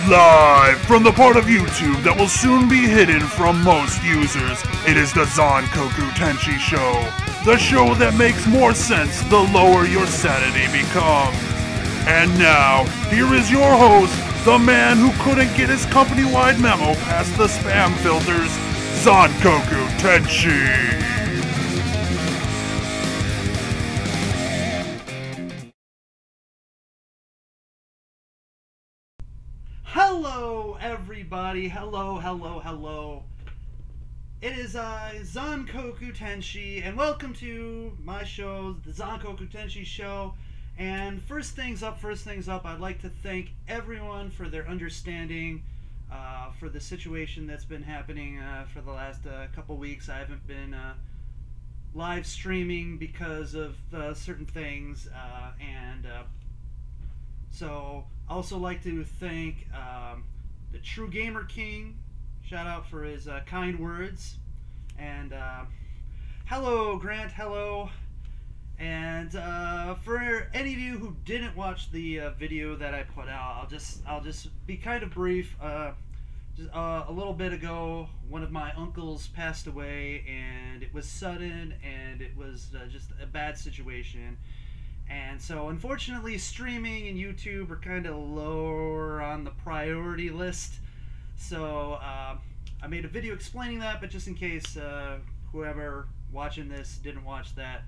Live from the part of YouTube that will soon be hidden from most users, it is the Zankoku Tenshi Show. The show that makes more sense the lower your sanity becomes. And now, here is your host, the man who couldn't get his company-wide memo past the spam filters, Zankoku Tenshi. Hello everybody, hello. It is I, Zankoku Tenshi, and welcome to my show, the Zankoku Tenshi Show. And first things up, I'd like to thank everyone for their understanding for the situation that's been happening for the last couple weeks. I haven't been live streaming because of certain things, so I also like to thank the True Gamer King. Shout out for his kind words. And hello, Grant. Hello. And for any of you who didn't watch the video that I put out, I'll just be kind of brief. Just a little bit ago, one of my uncles passed away, and it was sudden, and it was just a bad situation. And so unfortunately streaming and YouTube are kind of lower on the priority list. So I made a video explaining that, but just in case whoever watching this didn't watch that,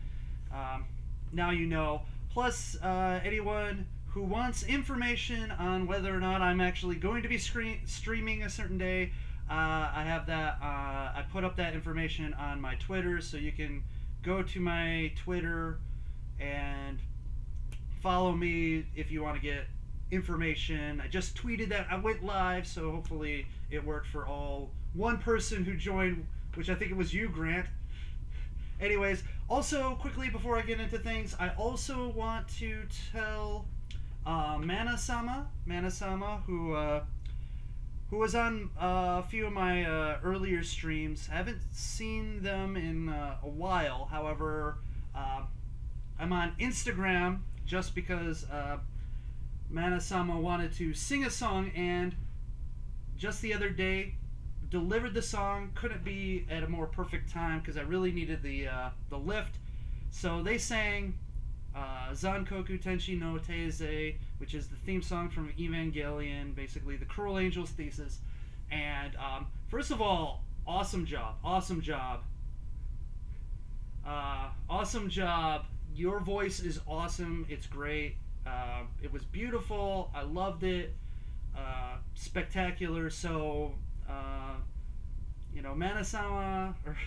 now you know. Plus anyone who wants information on whether or not I'm actually going to be streaming a certain day, I have that. I put up that information on my Twitter, so you can go to my Twitter and follow me if you want to get information. I just tweeted that I went live, so hopefully it worked for all. One person who joined, which I think it was you, Grant. Anyways, also quickly before I get into things, I also want to tell Mana-sama, who was on a few of my earlier streams. I haven't seen them in a while. However, I'm on Instagram just because Mana-sama wanted to sing a song, and just the other day delivered the song. Couldn't be at a more perfect time because I really needed the lift. So they sang Zankoku Tenshi no Teizei, which is the theme song from Evangelion, basically the Cruel Angel's thesis. And first of all, awesome job. Your voice is awesome. It's great. It was beautiful. I loved it. Spectacular. So, you know, Mana-sama, or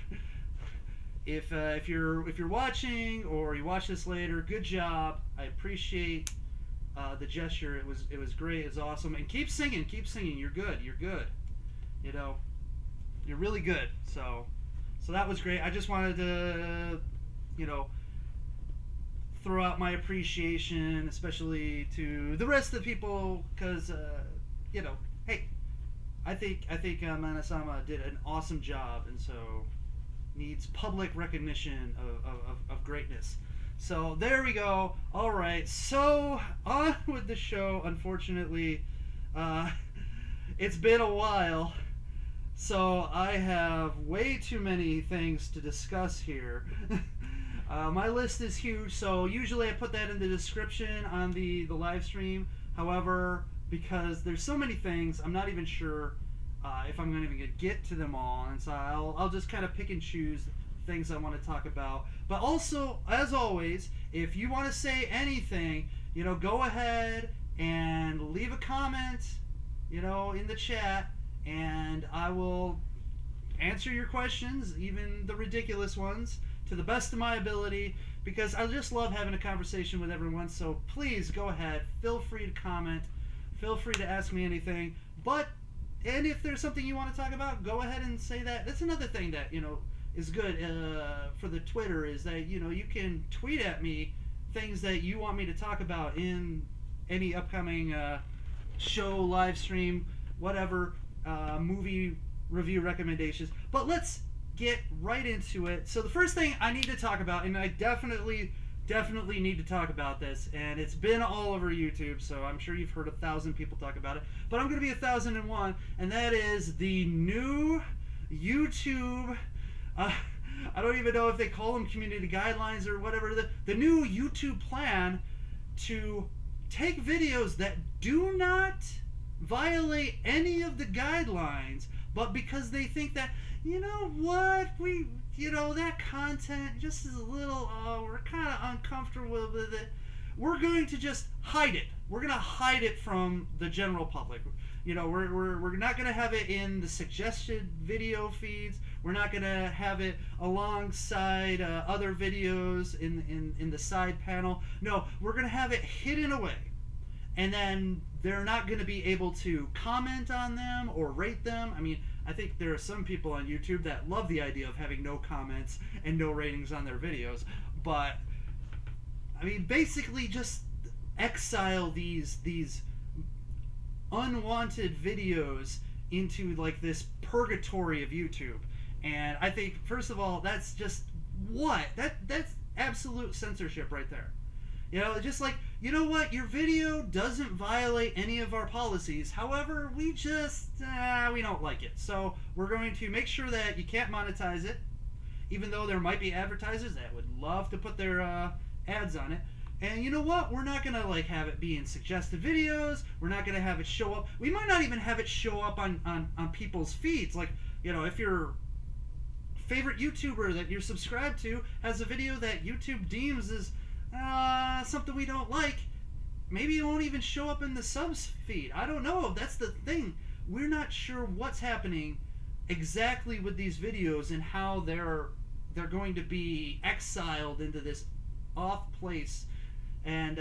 if you're watching or you watch this later, good job. I appreciate the gesture. It was great. It's awesome. And keep singing. You're good. You know, you're really good. So that was great. I just wanted to, you know, throw out my appreciation, especially to the rest of the people, because you know, hey, I think Mana-sama did an awesome job, and so needs public recognition of greatness. So there we go. All right, so on with the show. Unfortunately, it's been a while, so I have way too many things to discuss here. My list is huge, so usually I put that in the description on the live stream. However, because there's so many things, I'm not even sure if I'm going to even get to them all, and so I'll just kind of pick and choose things I want to talk about. But also, as always, if you want to say anything, you know, go ahead and leave a comment, you know, in the chat, and I will answer your questions, even the ridiculous ones, to the best of my ability, because I just love having a conversation with everyone. So please go ahead, feel free to comment, feel free to ask me anything. And if there's something you want to talk about, go ahead and say that. That's another thing that, you know, is good for the Twitter, is that, you know, you can tweet at me things that you want me to talk about in any upcoming show, live stream, whatever, movie review recommendations. But let's get right into it. So the first thing I need to talk about, and I definitely definitely need to talk about this, and it's been all over YouTube, so I'm sure you've heard 1,000 people talk about it, but I'm going to be 1,001, and that is the new YouTube, I don't even know if they call them community guidelines or whatever, the new YouTube plan to take videos that do not violate any of the guidelines, but because they think that, you know what, that content just is a little, we're kind of uncomfortable with it, we're going to just hide it. We're going to hide it from the general public. We're not going to have it in the suggested video feeds. We're not going to have it alongside other videos in the side panel. No, we're going to have it hidden away. And then they're not going to be able to comment on them or rate them. I mean, I think there are some people on YouTube that love the idea of having no comments and no ratings on their videos. But, I mean, basically just exile these unwanted videos into like this purgatory of YouTube. And I think, first of all, that's just that's absolute censorship right there. Just like, you know what, your video doesn't violate any of our policies, however, we just we don't like it, so we're going to make sure that you can't monetize it, even though there might be advertisers that would love to put their ads on it. And you know what? We're not going to like have it be in suggested videos. We're not going to have it show up. We might not even have it show up on people's feeds. Like, if your favorite YouTuber that you're subscribed to has a video that YouTube deems as something we don't like, maybe it won't even show up in the subs feed. I don't know. That's the thing. We're not sure what's happening exactly with these videos and how they're going to be exiled into this off place, and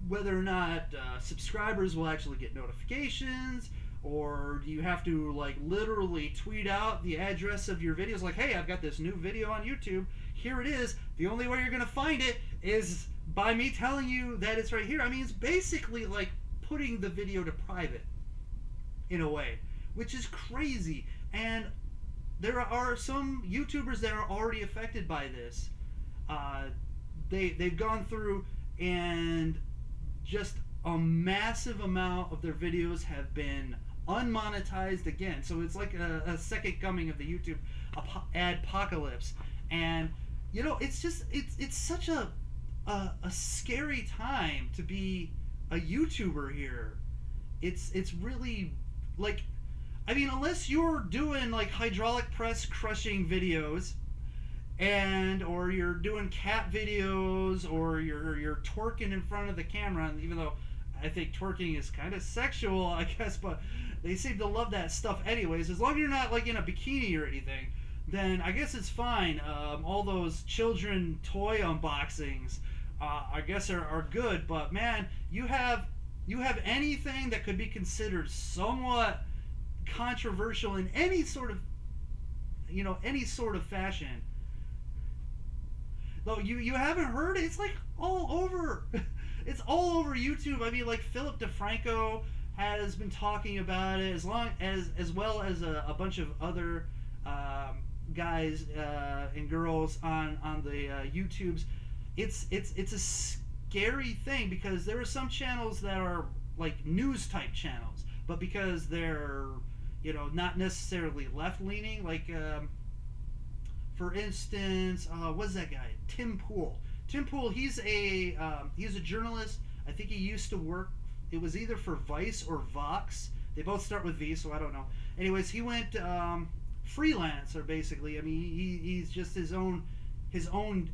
whether or not subscribers will actually get notifications, or do you have to like literally tweet out the address of your videos, like, hey, I've got this new video on YouTube, here it is, the only way you're gonna find it is by me telling you that it's right here. I mean, it's basically like putting the video to private in a way, which is crazy. And there are some YouTubers that are already affected by this. They've gone through, and just a massive amount of their videos have been unmonetized again. So it's like a second coming of the YouTube adpocalypse. And it's just it's such a scary time to be a YouTuber here. It's really like, I mean, unless you're doing like hydraulic press crushing videos, or you're doing cat videos, or you're twerking in front of the camera, and even though I think twerking is kind of sexual, I guess, but they seem to love that stuff anyways. As long as you're not like in a bikini or anything, then I guess it's fine. All those children toy unboxings, I guess are good. But man, you have anything that could be considered somewhat controversial in any sort of fashion. Though you haven't heard it, it's like all over. It's all over YouTube. I mean, like Philip DeFranco has been talking about it, as well as a bunch of other guys and girls on the YouTubes. It's a scary thing, because there are some channels that are like news type channels, but because they're not necessarily left leaning, like for instance, what's that guy? Tim Pool. Tim Pool, he's a journalist. I think he used to work, it was either for Vice or Vox. They both start with V, so I don't know. Anyways, he went freelancer, basically. I mean, he's just his own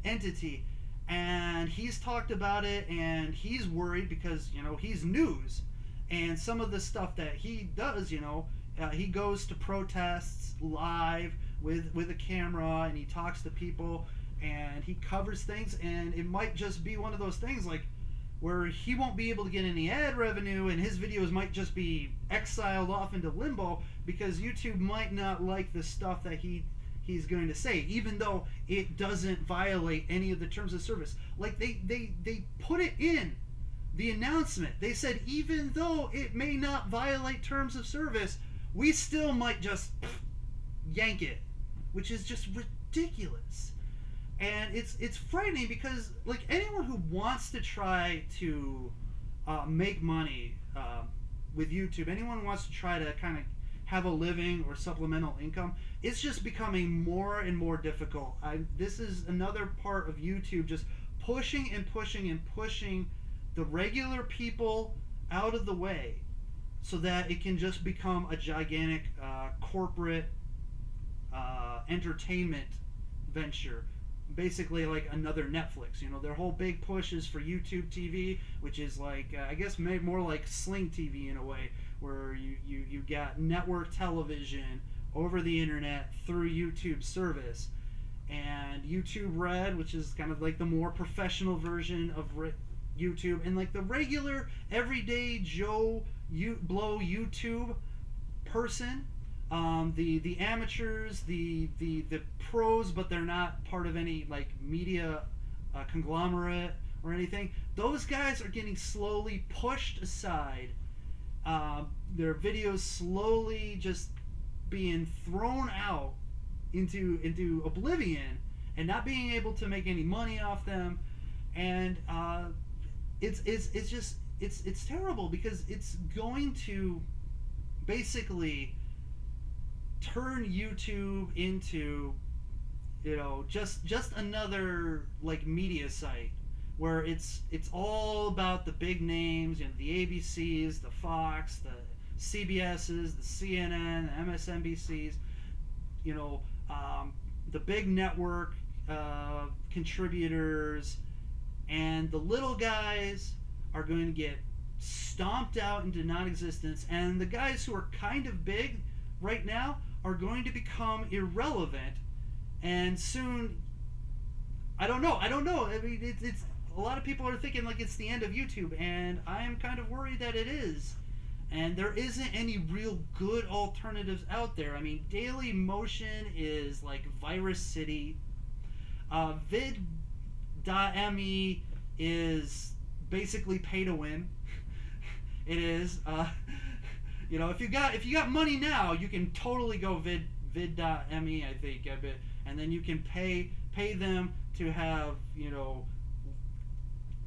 entity, and he's talked about it, and he's worried because he's news, and some of the stuff that he does, he goes to protests live with a camera, and he talks to people, and he covers things, and it might just be one of those things like where he won't be able to get any ad revenue, and his videos might just be exiled off into limbo because YouTube might not like the stuff that he's going to say, even though it doesn't violate any of the terms of service. Like they put it in the announcement. They said, even though it may not violate terms of service, we still might just yank it, which is just ridiculous. and it's frightening because like anyone who wants to try to make money with YouTube, anyone who wants to try to kind of have a living or supplemental income, it's just becoming more and more difficult. This is another part of YouTube just pushing and pushing and pushing the regular people out of the way so that it can just become a gigantic corporate entertainment venture, basically like another Netflix. You know, their whole big push is for YouTube TV, which is like I guess made more like Sling TV in a way, where you got network television over the internet through YouTube service, and YouTube Red, which is kind of like the more professional version of YouTube, and like the regular everyday Joe Blow YouTube person, the amateurs, the pros, but they're not part of any like media conglomerate or anything. Those guys are getting slowly pushed aside. Their videos slowly just being thrown out into oblivion and not being able to make any money off them, and it's terrible because it's going to basically turn YouTube into, you know, just another like media site where it's all about the big names, you know, the ABCs, the Fox, the CBS's, the CNN, the MSNBCs, you know, the big network contributors, and the little guys are going to get stomped out into non-existence, and the guys who are kind of big right now are going to become irrelevant, and soon, I don't know. I mean, it's a lot of people are thinking like it's the end of YouTube, and I am kind of worried that it is. And there isn't any real good alternatives out there. I mean, Daily Motion is like Virus City. Vid.me is basically pay to win. It is. You know, if you got money now, you can totally go vid.me, I think, and then you can pay them to have you know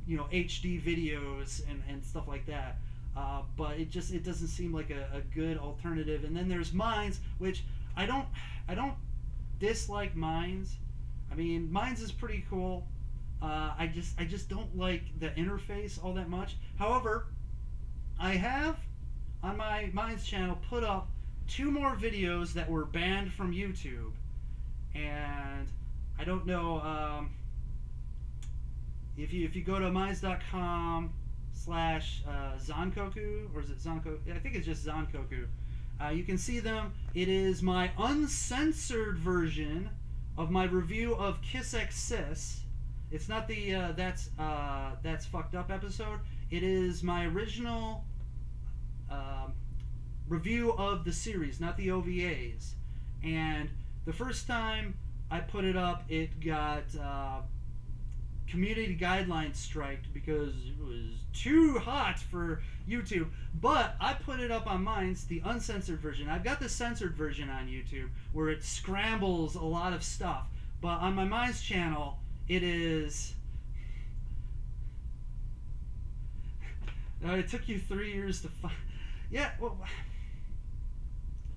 HD videos and stuff like that. But it doesn't seem like a good alternative. And then there's Minds, which I don't dislike Minds. I mean, Minds is pretty cool. I just don't like the interface all that much. However, I have on my Minds channel put up 2 more videos that were banned from YouTube, and I don't know if you go to minds.com/Zankoku, or is it Zankoku? I think it's just Zankoku. You can see them. It is my uncensored version of my review of Kiss X Sis. It's not the that's fucked up episode. It is my original review of the series, not the OVAs. And the first time I put it up, it got community guidelines striked because it was too hot for YouTube. But I put it up on Minds, the uncensored version. I've got the censored version on YouTube where it scrambles a lot of stuff. But on my Minds channel, it is... it took you 3 years to find... Yeah, well...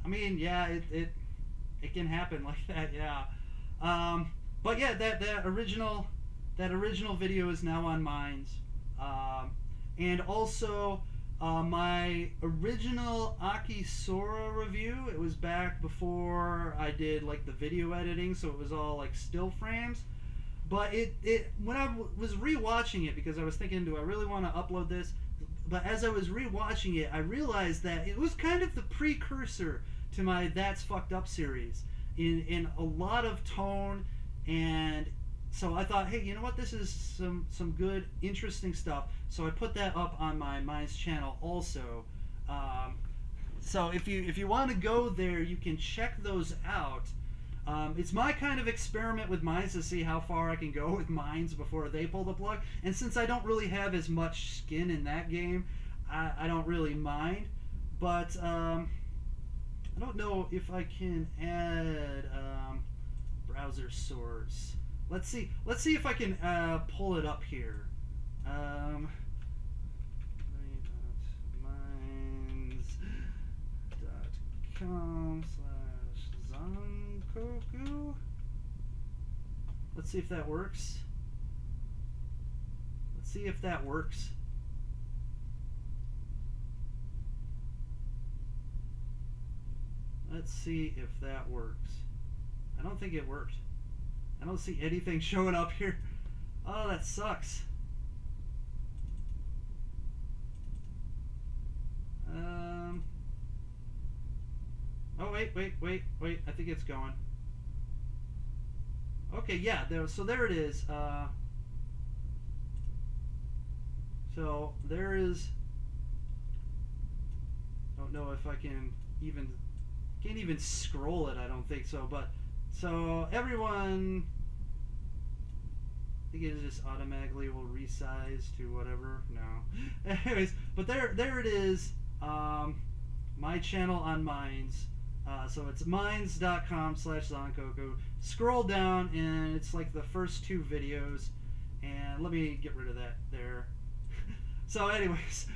I mean, yeah, it can happen like that, yeah. But yeah, that original video is now on Minds. And also, my original Aki Sora review, it was back before I did like the video editing, so it was all like still frames. But when I was rewatching it, because I was thinking, do I really want to upload this? But as I was rewatching it, I realized that it was kind of the precursor to my That's Fucked Up series in a lot of tone, and so I thought, hey, you know what? This is some good, interesting stuff. So I put that up on my Minds channel also. So if you want to go there, you can check those out. It's my kind of experiment with Minds to see how far I can go with Minds before they pull the plug. And since I don't really have as much skin in that game, I don't really mind. But I don't know if I can add browser source. let's see if I can pull it up here. minds.com/Zankoku. Let's see if that works. Let's see if that works. Let's see if that works. I don't think it worked. I don't see anything showing up here. Oh, that sucks. Oh, wait. I think it's going. Okay, yeah, so there it is. So there is. Don't know if I can't even scroll it. I don't think so. But so everyone, I think it just automatically will resize to whatever. No. Anyways, but there it is. My channel on Minds. So it's minds.com/Zankoku. Scroll down and it's like the first 2 videos. And let me get rid of that there. So anyways,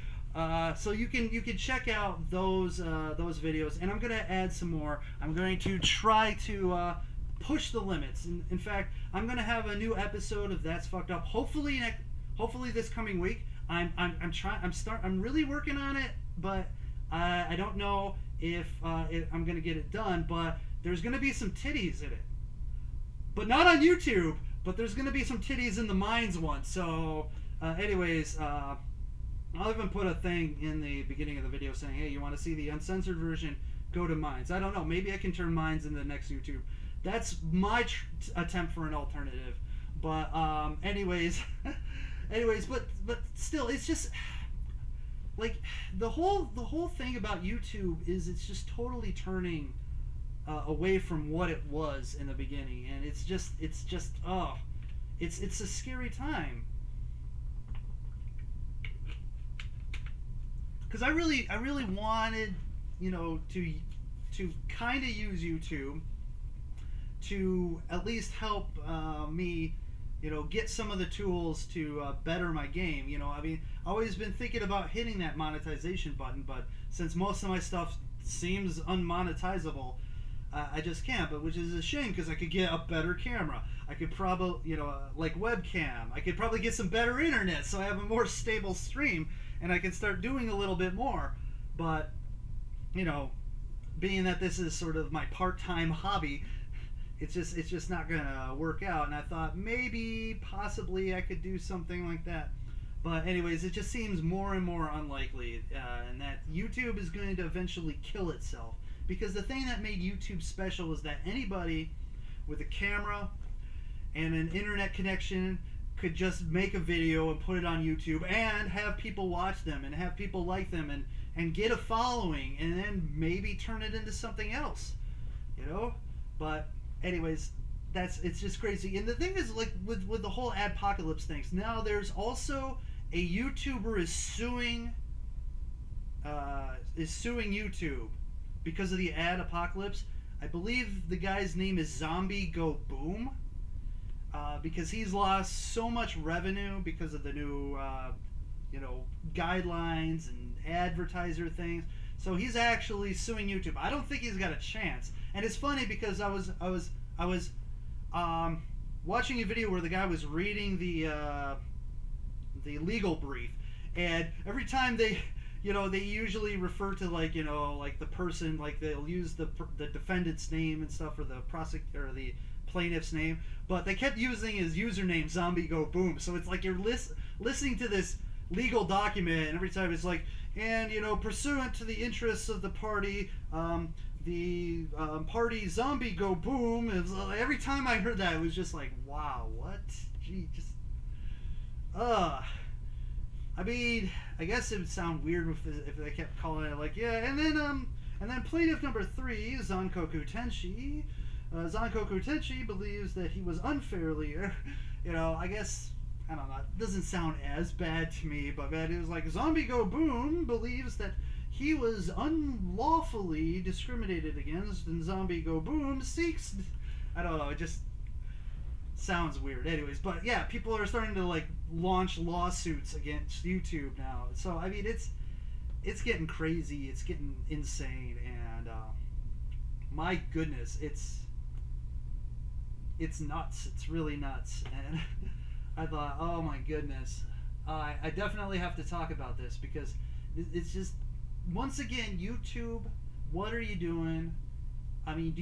so you can check out those videos, and I'm gonna add some more. I'm going to try to push the limits. In fact, I'm gonna have a new episode of That's Fucked Up. Hopefully this coming week. I'm really working on it, but I don't know if I'm gonna get it done. But there's gonna be some titties in it, but not on YouTube. But there's gonna be some titties in the Minds one. So anyways. I'll even put a thing in the beginning of the video saying, hey, you want to see the uncensored version, go to Minds. I don't know, maybe I can turn Minds into the next YouTube. That's my attempt for an alternative. But anyways, but still, it's just like the whole thing about YouTube is it's just totally turning away from what it was in the beginning, and it's just oh, it's a scary time. Because I really wanted, you know, to kind of use YouTube to at least help me, you know, get some of the tools to better my game. You know, I mean, I've always been thinking about hitting that monetization button, but since most of my stuff seems unmonetizable, I just can't. But which is a shame, because I could get a better camera. I could probably, you know, like webcam. I could probably get some better internet, so I have a more stable stream. And I can start doing a little bit more. But, you know, being that this is sort of my part-time hobby, it's just not gonna work out. And I thought maybe possibly I could do something like that. But anyways, it just seems more and more unlikely, and that YouTube is going to eventually kill itself. Because the thing that made YouTube special is that anybody with a camera and an internet connection could just make a video and put it on YouTube and have people watch them and have people like them and get a following, and then maybe turn it into something else, you know. But anyways, it's just crazy. And the thing is, like with the whole adpocalypse things, now there's also a YouTuber is suing YouTube because of the ad apocalypse. I believe the guy's name is Zombie Go Boom. Because he's lost so much revenue because of the new, you know, guidelines and advertiser things. So he's actually suing YouTube. I don't think he's got a chance. And it's funny because I was watching a video where the guy was reading the legal brief, and every time they, you know, they usually refer to, like, you know, like the person, like they'll use the defendant's name and stuff, or the prosecutor or the plaintiff's name, but they kept using his username Zombie Go Boom. So it's like you're listening to this legal document, and every time it's like, and, you know, pursuant to the interests of the party, the party Zombie Go Boom. Is, every time I heard that, it was just like, wow, what? Gee, just I mean, I guess it would sound weird if they kept calling it like, yeah, and then plaintiff number 3, Zankoku Tenshi. Zankoku Tenshi believes that he was unfairly, you know, I guess, I don't know, it doesn't sound as bad to me, but man, it was like, Zombie Go Boom believes that he was unlawfully discriminated against, and Zombie Go Boom seeks, I don't know, it just, sounds weird. Anyways, but yeah, people are starting to like launch lawsuits against YouTube now. So I mean, it's getting crazy. It's getting insane, and my goodness, it's nuts. It's really nuts. And I thought, oh my goodness, I definitely have to talk about this because it's just, once again, YouTube. What are you doing? I mean,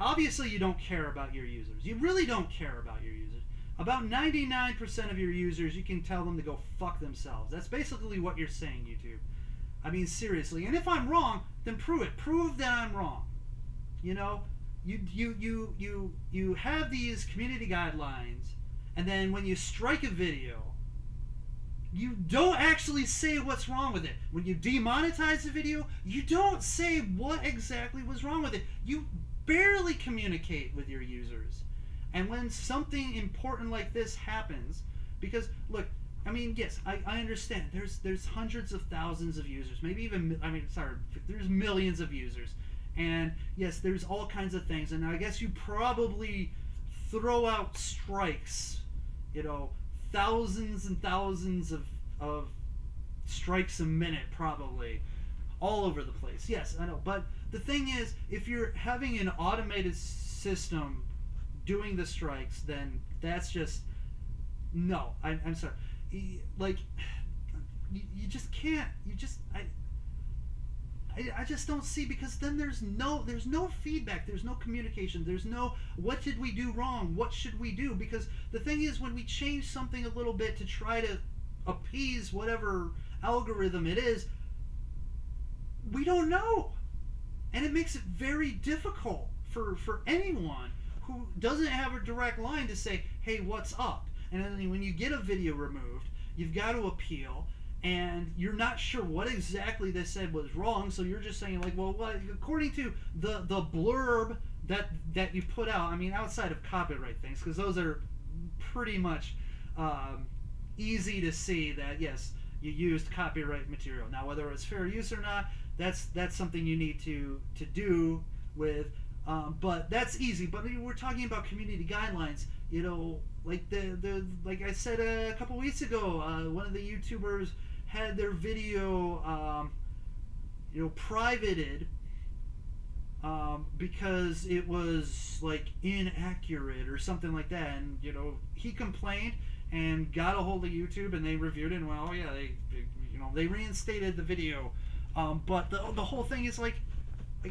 obviously you don't care about your users. You really don't care about your users. About 99% of your users, you can tell them to go fuck themselves. That's basically what you're saying, YouTube. I mean, seriously. And if I'm wrong, then prove it. Prove that I'm wrong. You know, you have these community guidelines, and then when you strike a video, you don't actually say what's wrong with it. When you demonetize the video, you don't say what exactly was wrong with it. You barely communicate with your users. And when something important like this happens, because look, I mean, yes, I understand. There's hundreds of thousands of users, maybe even, there's millions of users. And yes, there's all kinds of things. And I guess you probably throw out strikes, you know, thousands and thousands of strikes a minute, probably, all over the place. Yes, I know. But the thing is, if you're having an automated system doing the strikes, then that's just, no, I'm sorry. Like, you just can't, I just don't see, because then there's no feedback, there's no communication, there's no what did we do wrong, what should we do, because the thing is, when we change something a little bit to try to appease whatever algorithm it is, we don't know, and it makes it very difficult for anyone who doesn't have a direct line to say, hey, what's up? And then when you get a video removed, you've got to appeal, and you're not sure what exactly they said was wrong, so you're just saying, like, well, what, according to the blurb that you put out, I mean, outside of copyright things, because those are pretty much easy to see that, yes, you used copyright material. Now, whether it's fair use or not, that's something you need to do with, but that's easy. But we're talking about community guidelines, you know, like like I said a couple weeks ago, one of the YouTubers had their video, you know, privated because it was like inaccurate or something like that, and you know, he complained and got a hold of YouTube, and they reviewed it, and well, oh yeah, they reinstated the video, but the whole thing is like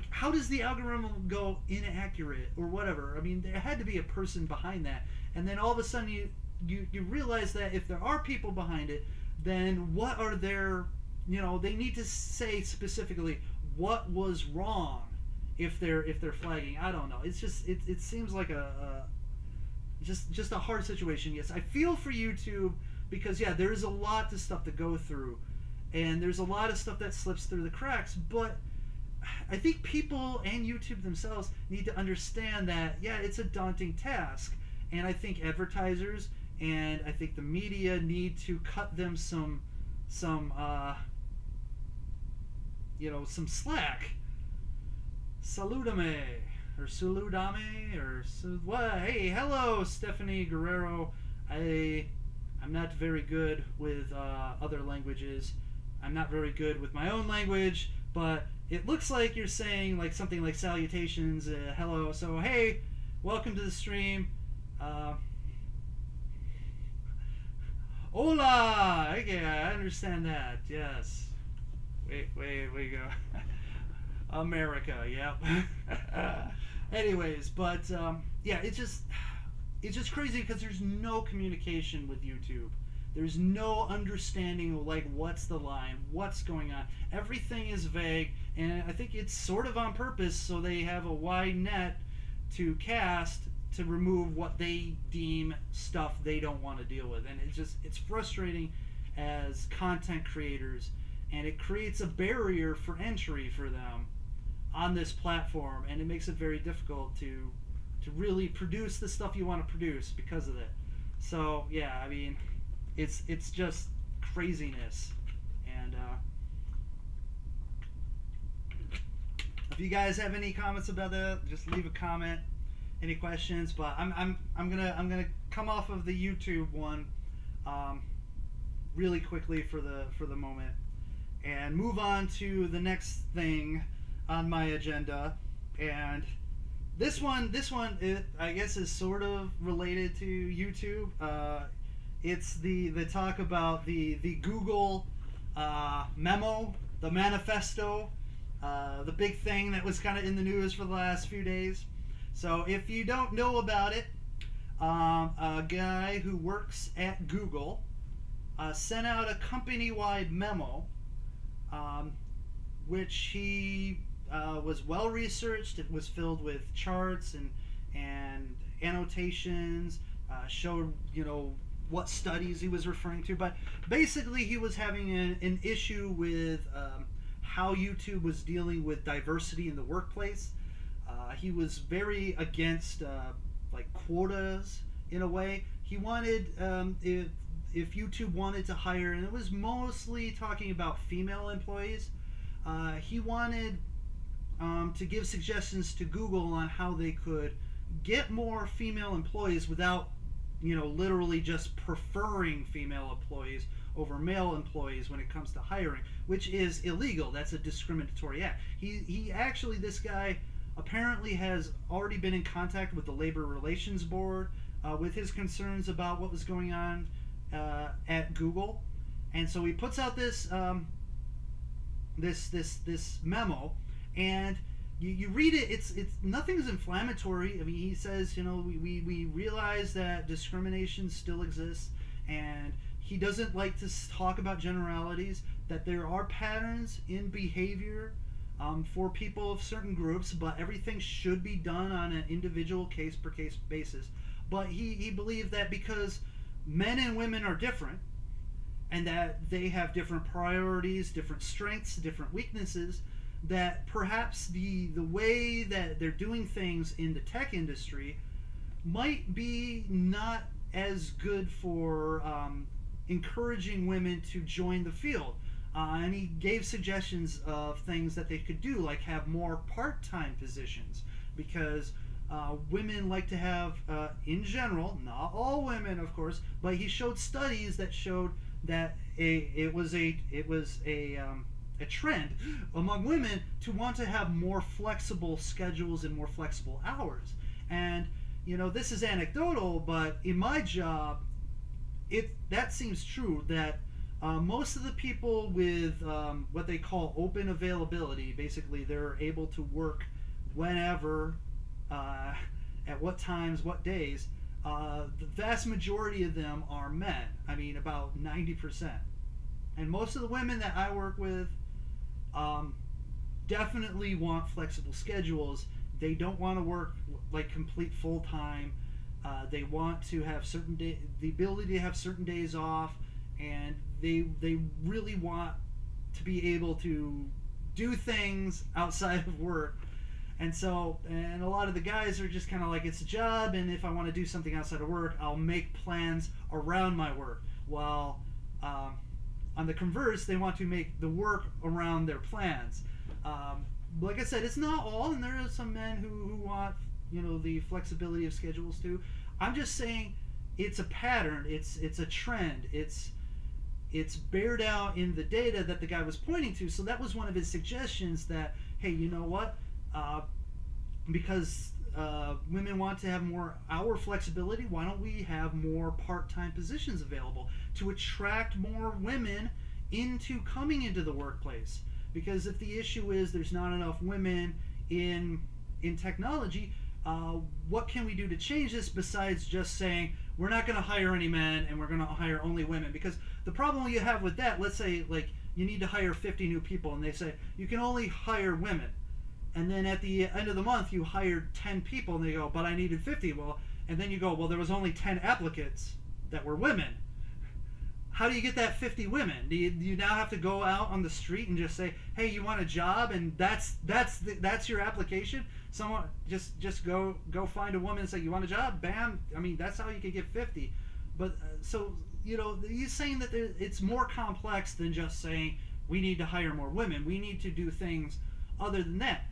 how does the algorithm go inaccurate or whatever? I mean, there had to be a person behind that, and then all of a sudden you realize that if there are people behind it, then what are their, you know, they need to say specifically what was wrong if they're flagging. I don't know. It's just it seems like just a hard situation. Yes, I feel for YouTube because yeah, there's a lot of stuff to go through, and there's a lot of stuff that slips through the cracks, but I think people and YouTube themselves need to understand that yeah, it's a daunting task, and I think advertisers and I think the media need to cut them some you know, some slack. Saludame or Suludame or what? Hey, hello, Stephanie Guerrero. I'm not very good with other languages. I'm not very good with my own language, but it looks like you're saying like something like salutations, hello. So hey, welcome to the stream. Hola. Okay, I understand that. Yes. Wait, we go. America, yep. Anyways, but yeah, it's just crazy because there's no communication with YouTube. There's no understanding of like what's the line, what's going on. Everything is vague, and I think it's sort of on purpose so they have a wide net to cast to remove what they deem stuff they don't want to deal with. And it's frustrating as content creators, and it creates a barrier for entry for them on this platform, and it makes it very difficult to really produce the stuff you want to produce because of it. So yeah, I mean, it's just craziness. And if you guys have any comments about that, just leave a comment. any questions, but I'm gonna come off of the YouTube one really quickly for the moment and move on to the next thing on my agenda. And this one I guess is sort of related to YouTube. It's the talk about the Google memo, the manifesto, the big thing that was kind of in the news for the last few days. So if you don't know about it, a guy who works at Google sent out a company-wide memo, which he was well researched. It was filled with charts and annotations, showed what studies he was referring to. But basically, he was having an issue with how YouTube was dealing with diversity in the workplace. He was very against like quotas in a way. He wanted if YouTube wanted to hire, and it was mostly talking about female employees, he wanted to give suggestions to Google on how they could get more female employees without literally just preferring female employees over male employees when it comes to hiring, which is illegal. That's a discriminatory act. He actually, this guy apparently has already been in contact with the Labor Relations Board with his concerns about what was going on at Google, and so he puts out this this memo, and you read it. It's nothing's inflammatory. I mean, he says we realize that discrimination still exists, and he doesn't like to talk about generalities. That there are patterns in behavior for people of certain groups, but everything should be done on an individual case-per-case basis. But he believed that because men and women are different, and that they have different priorities, different strengths, different weaknesses, that perhaps the way that they're doing things in the tech industry might be not as good for encouraging women to join the field. And he gave suggestions of things that they could do, like have more part-time positions, because women like to have, in general, not all women, of course, but he showed studies that showed that it was a trend among women to want to have more flexible schedules and more flexible hours. And this is anecdotal, but in my job, that seems true. That most of the people with what they call open availability, basically they're able to work whenever, at what times, what days, the vast majority of them are men. I mean, about 90%. And most of the women that I work with definitely want flexible schedules. They don't want to work like complete full-time. They want to have the ability to have certain days off, and they really want to be able to do things outside of work. And so, and a lot of the guys are just kind of like, it's a job, and if I want to do something outside of work, I'll make plans around my work. While on the converse, they want to make the work around their plans. Like I said, it's not all, and there are some men who want the flexibility of schedules too. I'm just saying it's a pattern, it's a trend, it's bared out in the data that the guy was pointing to. So that was one of his suggestions, that hey, you know what, because women want to have more hour flexibility, why don't we have more part-time positions available to attract more women into coming into the workplace? Because if the issue is there's not enough women in technology, what can we do to change this besides just saying we're not going to hire any men and we're going to hire only women? Because the problem you have with that, let's say like you need to hire 50 new people, and they say you can only hire women, and then at the end of the month you hired 10 people, and they go, but I needed 50. Well, and then you go, well, there was only 10 applicants that were women. How do you get that 50 women? Do you now have to go out on the street and just say, hey, you want a job, and that's your application? Someone just go find a woman and say, you want a job? Bam. I mean, that's how you could get 50. But so he's saying that it's more complex than just saying we need to hire more women. We need to do things other than that.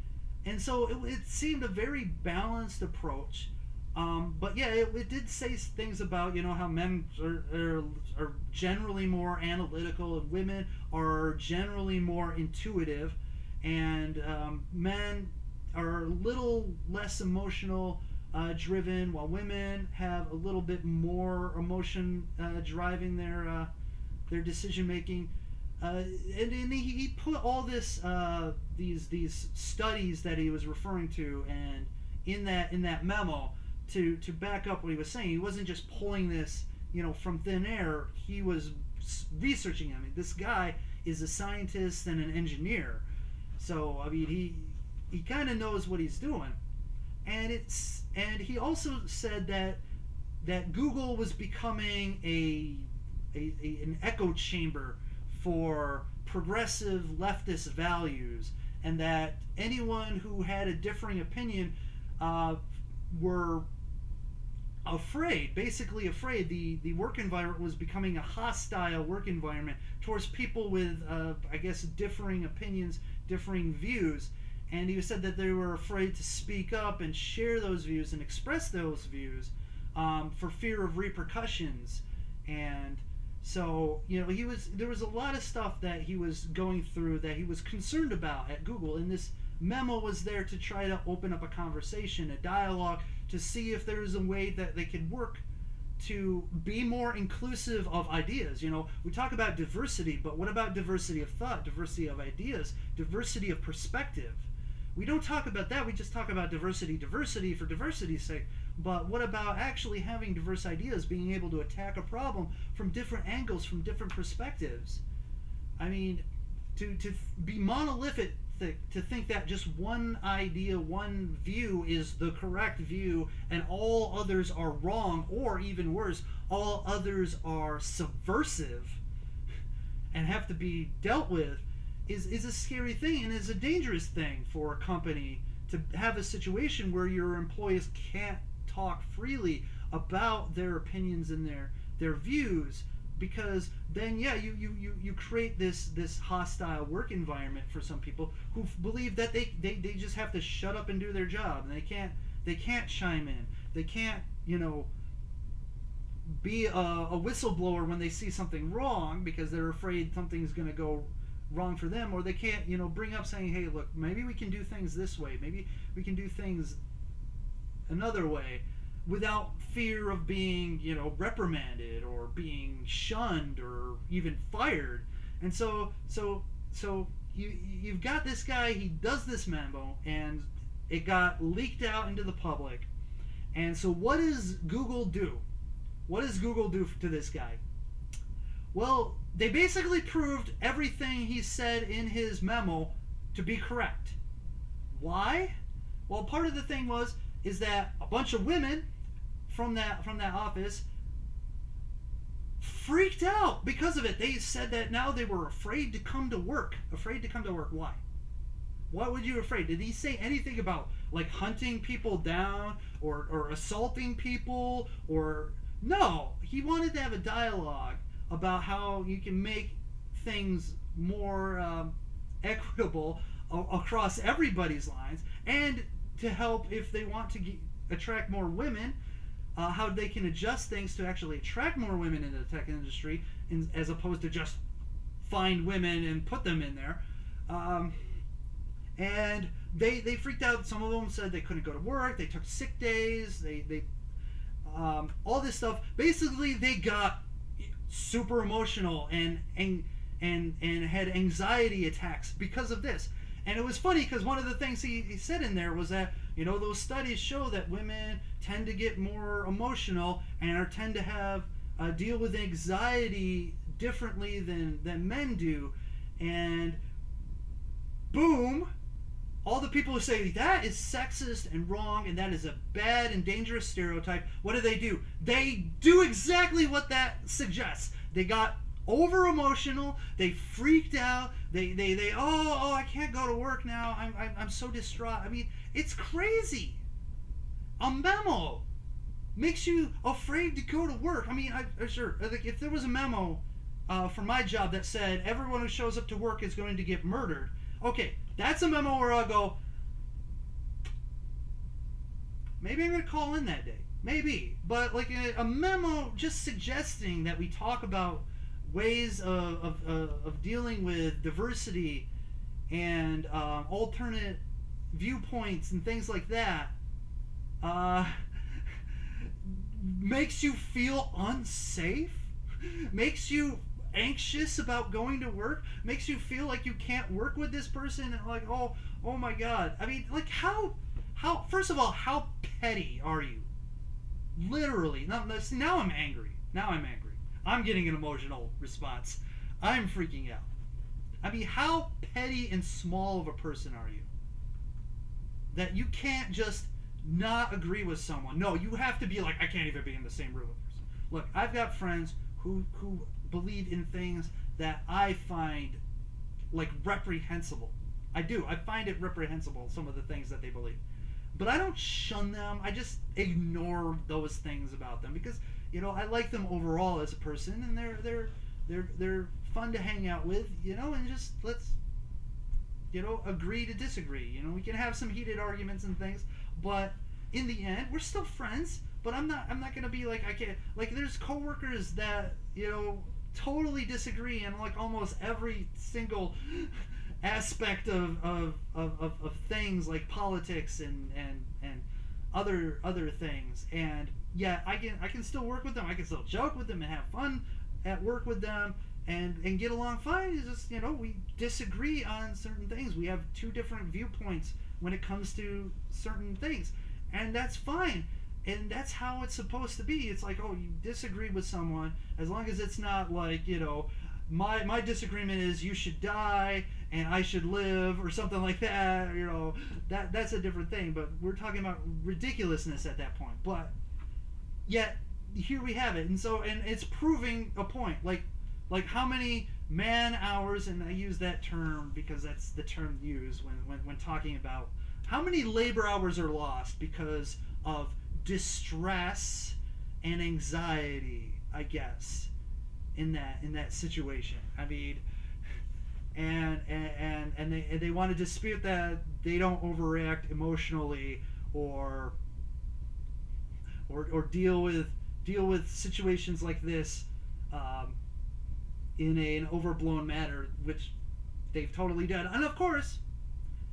And so it seemed a very balanced approach. But yeah, it did say things about, you know, how men are generally more analytical and women are generally more intuitive, and men are a little less emotional driven, while women have a little bit more emotion driving their decision making. And he put all this these studies that he was referring to, and in that memo, to back up what he was saying. He wasn't just pulling this, you know, from thin air. He was researching. I mean, this guy is a scientist and an engineer, so I mean, he kind of knows what he's doing. And he also said that Google was becoming an echo chamber for progressive leftist values, and that anyone who had a differing opinion were basically afraid. The work environment was becoming a hostile work environment towards people with, I guess, differing opinions, differing views. And he said that they were afraid to speak up and share those views and express those views for fear of repercussions. And so, you know, there was a lot of stuff that he was going through that he was concerned about at Google. And this memo was there to try to open up a conversation, a dialogue, to see if there was a way that they could work to be more inclusive of ideas. You know, we talk about diversity, but what about diversity of thought, diversity of ideas, diversity of perspective? We don't talk about that. We just talk about diversity for diversity's sake. But what about actually having diverse ideas, being able to attack a problem from different angles, from different perspectives? I mean, to be monolithic, to think that just one idea, one view is the correct view and all others are wrong, or even worse, all others are subversive and have to be dealt with, is a scary thing, and is a dangerous thing for a company to have a situation where your employees can't talk freely about their opinions and their views, because then, yeah, you create this hostile work environment for some people who believe that they just have to shut up and do their job, and they can't chime in, they can't, you know, be a whistleblower when they see something wrong because they're afraid something's going to go wrong for them, or they can't, you know, bring up saying, hey, look, maybe we can do things this way, maybe we can do things another way, without fear of being, you know, reprimanded or being shunned or even fired. And so you've got this guy, he does this memo, and it got leaked out into the public. And so what does Google do? What does Google do to this guy? Well, they basically proved everything he said in his memo to be correct. Why? Well, part of the thing is that a bunch of women from that office freaked out because of it. They said that now they were afraid to come to work. Afraid to come to work. Why? What would you be afraid? Did he say anything about, like, hunting people down or assaulting people? Or no, he wanted to have a dialogue about how you can make things more equitable across everybody's lines, and to help if they want to attract more women, how they can adjust things to actually attract more women into the tech industry, as opposed to just find women and put them in there. And they freaked out. Some of them said they couldn't go to work. They took sick days. They all this stuff. Basically, they got super emotional and had anxiety attacks because of this. And it was funny because one of the things he said in there was that, you know, those studies show that women tend to get more emotional and tend to have deal with anxiety differently than men do. And boom, all the people who say that is sexist and wrong and that is a bad and dangerous stereotype, what do? They do exactly what that suggests. They got over emotional, they freaked out, they I can't go to work now, I'm so distraught. I mean, it's crazy. A memo makes you afraid to go to work. I mean, sure, like, if there was a memo for my job that said everyone who shows up to work is going to get murdered, okay, that's a memo where I'll go, maybe I'm going to call in that day. Maybe, but like a memo just suggesting that we talk about ways of dealing with diversity and alternate viewpoints and things like that uh, makes you feel unsafe, makes you anxious about going to work, makes you feel like you can't work with this person, and like, oh my god. I mean, like, how first of all, how petty are you? Literally. Now I'm angry. I'm getting an emotional response. I'm freaking out. I mean, how petty and small of a person are you that you can't just not agree with someone? No, you have to be like, I can't even be in the same room with this person. Look, I've got friends who believe in things that I find like reprehensible. I do. I find it reprehensible, some of the things that they believe. But I don't shun them. I just ignore those things about them because, you know, I like them overall as a person, and they're fun to hang out with, you know, and just let's, you know, agree to disagree. You know, we can have some heated arguments and things, but in the end, we're still friends. But I'm not gonna be like, I can't, like, there's coworkers that, you know, totally disagree on like almost every single aspect of things like politics and other things, and yeah, I can still work with them. I can still joke with them and have fun at work with them and get along fine. It's just, you know, we disagree on certain things. We have two different viewpoints when it comes to certain things, and that's fine. And that's how it's supposed to be. It's like, oh, you disagree with someone, as long as it's not like, you know, my disagreement is you should die and I should live or something like that. You know, that's a different thing. But we're talking about ridiculousness at that point. But yet here we have it, and it's proving a point. Like how many man hours, and I use that term because that's the term used when talking about how many labor hours are lost because of distress and anxiety, I guess, in that situation. I mean, and they want to dispute that they don't overreact emotionally or deal with situations like this in an overblown manner, which they've totally done. And of course,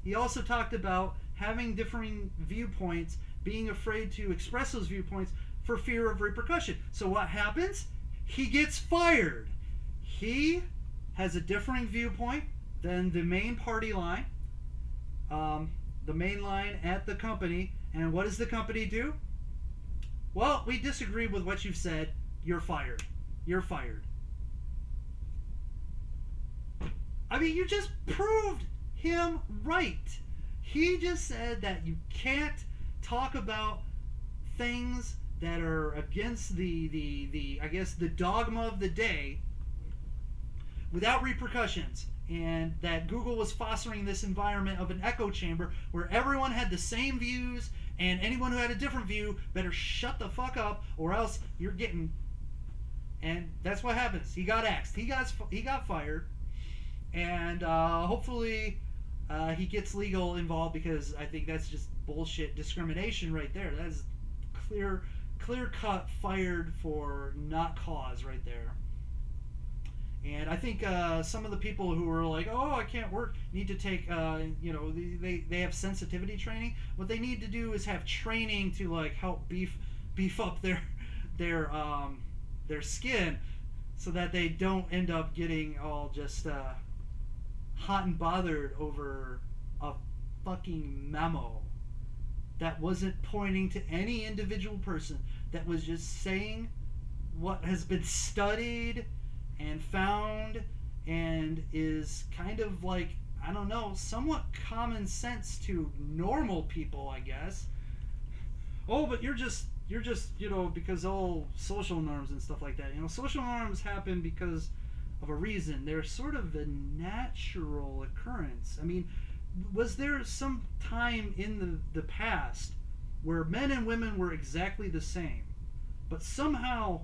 he also talked about having differing viewpoints, being afraid to express those viewpoints for fear of repercussion. So what happens? He gets fired. He has a differing viewpoint than the main party line, the main line at the company. And what does the company do? Well, we disagree with what you've said. You're fired. You're fired. I mean, you just proved him right. He just said that you can't talk about things that are against the I guess the dogma of the day without repercussions, and that Google was fostering this environment of an echo chamber where everyone had the same views, and anyone who had a different view better shut the fuck up or else you're getting. And that's what happens. He got axed. He got fired, and hopefully he gets legal involved, because I think that's just bullshit discrimination right there. That is clear cut fired for not cause right there. And I think some of the people who are like, oh, I can't work, need to take, you know, they have sensitivity training. What they need to do is have training to like help beef up their skin, so that they don't end up getting all just hot and bothered over a fucking memo that wasn't pointing to any individual person, that was just saying what has been studied and found and is kind of like, I don't know, somewhat common sense to normal people, I guess. Oh, but you're just, you know, because all social norms and stuff like that. You know, social norms happen because of a reason. They're sort of a natural occurrence. I mean, was there some time in the past where men and women were exactly the same, but somehow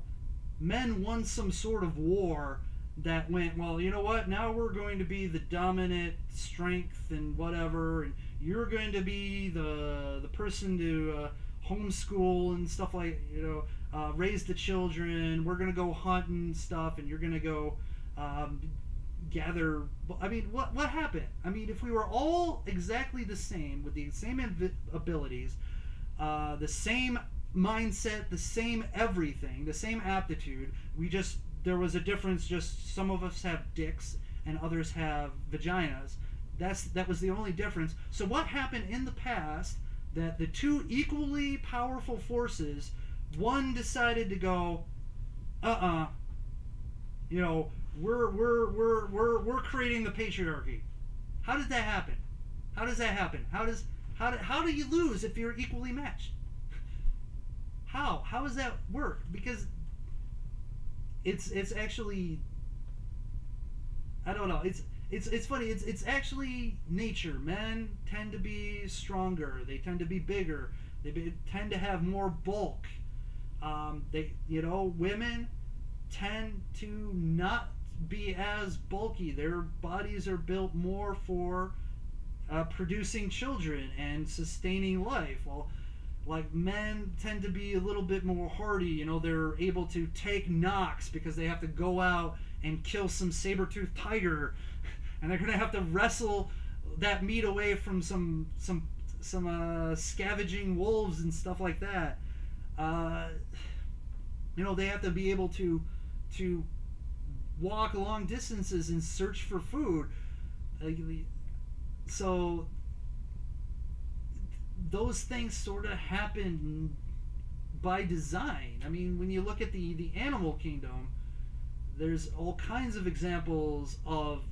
men won some sort of war that went, well, you know what, now we're going to be the dominant strength and whatever, and you're going to be the person to homeschool and stuff like, raise the children. We're gonna go hunt and stuff, and you're gonna go gather. I mean, what happened? I mean, if we were all exactly the same with the same abilities, the same mindset, the same everything, the same aptitude, there was a difference. Just some of us have dicks and others have vaginas. That was the only difference. So what happened in the past that the two equally powerful forces, one decided to go, we're creating the patriarchy. How did that happen? How does that happen? How do you lose if you're equally matched? How does that work? Because it's actually, I don't know. It's funny. It's actually nature. Men tend to be stronger. They tend to be bigger. They tend to have more bulk. Women tend to not be as bulky. Their bodies are built more for producing children and sustaining life. Well, like men tend to be a little bit more hardy. They're able to take knocks because they have to go out and kill some saber-toothed tiger, and they're gonna have to wrestle that meat away from some scavenging wolves and stuff like that. They have to be able to walk long distances and search for food. So those things sort of happen by design. I mean, when you look at the animal kingdom, there's all kinds of examples of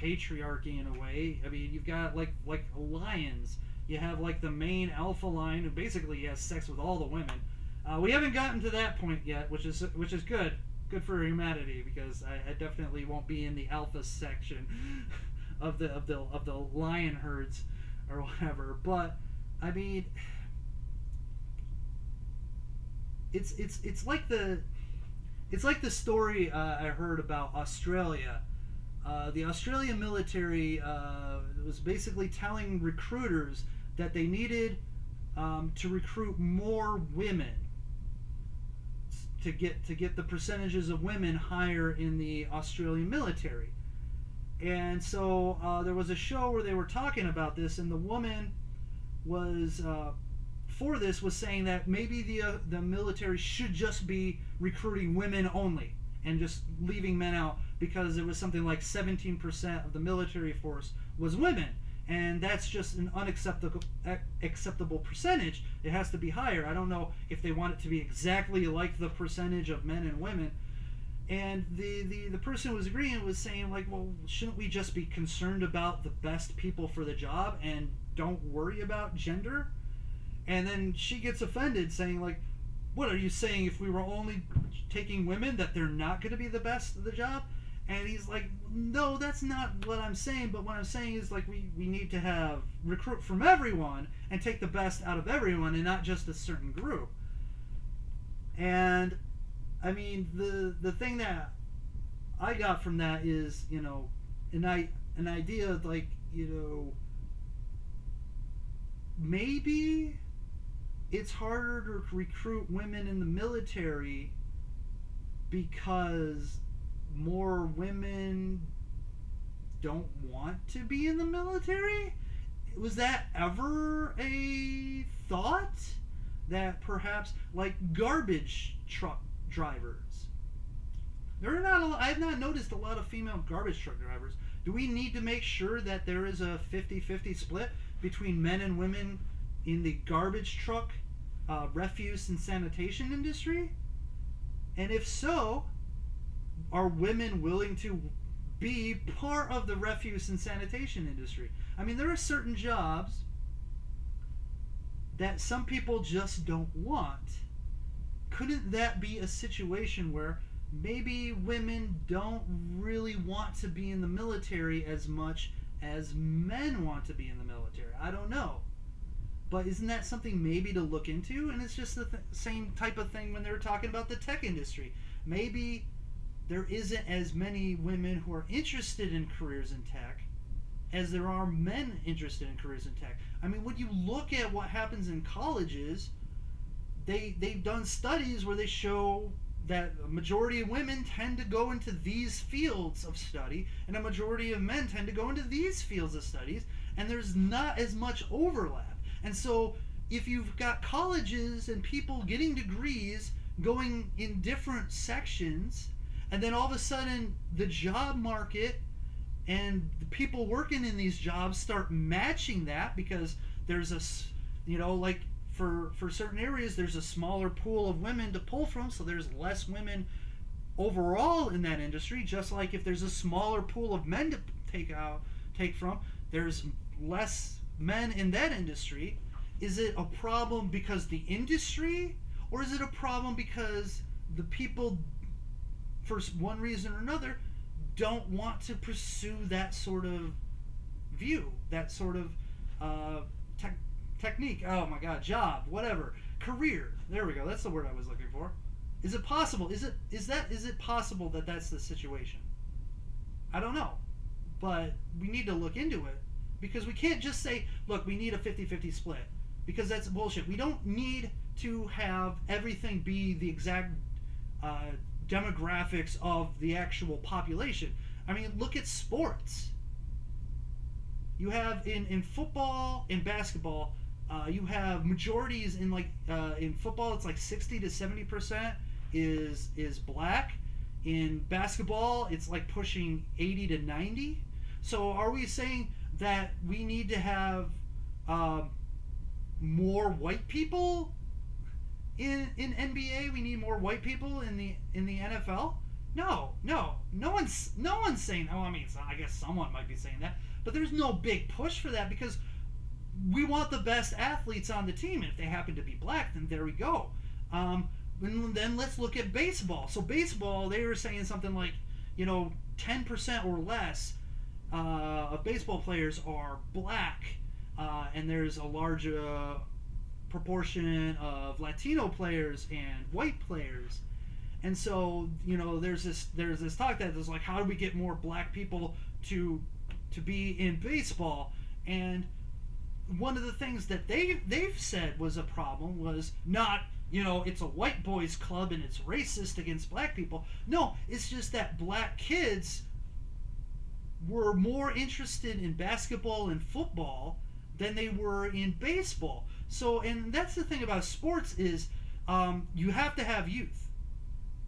patriarchy in a way. I mean, you've got like lions. You have like the main alpha lion who basically has sex with all the women. We haven't gotten to that point yet, which is good for humanity, because I definitely won't be in the alpha section of the lion herds or whatever. But I mean, it's like the story I heard about Australia. The Australian military was basically telling recruiters that they needed to recruit more women to get the percentages of women higher in the Australian military. And so there was a show where they were talking about this, and the woman was was saying that maybe the military should just be recruiting women only and just leaving men out, because it was something like 17% of the military force was women, and that's just an unacceptable percentage. It has to be higher. I don't know if they want it to be exactly like the percentage of men and women. And the person who was agreeing was saying, like, well, shouldn't we just be concerned about the best people for the job and don't worry about gender? And then she gets offended, saying, like, what are you saying, if we were only taking women that they're not going to be the best of the job? And he's like, no, that's not what I'm saying. But what I'm saying is, like, we need to recruit from everyone and take the best out of everyone and not just a certain group. And I mean, the thing that I got from that is, an idea of, like, maybe it's harder to recruit women in the military because more women don't want to be in the military? Was that ever a thought? That perhaps, like, garbage truck drivers, I have not noticed a lot of female garbage truck drivers. Do we need to make sure that there is a 50-50 split between men and women in the garbage truck, refuse and sanitation industry? And if so, are women willing to be part of the refuse and sanitation industry? I mean, there are certain jobs that some people just don't want. Couldn't that be a situation where maybe women don't really want to be in the military as much as men want to be in the military? I don't know. But isn't that something maybe to look into? And it's just the same type of thing when they were talking about the tech industry. Maybe there isn't as many women who are interested in careers in tech as there are men interested in careers in tech. I mean, when you look at what happens in colleges, they've done studies where they show that a majority of women tend to go into these fields of study, and a majority of men tend to go into these fields of studies, and there's not as much overlap. And so if you've got colleges and people getting degrees going in different sections, and then all of a sudden the job market and the people working in these jobs start matching that, because there's a, you know, like for certain areas there's a smaller pool of women to pull from, so there's less women overall in that industry. Just like if there's a smaller pool of men to take from, there's less men in that industry. Is it a problem because the industry, or is it a problem because the people, for one reason or another, don't want to pursue that sort of view, that sort of technique? Oh my God, job, whatever, career. There we go. That's the word I was looking for. Is it possible? Is it possible that that's the situation? I don't know, but we need to look into it, because we can't just say, look, we need a 50-50 split, because that's bullshit. We don't need to have everything be the exact demographics of the actual population. I mean, look at sports. You have in football, in basketball, you have majorities in, like, in football it's like 60 to 70% is black. In basketball it's like pushing 80 to 90. So are we saying that we need to have more white people in NBA? We need more white people in the NFL? No one's saying. Oh, I mean, I guess someone might be saying that, but there's no big push for that, because we want the best athletes on the team, and if they happen to be black, then there we go. Then let's look at baseball. So baseball, they were saying something like, 10% or less of baseball players are black, and there's a large proportion of Latino players and white players. And so, there's this talk that is like, how do we get more black people to be in baseball? And one of the things that they've said was a problem was not, it's a white boys club and it's racist against black people. No, it's just that black kids were more interested in basketball and football than they were in baseball. So, and that's the thing about sports is you have to have youth.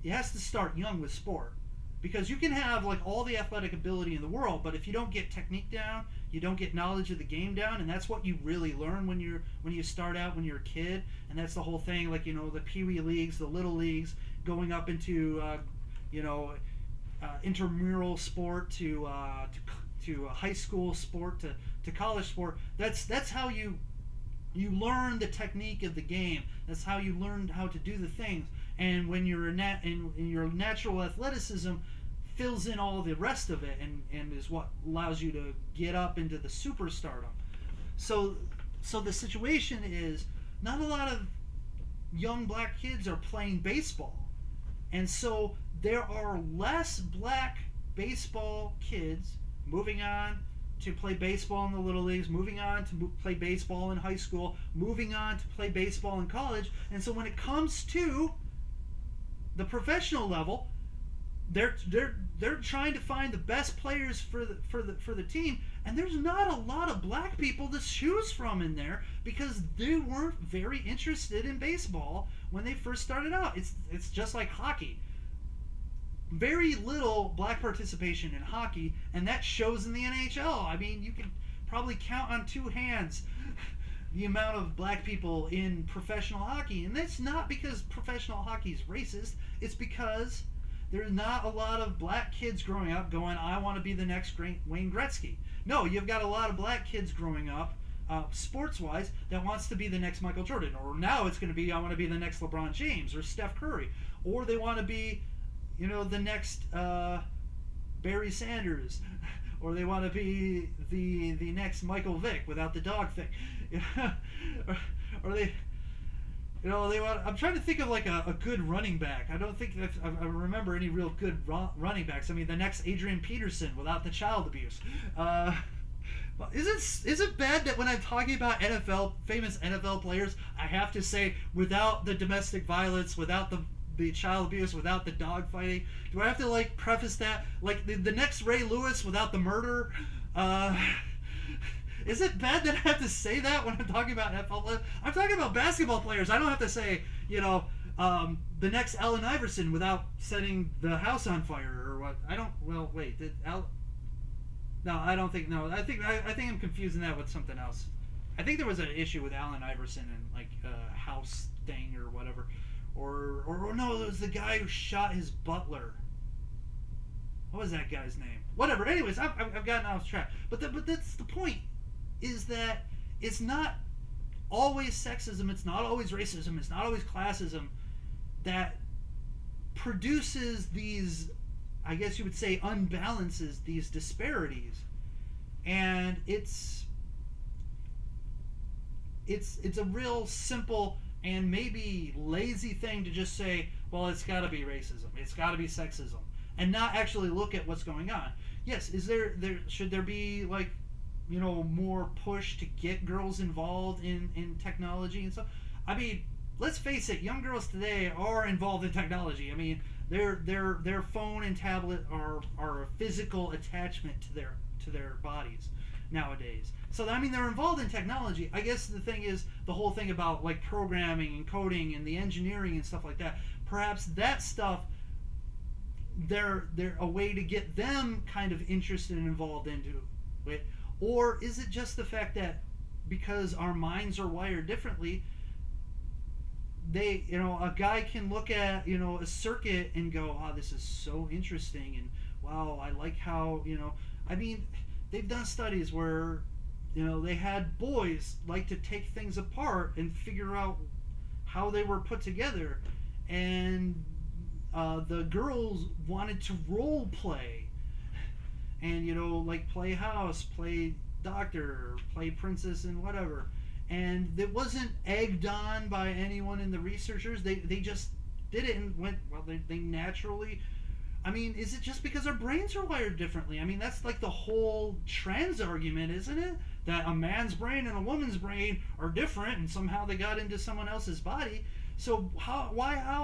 It has to start young with sport, because you can have like all the athletic ability in the world, but if you don't get technique down, you don't get knowledge of the game down, and that's what you really learn when you start out when you're a kid. And that's the whole thing, like, the pee-wee leagues, the little leagues, going up into intramural sport to high school sport to college sport. That's how you learn the technique of the game. That's how you learn how to do the things. And when you're in your natural athleticism fills in all the rest of it, and is what allows you to get up into the superstardom. So the situation is, not a lot of young black kids are playing baseball, and so there are less black baseball kids moving on to play baseball in the little leagues, moving on to play baseball in high school, moving on to play baseball in college. And so when it comes to the professional level, they're trying to find the best players for the team, and there's not a lot of black people to choose from in there, because they weren't very interested in baseball when they first started out. It's just like hockey. Very little black participation in hockey, and that shows in the NHL. I mean, you can probably count on two hands the amount of black people in professional hockey. And that's not because professional hockey is racist. It's because there's not a lot of black kids growing up going, I want to be the next Wayne Gretzky. No, you've got a lot of black kids growing up, sports-wise, that wants to be the next Michael Jordan. Or now it's going to be, I want to be the next LeBron James or Steph Curry. Or they want to be, the next Barry Sanders, or they want to be the next Michael Vick without the dog thing, or they want. I'm trying to think of like a good running back. I don't think I remember any real good running backs. I mean, the next Adrian Peterson without the child abuse. Well, is it bad that when I'm talking about famous NFL players, I have to say without the domestic violence, without the child abuse, without the dog fighting? Do I have to like preface that like the next Ray Lewis without the murder? Is it bad that I have to say that when I'm talking about NFL players? I'm talking about basketball players. I don't have to say, the next Allen Iverson without setting the house on fire or what. I don't. Well, wait. No, I don't think. No, I think I'm confusing that with something else. I think there was an issue with Allen Iverson and like a house thing or whatever, or no, it was the guy who shot his butler. What was that guy's name? Whatever. Anyways, I've gotten off track. But that's the point. Is that it's not always sexism. It's not always racism. It's not always classism that produces these, I guess you would say, unbalances, these disparities. And it's a real simple and maybe lazy thing to just say, well, it's got to be racism, it's got to be sexism, and not actually look at what's going on. Yes, should there be like, more push to get girls involved in technology and stuff? I mean, let's face it, young girls today are involved in technology. I mean, their phone and tablet are a physical attachment to their bodies nowadays. So I mean, they're involved in technology. I guess the thing is the whole thing about like programming and coding and the engineering and stuff like that. Perhaps that stuff, they're a way to get them kind of interested and involved into it. Or is it just the fact that because our minds are wired differently, a guy can look at, a circuit and go, oh, this is so interesting, and wow, I like how, I mean, they've done studies where, they had boys like to take things apart and figure out how they were put together, and the girls wanted to role play and, like play house, play doctor, play princess and whatever. And it wasn't egged on by anyone in the researchers. They just did it and went, well, they naturally. I mean, is it just because our brains are wired differently? I mean, that's like the whole trans argument, isn't it? That a man's brain and a woman's brain are different, and somehow they got into someone else's body. So how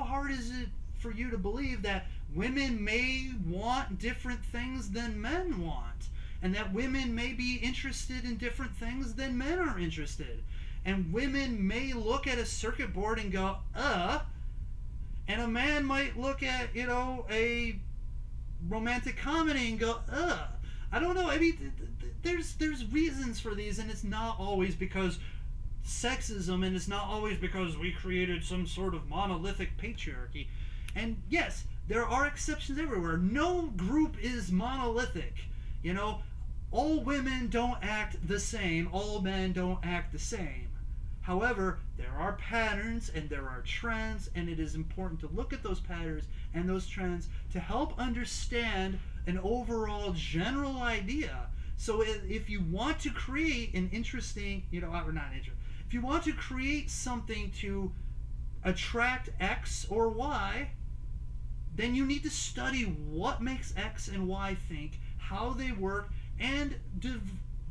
hard is it for you to believe that women may want different things than men want, and that women may be interested in different things than men are interested, and women may look at a circuit board and go, and a man might look at, a romantic comedy and go, I don't know. I mean, there's reasons for these, and it's not always because sexism, and it's not always because we created some sort of monolithic patriarchy. And yes, there are exceptions everywhere. No group is monolithic. All women don't act the same. All men don't act the same. However, there are patterns and there are trends, and it is important to look at those patterns and those trends to help understand an overall general idea. So if you want to create an interesting, if you want to create something to attract X or Y, then you need to study what makes X and Y think, how they work, and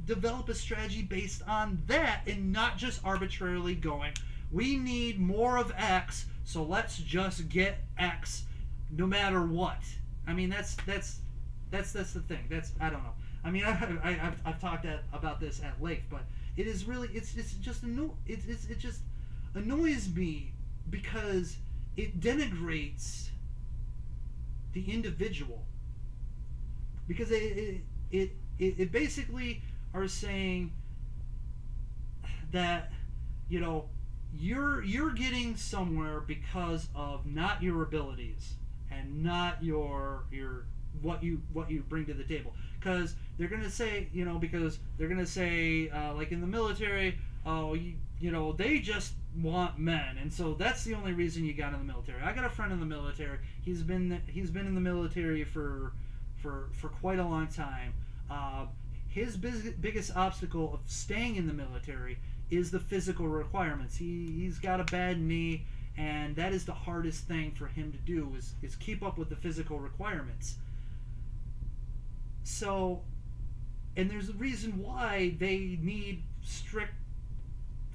develop a strategy based on that, and not just arbitrarily going, we need more of X, so let's just get X no matter what. I mean, that's the thing. I don't know. I mean, I've talked about this at length, but it is really it just annoys me because it denigrates the individual, because it basically are saying that you're getting somewhere because of not your abilities and not your what you bring to the table. Because they're gonna say like in the military, oh, they just want men, and so that's the only reason you got in the military. I got a friend in the military. He's been in the military for quite a long time. His biggest obstacle of staying in the military is the physical requirements. He's got a bad knee, and that is the hardest thing for him to do is keep up with the physical requirements. So And there's a reason why they need strict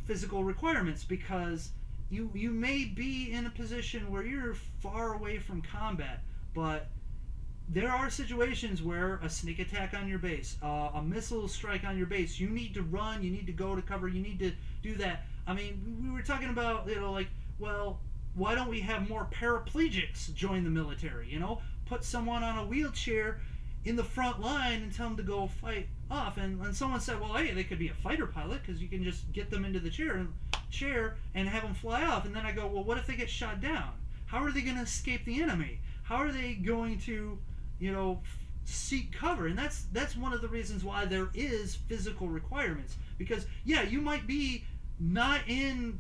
physical requirements, because you may be in a position where you're far away from combat, but there are situations where a sneak attack on your base, a missile strike on your base, you need to run, you need to go to cover, you need to do that. I mean, we were talking about, like, well, why don't we have more paraplegics join the military? Put someone on a wheelchair in the front line and tell them to go fight off. And someone said, well, hey, they could be a fighter pilot, because you can just get them into the chair and have them fly off. And then I go, well, what if they get shot down? How are they going to escape the enemy? How are they going to, seek cover? And that's one of the reasons why there is physical requirements. Because, yeah, you might be not in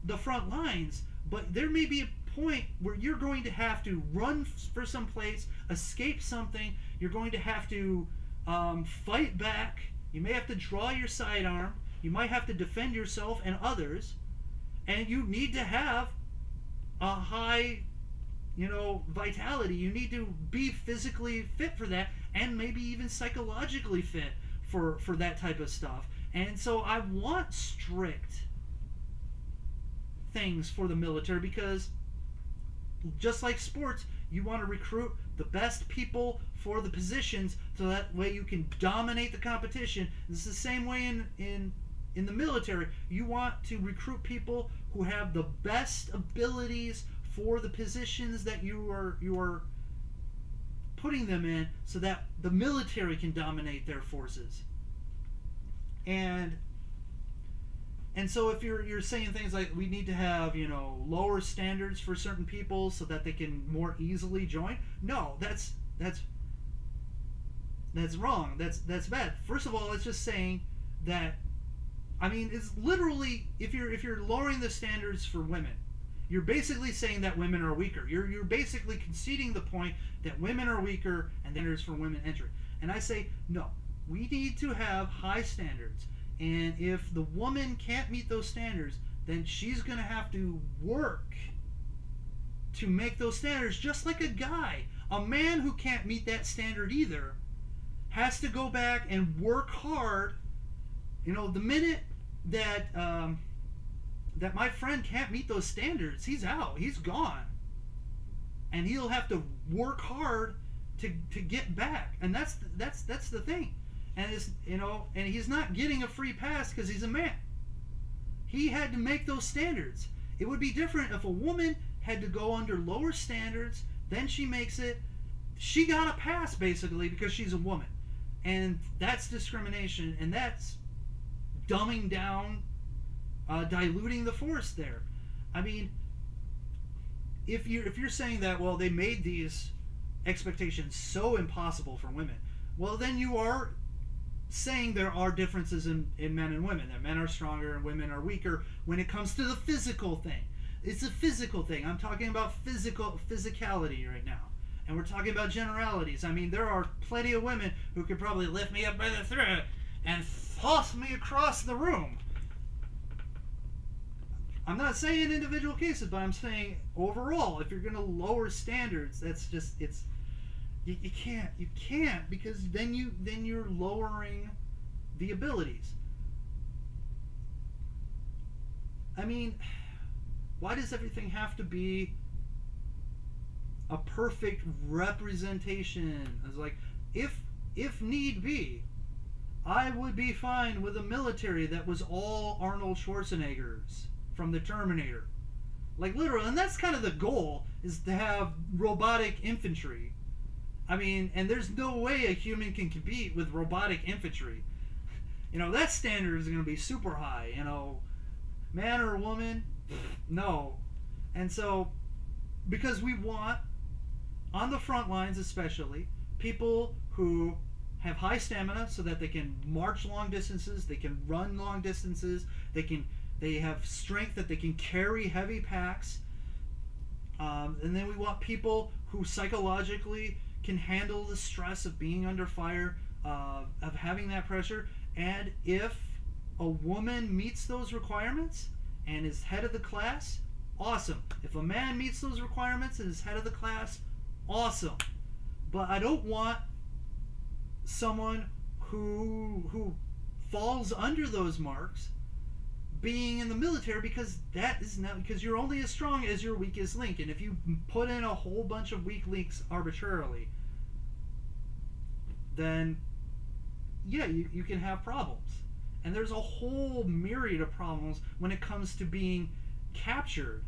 the front lines, but there may be a point where you're going to have to run for some place, escape something. You're going to have to fight back. You may have to draw your sidearm. You might have to defend yourself and others, and you need to have a high, vitality. You need to be physically fit for that, and maybe even psychologically fit for that type of stuff. And so I want strict things for the military, because just like sports, you want to recruit the best people for the positions, so that way you can dominate the competition. It's the same way in the military. You want to recruit people who have the best abilities for the positions that you are putting them in, so that the military can dominate their forces. And so if you're saying things like we need to have, lower standards for certain people so that they can more easily join, no, that's wrong. That's bad. First of all, it's just saying that, I mean, it's literally, if you're lowering the standards for women, you're basically saying that women are weaker. You're basically conceding the point that women are weaker and standards for women entry. And I say, no, we need to have high standards. And if the woman can't meet those standards, then she's going to have to work to make those standards, just like a guy. A man who can't meet that standard either has to go back and work hard. The minute that that my friend can't meet those standards, he's out. He's gone. And he'll have to work hard to get back. And that's the thing. And it's, and he's not getting a free pass because he's a man. He had to make those standards. It would be different if a woman had to go under lower standards, then she makes it. She got a pass basically because she's a woman. And that's discrimination, and that's dumbing down, diluting the force there. I mean, if you're saying that, well, they made these expectations so impossible for women, well, then you are saying there are differences in men and women, that men are stronger and women are weaker when it comes to the physical thing. It's a physical thing. I'm talking about physicality right now. And we're talking about generalities. I mean, there are plenty of women who could probably lift me up by the throat and toss me across the room. I'm not saying individual cases, but I'm saying overall, if you're going to lower standards, that's just, you can't, because then you're lowering the abilities. I mean, why does everything have to be a perfect representation? It's like, if need be, I would be fine with a military that was all Arnold Schwarzeneggers from the Terminator. Like, literally, and that's kind of the goal, is to have robotic infantry. I mean, and there's no way a human can compete with robotic infantry. That standard is going to be super high. Man or woman, no. And so, because we want, on the front lines especially, people who have high stamina so that they can march long distances, they can run long distances, they have strength that they can carry heavy packs. And then we want people who psychologically can handle the stress of being under fire, of having that pressure. And if a woman meets those requirements and is head of the class, awesome. If a man meets those requirements and is head of the class, awesome. But I don't want someone who falls under those marks being in the military, because that is not, because you're only as strong as your weakest link, and if you put in a whole bunch of weak links arbitrarily, then yeah, you can have problems. And there's a whole myriad of problems when it comes to being captured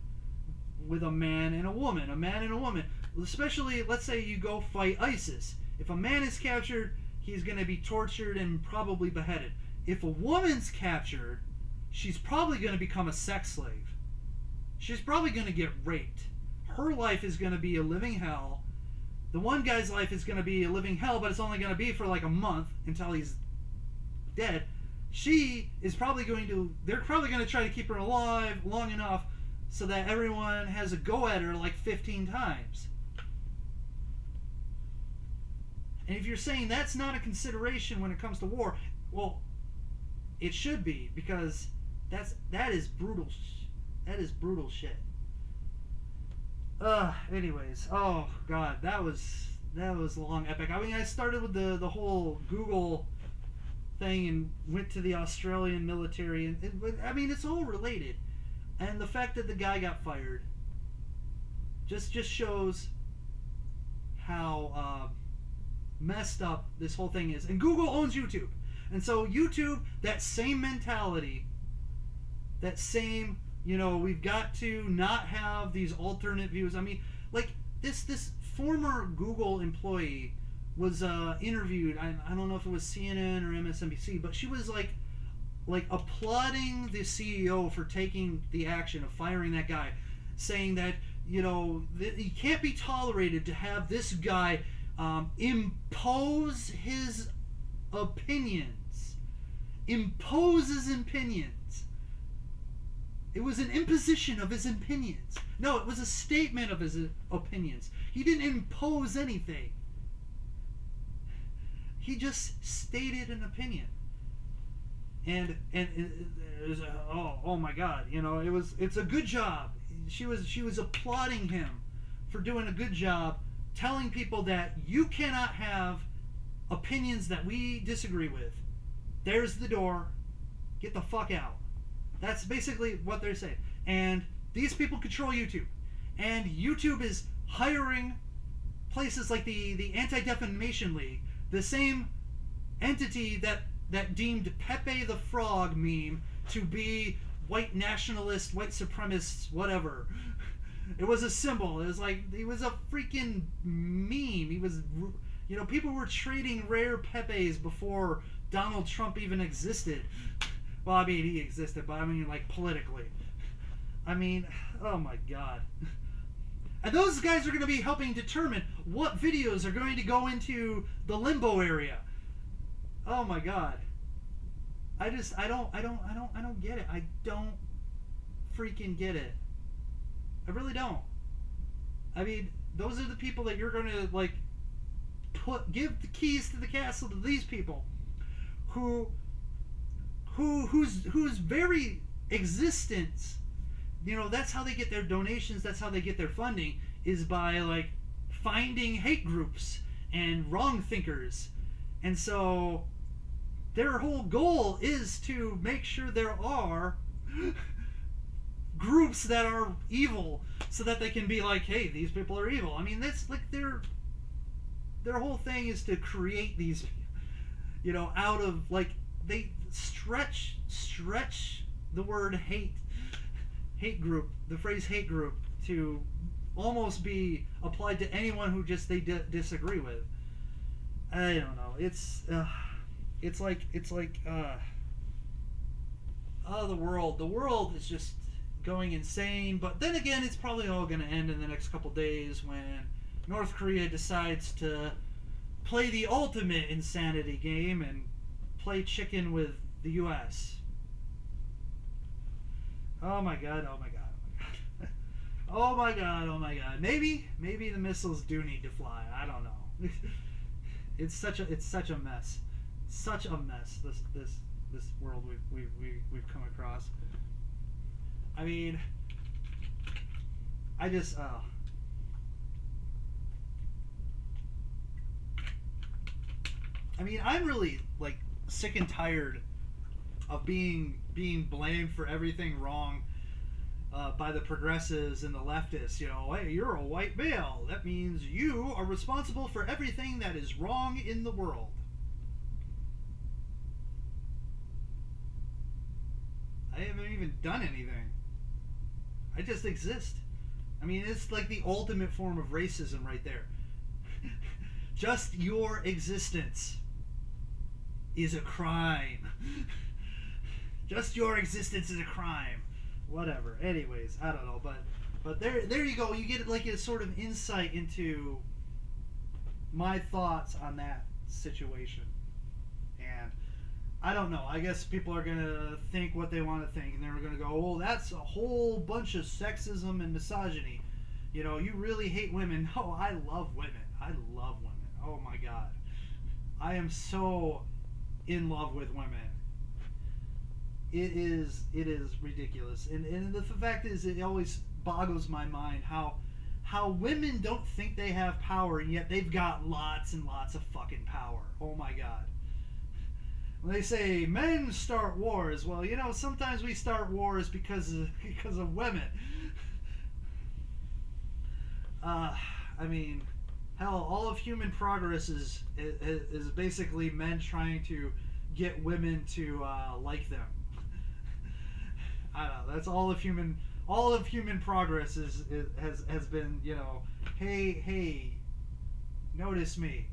with a man and a woman. A man and a woman. Especially, let's say you go fight ISIS. If a man is captured, he's going to be tortured and probably beheaded. If a woman's captured, she's probably going to become a sex slave. She's probably going to get raped. Her life is going to be a living hell. The one guy's life is going to be a living hell, but it's only going to be for like a month until he's dead. She is probably going to, they're probably going to try to keep her alive long enough so that everyone has a go at her like 15 times. And if you're saying that's not a consideration when it comes to war, well, it should be, because that is brutal. That is brutal shit. Anyways, oh god, that was long epic. I mean, I started with the whole Google thing and went to the Australian military, and I mean, it's all related. And the fact that the guy got fired just shows how messed up this whole thing is. And Google owns YouTube, and so YouTube, that same mentality, that same, you know, we've got to not have these alternate views. I mean, like this former Google employee was interviewed. I don't know if it was CNN or MSNBC, but she was like applauding the CEO for taking the action of firing that guy, saying that, you know, it can't be tolerated to have this guy impose his opinions. Impose his opinions. It was an imposition of his opinions. No, it was a statement of his opinions. He didn't impose anything. He just stated an opinion. And it was oh my god, you know, it's a good job. She was applauding him for doing a good job, telling people that you cannot have opinions that we disagree with. There's the door. Get the fuck out. That's basically what they're saying. And these people control YouTube. And YouTube is hiring places like the Anti-Defamation League, the same entity that deemed Pepe the Frog meme to be white nationalist, white supremacist, whatever. It was a symbol. It was like, it was a freaking meme. He was, you know, people were trading rare Pepes before Donald Trump even existed. Well, I mean, he existed, but I mean, like, politically. I mean, oh my god. And those guys are going to be helping determine what videos are going to go into the limbo area. Oh my god. I don't get it. I don't freaking get it. I really don't. I mean, those are the people that you're going to, like, give the keys to the castle to these people whose very existence, you know, that's how they get their donations, that's how they get their funding, is by, like, finding hate groups and wrong thinkers. And so their whole goal is to make sure there are groups that are evil, so that they can be like, hey, these people are evil. I mean, that's like their whole thing is to create these, you know, out of, like, they stretch the word hate group, the phrase hate group, to almost be applied to anyone who just they disagree with. I don't know. It's like the world is just going insane. But then again, it's probably all going to end in the next couple days when North Korea decides to play the ultimate insanity game and play chicken with the U.S. Oh my god, oh my god, oh my god. Oh my god, oh my god. Maybe the missiles do need to fly. I don't know. It's such a mess. Such a mess, this world we've come across. I mean, I just I mean, I'm really like sick and tired of being blamed for everything wrong by the progressives and the leftists. You know, hey, you're a white male. That means you are responsible for everything that is wrong in the world. I haven't even done anything. I just exist. I mean, it's like the ultimate form of racism right there. Just your existence is a crime. Just your existence is a crime. Whatever. Anyways, I don't know, but there you go. You get like a sort of insight into my thoughts on that situation. And I don't know. I guess people are gonna think what they want to think, and they're gonna go, "Oh, that's a whole bunch of sexism and misogyny." You know, you really hate women. No, I love women. I love women. Oh my God, I am so in love with women. It is ridiculous, and the fact is, it always boggles my mind how women don't think they have power, and yet they've got lots and lots of fucking power. Oh my God. When they say men start wars, well, you know, sometimes we start wars because of women. I mean, hell, all of human progress is basically men trying to get women to like them. I don't know. That's all of human progress has been, you know, hey, notice me.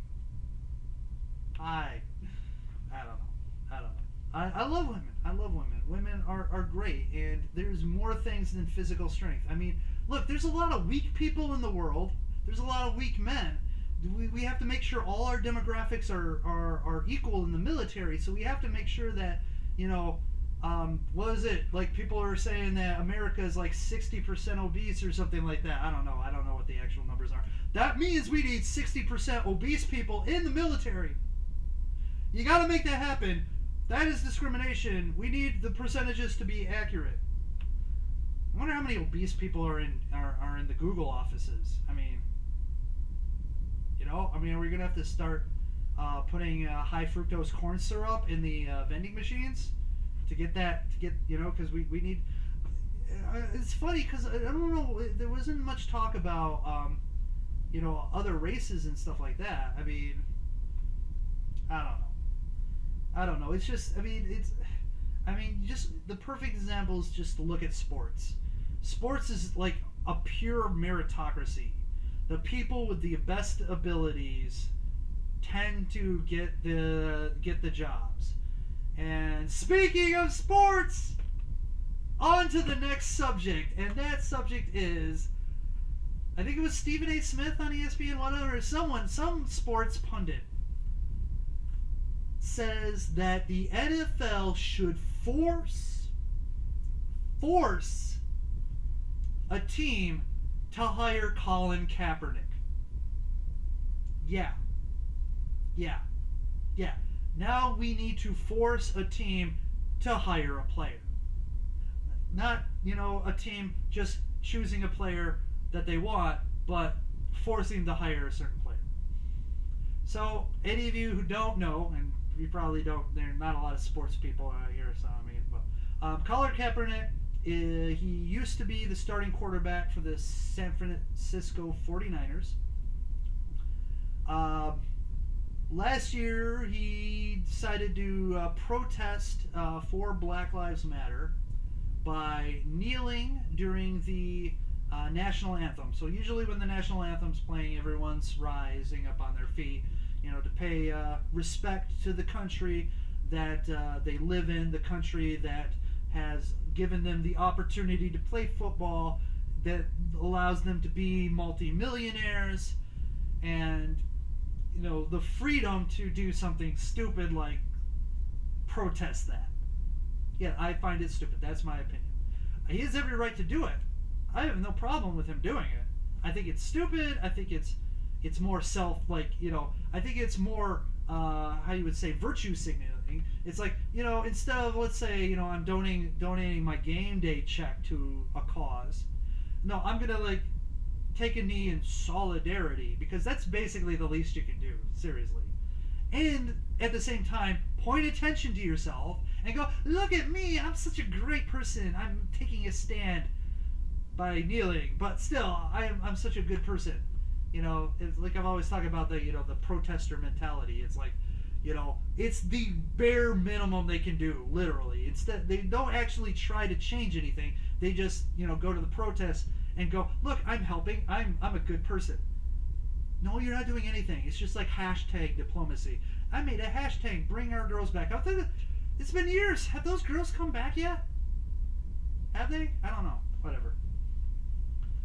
I don't know. I love women. I love women. Women are great, and there's more things than physical strength. I mean, look, there's a lot of weak people in the world. There's a lot of weak men. We have to make sure all our demographics are equal in the military, so we have to make sure that, you know, what is it? Like, people are saying that America is like 60% obese or something like that. I don't know what the actual numbers are. That means we need 60% obese people in the military. You got to make that happen. That is discrimination. We need the percentages to be accurate. I wonder how many obese people are in the Google offices. I mean, you know, are we gonna have to start putting high fructose corn syrup in the vending machines to get you know, because we need. It's funny because I don't know. There wasn't much talk about you know, other races and stuff like that. I mean, I don't know. It's just, just the perfect example is just to look at sports. Sports is like a pure meritocracy. The people with the best abilities tend to get the jobs. And speaking of sports, on to the next subject, and that subject is, I think it was Stephen A. Smith on ESPN, whatever, some sports pundit says that the NFL should force a team to hire Colin Kaepernick. Yeah. Now we need to force a team to hire a player. Not, you know, a team just choosing a player that they want, but forcing to hire a certain player. So, any of you who don't know, and you probably don't, there are not a lot of sports people out here, so I mean, but Colin Kaepernick, he used to be the starting quarterback for the San Francisco 49ers. Last year, he decided to protest for Black Lives Matter by kneeling during the national anthem. So usually when the national anthem's playing, everyone's rising up on their feet, you know, to pay respect to the country that they live in, the country that has given them the opportunity to play football, that allows them to be multi-millionaires, and, you know, the freedom to do something stupid like protest that. Yeah, I find it stupid. That's my opinion. He has every right to do it. I have no problem with him doing it. I think it's stupid. I think it's more I think it's more, how you would say, virtue signaling. It's like, you know, instead of, let's say, you know, I'm donating my game day check to a cause, no, I'm gonna, like, take a knee in solidarity, because that's basically the least you can do, seriously. and at the same time point attention to yourself and go, look at me, I'm such a great person, I'm taking a stand by kneeling, but still I'm such a good person. It's like I've always talked about the the protester mentality. It's like, it's the bare minimum they can do, literally. Instead, they don't actually try to change anything. They just go to the protest and go, look, I'm helping, I'm a good person. No, you're not doing anything. It's just like hashtag diplomacy. I made a hashtag, bring our girls back. It's been years. Have those girls come back yet? Have they? I don't know. Whatever.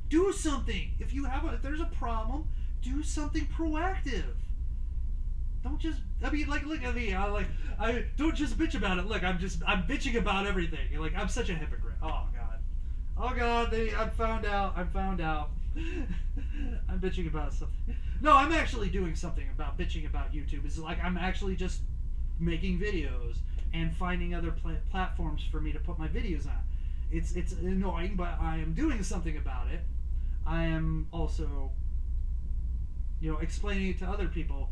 Do something. If there's a problem, do something proactive. Don't just, look at me. I don't just bitch about it. Look, I'm bitching about everything. I'm such a hypocrite. Oh God. I'm found out. I'm bitching about something. No, I'm actually doing something about bitching about YouTube. It's like I'm actually just making videos and finding other platforms for me to put my videos on. It's annoying, but I am doing something about it. I am also, explaining it to other people.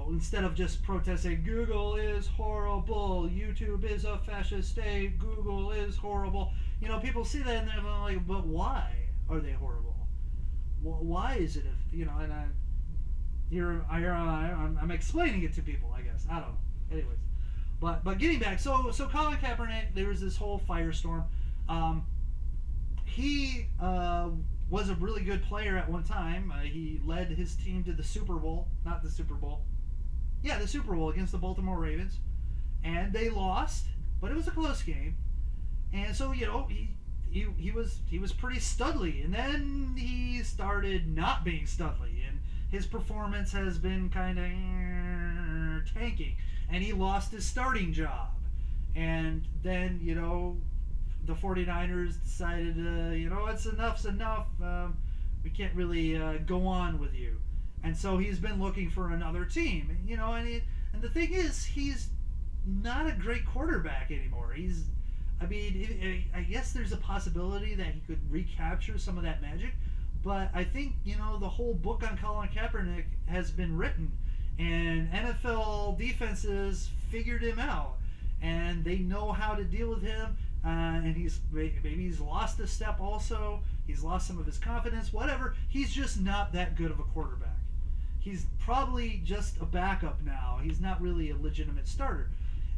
Instead of just protesting, Google is horrible, YouTube is a fascist state, Google is horrible. People see that and they're like, but why are they horrible? Why is it I'm explaining it to people, I guess. I don't know. Anyways, but getting back, so Colin Kaepernick, there was this whole firestorm. He was a really good player at one time. He led his team to the Super Bowl, not the Super Bowl. Yeah, the Super Bowl against the Baltimore Ravens, and they lost, but it was a close game. And so he was pretty studly, and then he started not being studly, and his performance has been kind of tanking, and he lost his starting job. And then the 49ers decided, enough's enough. We can't really go on with you. And so he's been looking for another team. And the thing is, he's not a great quarterback anymore. I guess there's a possibility that he could recapture some of that magic. But I think, the whole book on Colin Kaepernick has been written. And NFL defenses figured him out. And they know how to deal with him. And maybe he's lost a step also. He's lost some of his confidence, whatever. He's just not that good of a quarterback. He's probably just a backup now. He's not really a legitimate starter.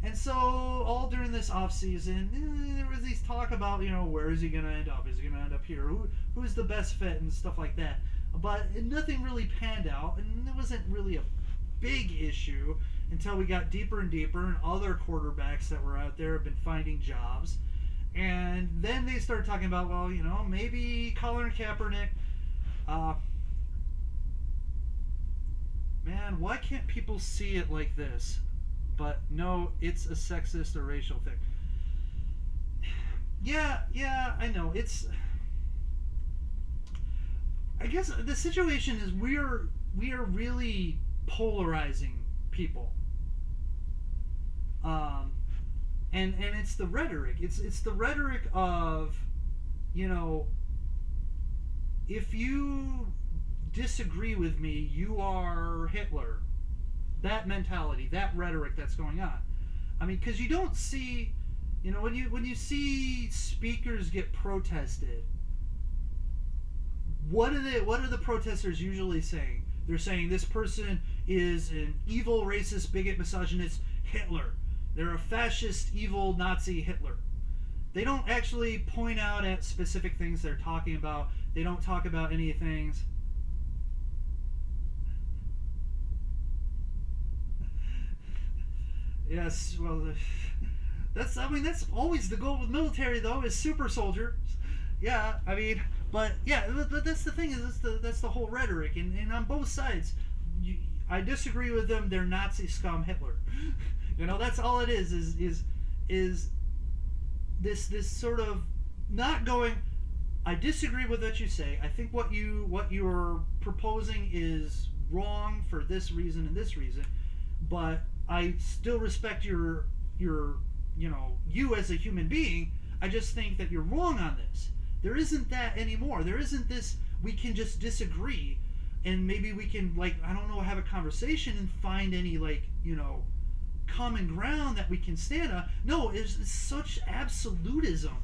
And so all during this offseason, there was these talk about, where is he going to end up? Is he going to end up here? Who's the best fit and stuff like that. But nothing really panned out, and it wasn't really a big issue until we got deeper and deeper, and other quarterbacks that were out there have been finding jobs. And then they started talking about, well, maybe Colin Kaepernick. Man, why can't people see it like this? But no, it's a sexist or racial thing. Yeah, I know. I guess the situation is we are really polarizing people. And it's the rhetoric. It's the rhetoric of, if you disagree with me, you are Hitler. That mentality, that rhetoric that's going on. Because you don't see, when you see speakers get protested, what are the protesters usually saying? They're saying this person is an evil, racist, bigot, misogynist Hitler. They're a fascist, evil Nazi Hitler. They don't actually point out at specific things they're talking about. They don't talk about any things. Yes, well, that's always the goal with military, though, is super soldiers. Yeah, but that's the thing, is that's the whole rhetoric, and on both sides, I disagree with them. They're Nazi scum Hitler. That's all it is this sort of not going, I disagree with what you say. I think what you're proposing is wrong for this reason and this reason, but I still respect your you as a human being. I just think that you're wrong on this. There isn't that anymore. There isn't this, we can just disagree and maybe we can, like, I don't know, have a conversation and find any, like, common ground that we can stand on. No, it's such absolutism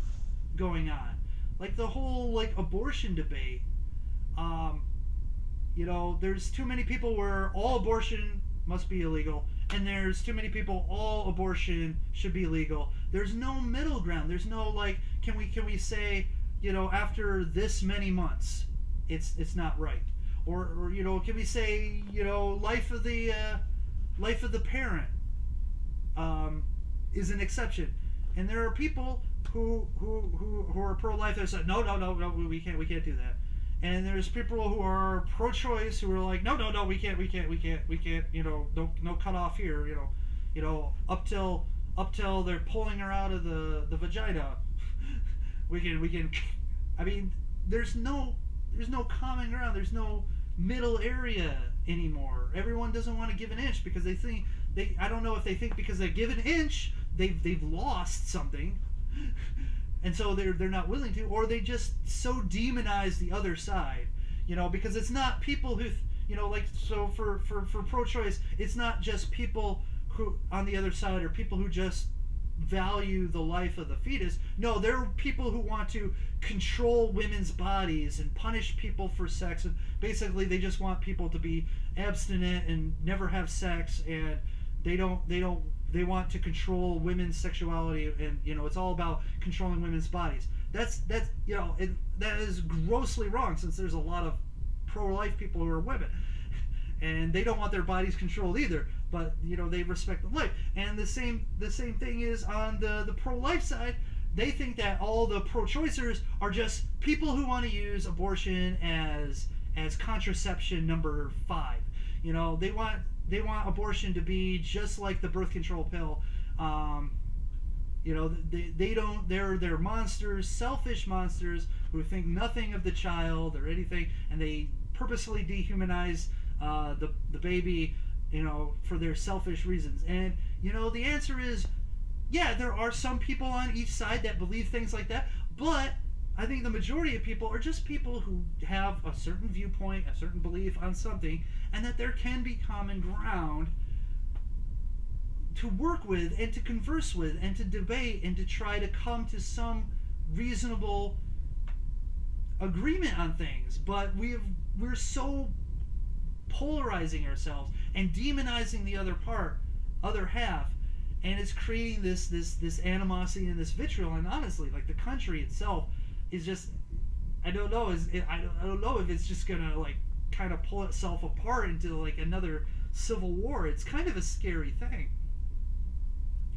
going on, like the whole, like, abortion debate. There's too many people where all abortion must be illegal, and there's too many people all abortion should be legal. There's no middle ground. There's no, like, can we say, after this many months it's not right, or can we say, life of the parent is an exception. And there are people who are pro-life that say no, we can't do that. And there's people who are pro-choice who are like, no, we can't, no cut off here, up till they're pulling her out of the vagina. we can. I mean, there's no common ground. There's no middle area anymore. Everyone doesn't want to give an inch because they think I don't know if they think because they give an inch they've lost something. And so they're not willing to, or they just so demonize the other side, because it's not people who, like, so for pro-choice, it's not just people who on the other side are people who just value the life of the fetus. No, there are people who want to control women's bodies and punish people for sex, and basically they just want people to be abstinent and never have sex, and they want to control women's sexuality, and it's all about controlling women's bodies. That's that is grossly wrong, since there's a lot of pro-life people who are women, and they don't want their bodies controlled either, but they respect the life. And the same thing is on the pro-life side. They think that all the pro-choicers are just people who want to use abortion as contraception number 5. They want abortion to be just like the birth control pill. They're monsters, selfish monsters who think nothing of the child or anything, and they purposely dehumanize the baby, for their selfish reasons. And the answer is, yeah, there are some people on each side that believe things like that, but I think the majority of people are just people who have a certain viewpoint, a certain belief on something, and that there can be common ground to work with and to converse with and to debate and to try to come to some reasonable agreement on things. But we're so polarizing ourselves and demonizing the other half, and it's creating this animosity and this vitriol. And honestly, like, the country itself is just, I don't know if it's just gonna, like, kind of pull itself apart into, like, another civil war. It's kind of a scary thing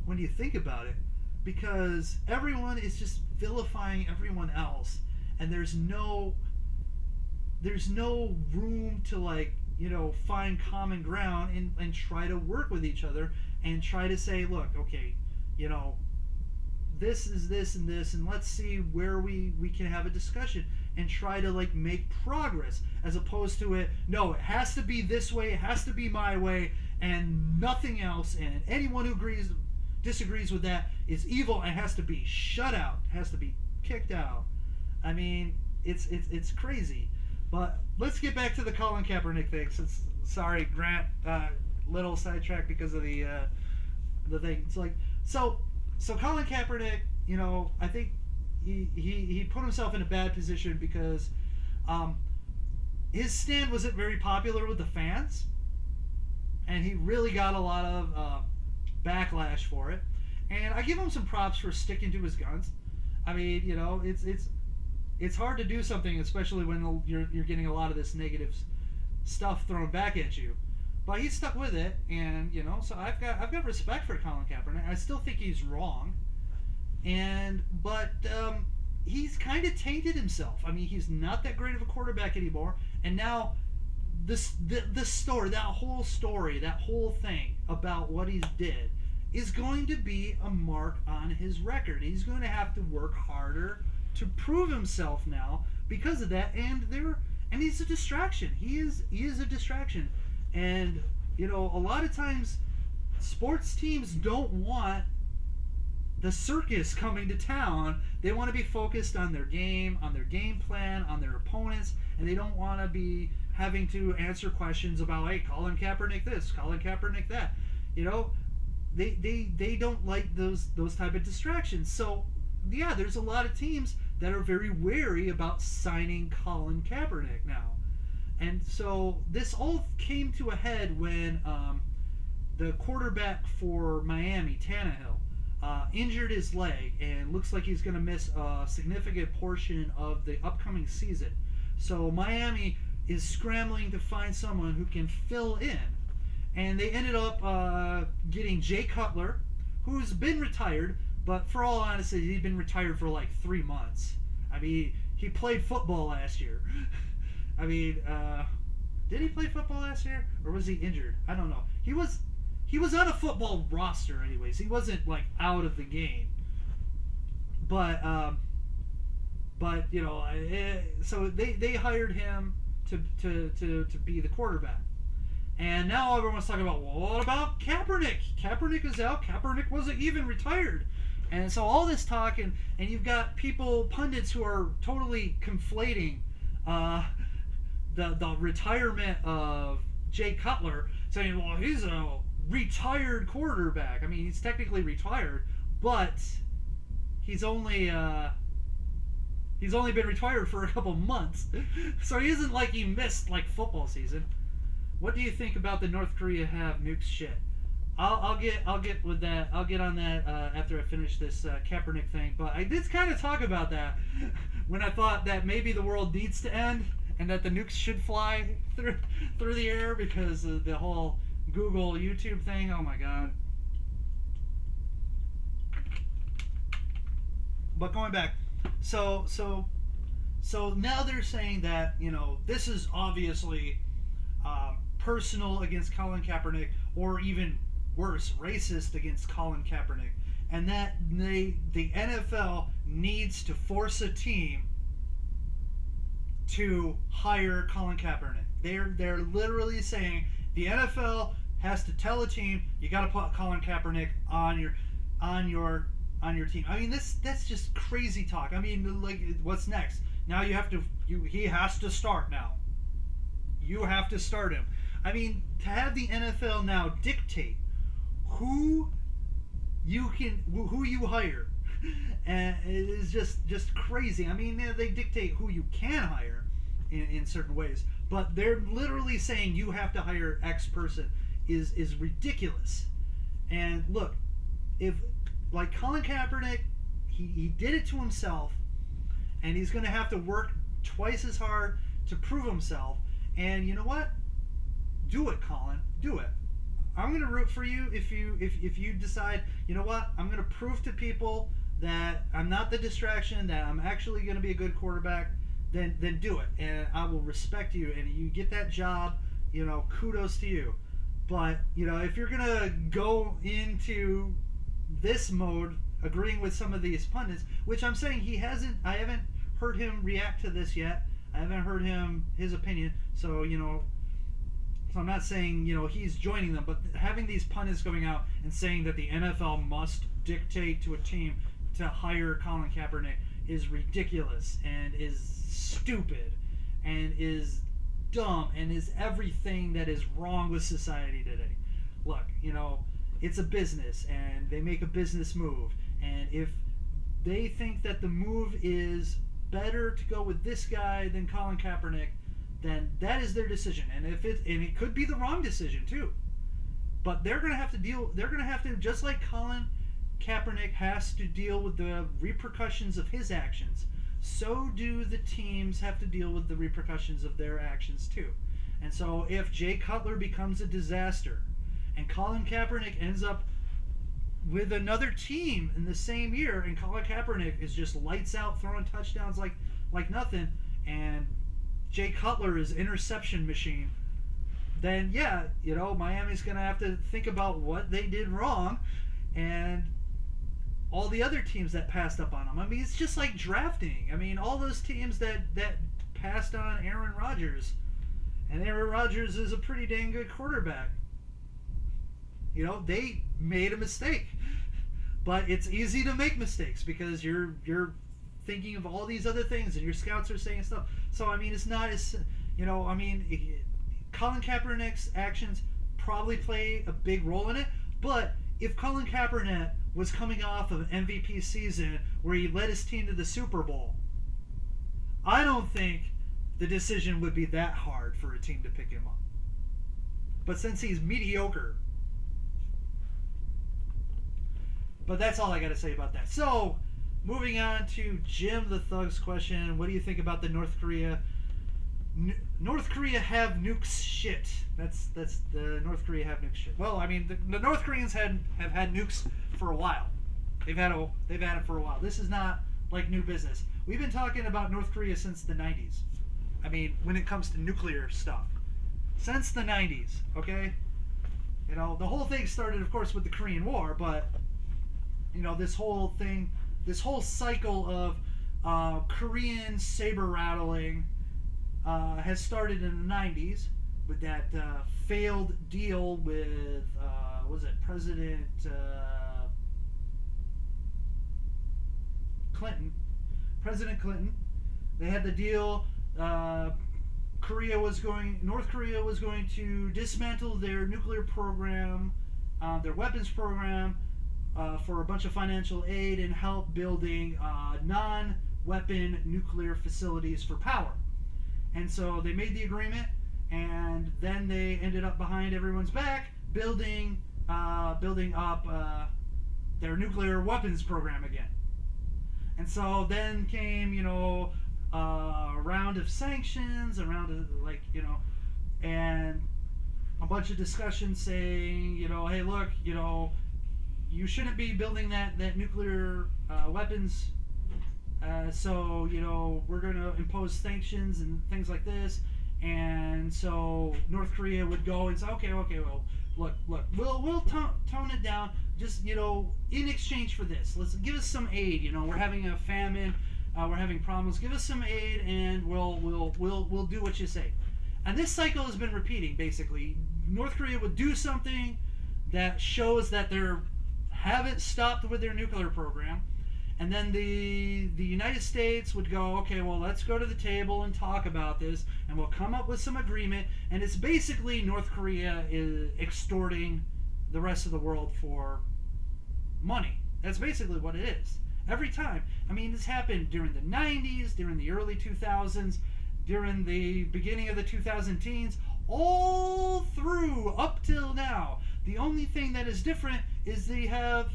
when you think about it, because everyone is just vilifying everyone else, and there's no room to, like, find common ground and try to work with each other and try to say, look, okay, this is this and this, and let's see where we can have a discussion and try to, like, make progress, as opposed to it has to be this way, it has to be my way, and nothing else, and anyone who disagrees with that is evil and has to be shut out, has to be kicked out. I mean, it's crazy. But let's get back to the Colin Kaepernick thing. Sorry, Grant, little sidetrack because of the thing. It's like, so Colin Kaepernick, I think he put himself in a bad position because his stand wasn't very popular with the fans, and he really got a lot of backlash for it. And I give him some props for sticking to his guns. I mean, it's hard to do something, especially when you're getting a lot of this negative stuff thrown back at you. But he stuck with it, and so I've got respect for Colin Kaepernick. I still think he's wrong, but he's kind of tainted himself. I mean, he's not that great of a quarterback anymore, and now the story, that whole thing about what he did, is going to be a mark on his record. He's going to have to work harder to prove himself now because of that, and he's a distraction. He is a distraction, and a lot of times sports teams don't want the circus coming to town. They want to be focused on their game plan, on their opponents, and they don't want to be having to answer questions about, hey, Colin Kaepernick this, Colin Kaepernick that. You know, they don't like those type of distractions. So yeah, there's a lot of teams that are very wary about signing Colin Kaepernick now. And so this all came to a head when the quarterback for Miami, Tannehill, injured his leg and looks like he's going to miss a significant portion of the upcoming season. So Miami is scrambling to find someone who can fill in. And they ended up getting Jay Cutler, who's been retired, but for all honesty, he's been retired for like 3 months. I mean, he played football last year. I mean, did he play football last year, or was he injured? I don't know. He was on a football roster, anyways. He wasn't like out of the game. But you know, so they hired him to be the quarterback. And now everyone's talking about, well, what about Kaepernick? Kaepernick is out. Kaepernick wasn't even retired. And so all this talk, and you've got pundits who are totally conflating the retirement of Jay Cutler, saying, well, he's a retired quarterback. I mean, he's technically retired, but he's only been retired for a couple months. So he isn't like he missed like football season. What do you think about the North Korea have nukes shit? I'll get with that. I'll get on that after I finish this Kaepernick thing. But I did kind of talk about that when I thought that maybe the world needs to end and that the nukes should fly through the air because of the whole Google YouTube thing. Oh my god. But going back, so now they're saying that, you know, this is obviously personal against Colin Kaepernick, or even worse, racist against Colin Kaepernick, and that the NFL needs to force a team to hire Colin Kaepernick. They're literally saying the NFL has to tell a team, you got to put Colin Kaepernick on your team. I mean, that's just crazy talk. I mean, like, what's next? Now he has to start now. You have to start him. I mean, to have the NFL now dictate who you hire, and it is just crazy. I mean, they dictate who you can hire in certain ways, but they're literally saying you have to hire X person is ridiculous. And look, if like Colin Kaepernick, he did it to himself, and he's going to have to work twice as hard to prove himself. And you know what? Do it, Colin. Do it. I'm going to root for you if you decide, you know what? I'm going to prove to people that I'm not the distraction, that I'm actually going to be a good quarterback. Then do it, and I will respect you. And you get that job, you know, kudos to you. But you know, if you're going to go into this mode, agreeing with some of these pundits, which I'm saying I haven't heard him react to this yet. I haven't heard his opinion. So, you know, so I'm not saying, you know, he's joining them, but having these pundits going out and saying that the NFL must dictate to a team to hire Colin Kaepernick is ridiculous and is stupid and is dumb and is everything that is wrong with society today. Look, you know, it's a business and they make a business move, and if they think that the move is better to go with this guy than Colin Kaepernick, then that is their decision. And it could be the wrong decision too. But they're going to have to just like Colin Kaepernick has to deal with the repercussions of his actions, so do the teams have to deal with the repercussions of their actions too. And so if Jay Cutler becomes a disaster and Colin Kaepernick ends up with another team in the same year, and Colin Kaepernick is just lights out throwing touchdowns like nothing, and Jay Cutler is interception machine, then yeah, you know, Miami's gonna have to think about what they did wrong, and all the other teams that passed up on them. I mean, it's just like drafting. I mean, all those teams that passed on Aaron Rodgers, and Aaron Rodgers is a pretty dang good quarterback. You know, they made a mistake. But it's easy to make mistakes because you're thinking of all these other things and your scouts are saying stuff. So I mean, it's not as, I mean, Colin Kaepernick's actions probably play a big role in it, but if Colin Kaepernick was coming off of an MVP season where he led his team to the Super Bowl, I don't think the decision would be that hard for a team to pick him up. But since he's mediocre, but that's all I got to say about that. So, moving on to Jim the Thug's question, what do you think about the North Korea have nukes shit? That's the North Korea have nukes shit. Well, I mean, the North Koreans have had nukes for a while. They've had it for a while. This is not like new business. We've been talking about North Korea since the 90s. I mean, when it comes to nuclear stuff. Since the 90s, okay? The whole thing started, of course, with the Korean War, but, this whole cycle of Korean saber rattling has started in the 90s with that failed deal with, President Clinton. President Clinton. They had the deal. North Korea was going to dismantle their nuclear program, their weapons program, for a bunch of financial aid and help building non-weapon nuclear facilities for power. And so they made the agreement, and then they ended up behind everyone's back building up their nuclear weapons program again. And so then came, a round of sanctions, and a bunch of discussions saying, hey, look, you shouldn't be building that nuclear weapons. So, we're going to impose sanctions and things like this. And so North Korea would go and say, okay, well, look, we'll tone it down. Just, in exchange for this, let's give us some aid. We're having a famine, we're having problems. Give us some aid, and we'll do what you say. And this cycle has been repeating. Basically, North Korea would do something that shows that they haven't stopped with their nuclear program, and then the United States would go, okay, well, let's go to the table and talk about this, and we'll come up with some agreement. And it's basically North Korea is extorting the rest of the world for money. That's basically what it is. Every time. I mean, this happened during the 90s, during the early 2000s, during the beginning of the 2010s, all through up till now. The only thing that is different is they have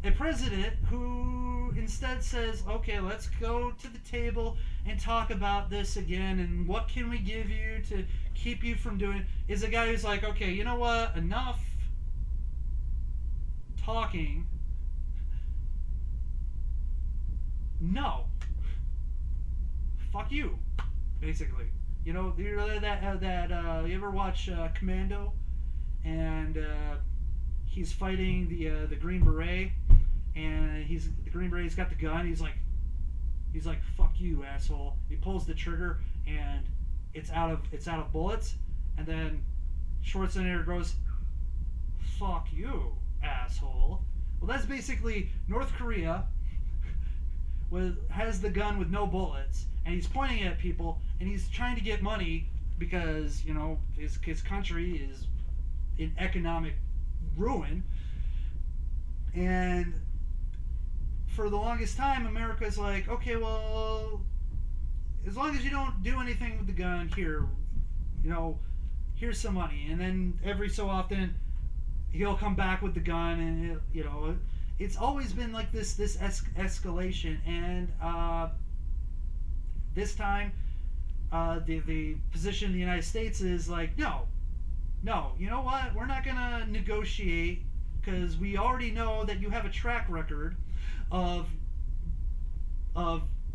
a president who instead says, okay, let's go to the table and talk about this again, and what can we give you to keep you from doing it, is a guy who's like, okay, you know what, enough talking. No. Fuck you, basically. You ever watch Commando, and he's fighting the Green Beret, and the Green Beret's got the gun. He's like, fuck you, asshole. He pulls the trigger, and it's out of bullets, and then Schwarzenegger goes, fuck you, asshole. Well, that's basically North Korea has the gun with no bullets, and he's pointing at people, and he's trying to get money because his country is in economic ruin. And for the longest time, America's like, okay, well, as long as you don't do anything with the gun, here's some money. And then every so often, he'll come back with the gun, and it's always been like this escalation. And this time, the position of the United States is like, no, you know what? We're not gonna negotiate, because we already know that you have a track record of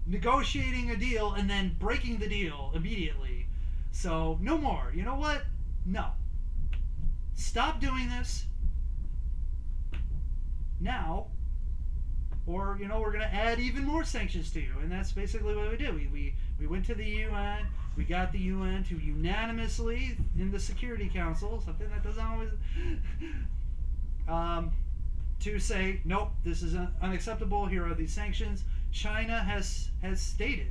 negotiating a deal and then breaking the deal immediately. So no more. You know what? No. Stop doing this now, or we're gonna add even more sanctions to you. And that's basically what we did. We went to the UN. We got the UN to unanimously in the Security Council, something that doesn't always to say, nope, this is unacceptable. Here are these sanctions. China has stated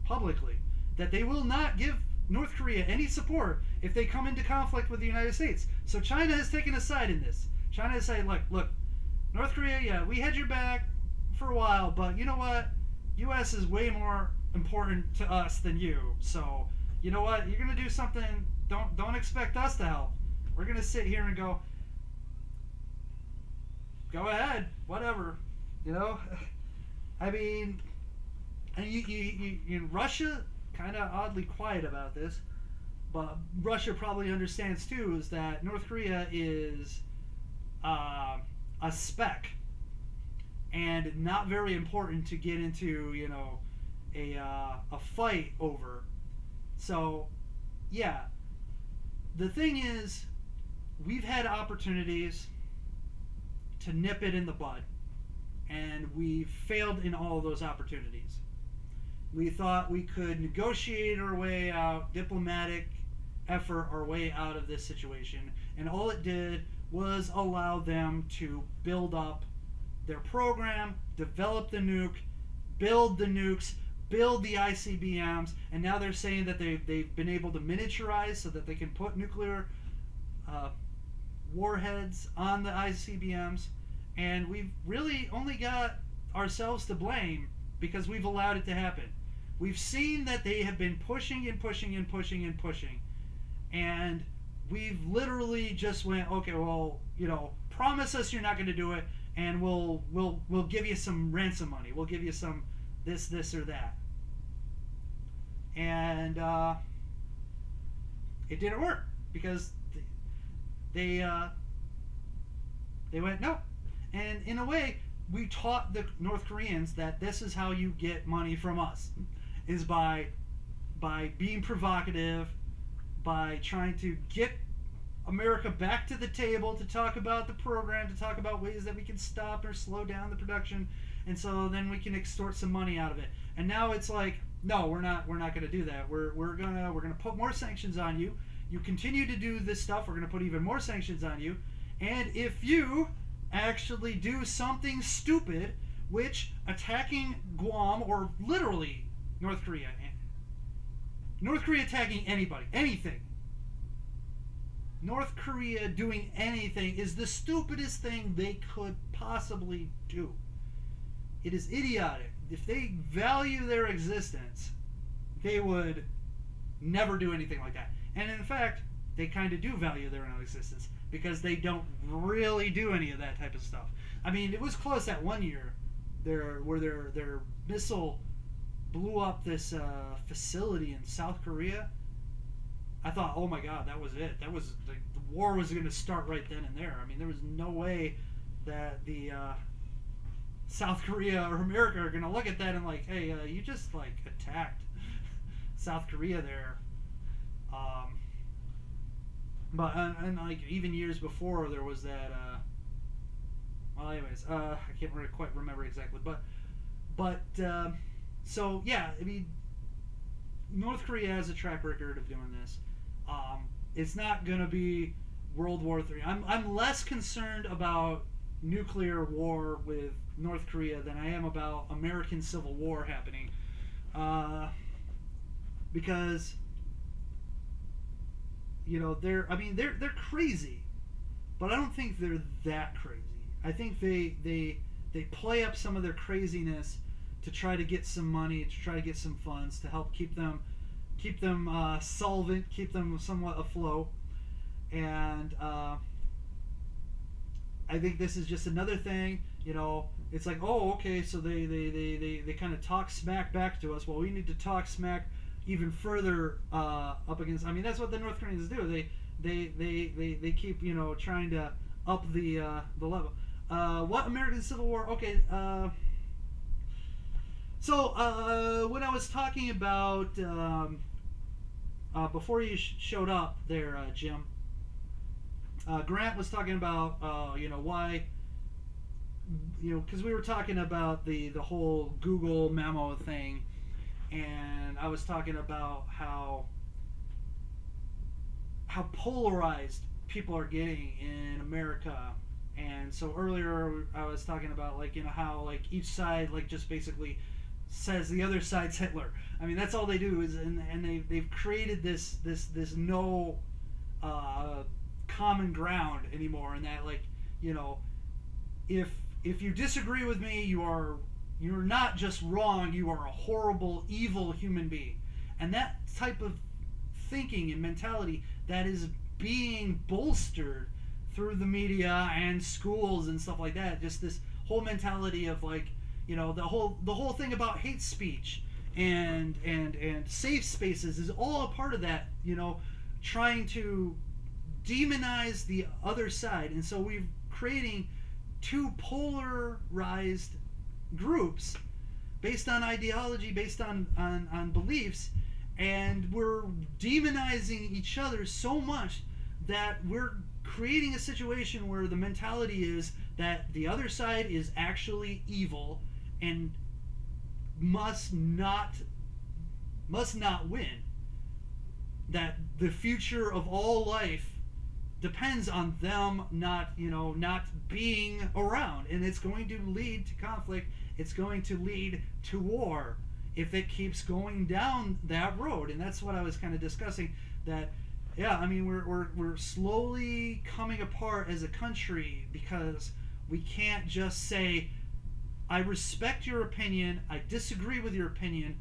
publicly that they will not give North Korea any support if they come into conflict with the United States. So China has taken a side in this. China has said, like, look, North Korea, yeah, we had your back for a while, but you know what? U.S. is way more important to us than you. So, you know what? You're gonna do something. Don't expect us to help. We're gonna sit here and go ahead, whatever. You know, I mean, and you Russia kind of oddly quiet about this, but Russia probably understands too is that North Korea is a speck and not very important to get into, you know, a fight over. So, yeah. The thing is, we've had opportunities to nip it in the bud, and we've failed in all of those opportunities. We thought we could negotiate our way out, diplomatic effort our way out of this situation, and all it did was allow them to build up their program, develop the nuke, build the nukes, build the ICBMs, and now they're saying that they've been able to miniaturize so that they can put nuclear warheads on the ICBMs, and we've really only got ourselves to blame because we've allowed it to happen. We've seen that they have been pushing and pushing and pushing and pushing, and we've literally just went, okay, well, you know, promise us you're not going to do it, and we'll give you some ransom money. We'll give you some this or that. And it didn't work because they went no. And in a way, we taught the North Koreans that this is how you get money from us, is by being provocative, by trying to get America back to the table to talk about the program, to talk about ways that we can stop or slow down the production, and so then we can extort some money out of it. And now it's like, no, we're not going to do that. We're gonna put more sanctions on you. You continue to do this stuff, we're gonna put even more sanctions on you. And if you actually do something stupid, which attacking Guam, or literally North Korea attacking anybody, anything, North Korea doing anything is the stupidest thing they could possibly do. It is idiotic. If they value their existence, they would never do anything like that. And in fact, they kind of do value their own existence because they don't really do any of that type of stuff. I mean, it was close that one year where their missile blew up this facility in South Korea. I thought, oh my God, that was it. That was the war was going to start right then and there. I mean, there was no way that the South Korea or America are going to look at that and like, hey, you just like attacked South Korea there. But and like even years before there was that. Well, anyways, I can't really quite remember exactly, but so yeah, I mean, North Korea has a track record of doing this. It's not going to be World War III. I'm less concerned about nuclear war with North Korea than I am about American Civil War happening, because you know they're crazy, but I don't think they're that crazy. I think they play up some of their craziness to try to get some money, to try to get some funds to help keep them solvent, keep them somewhat afloat. And I think this is just another thing, you know, it's like, oh, okay, so they kind of talk smack back to us. Well, we need to talk smack even further up against. I mean, that's what the North Koreans do. They keep, you know, trying to up the level. What American Civil War? Okay. So when I was talking about before you showed up there, Jim, Grant was talking about you know, why, you know, because we were talking about the whole Google Memo thing, and I was talking about how polarized people are getting in America. And so earlier I was talking about, like, you know, how like each side like just basically says the other side's Hitler. I mean, that's all they do is, and they've created this no common ground anymore. And that, like, you know, if you disagree with me, you're not just wrong, you are a horrible, evil human being. And that type of thinking and mentality that is being bolstered through the media and schools and stuff like that. Just this whole mentality of, like, you know, the whole thing about hate speech and safe spaces is all a part of that, you know, trying to demonize the other side. And so we're creating two polarized groups based on ideology, based on beliefs, and we're demonizing each other so much that we're creating a situation where the mentality is that the other side is actually evil and must not win. That the future of all life depends on them not being around, and it's going to lead to conflict. It's going to lead to war if it keeps going down that road. And that's what I was kind of discussing, that yeah, I mean, we're slowly coming apart as a country because we can't just say, I respect your opinion, I disagree with your opinion,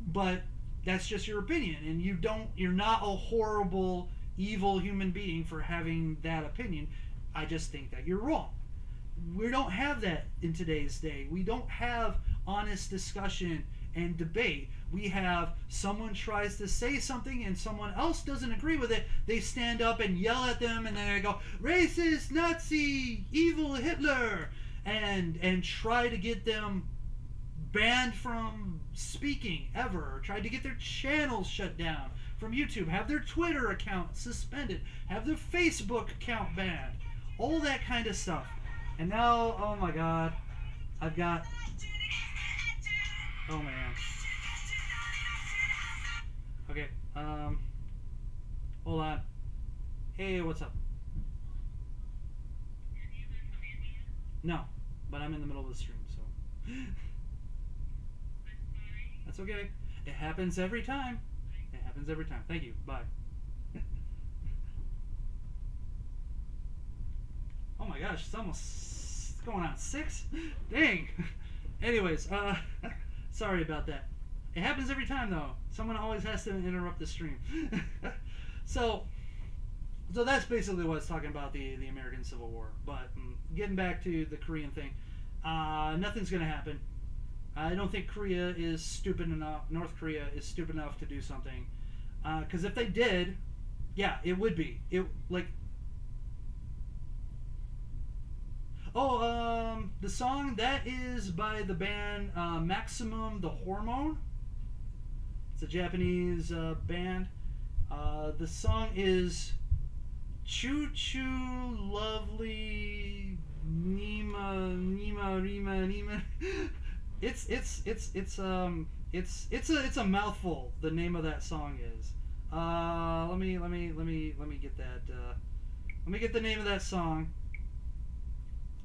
but that's just your opinion, and you're not a horrible, evil human being for having that opinion. I just think that you're wrong. We don't have that in today's day. We don't have honest discussion and debate. We have someone tries to say something and someone else doesn't agree with it. They stand up and yell at them, and then they go, racist, Nazi, evil Hitler, and try to get them banned from speaking ever, or try to get their channels shut down from YouTube, have their Twitter account suspended, have their Facebook account banned, all that kind of stuff. And now, oh my god, I've got, oh man. Okay, hold on. Hey, what's up? No, but I'm in the middle of the stream, so. That's okay. It happens every time. It happens every time. Thank you. Bye. Oh my gosh, it's almost going on 6. Dang. Anyways, sorry about that. It happens every time though. Someone always has to interrupt the stream. So that's basically what it's talking about, the American Civil War. But getting back to the Korean thing, nothing's gonna happen. I don't think Korea is stupid enough. North Korea is stupid enough to do something. Because if they did, yeah, it would be. The song that is by the band Maximum the Hormone. It's a Japanese band. The song is Choo Choo Lovely Nima Nima Rima Nima. It's a mouthful. The name of that song is. Let me get that. Let me get the name of that song.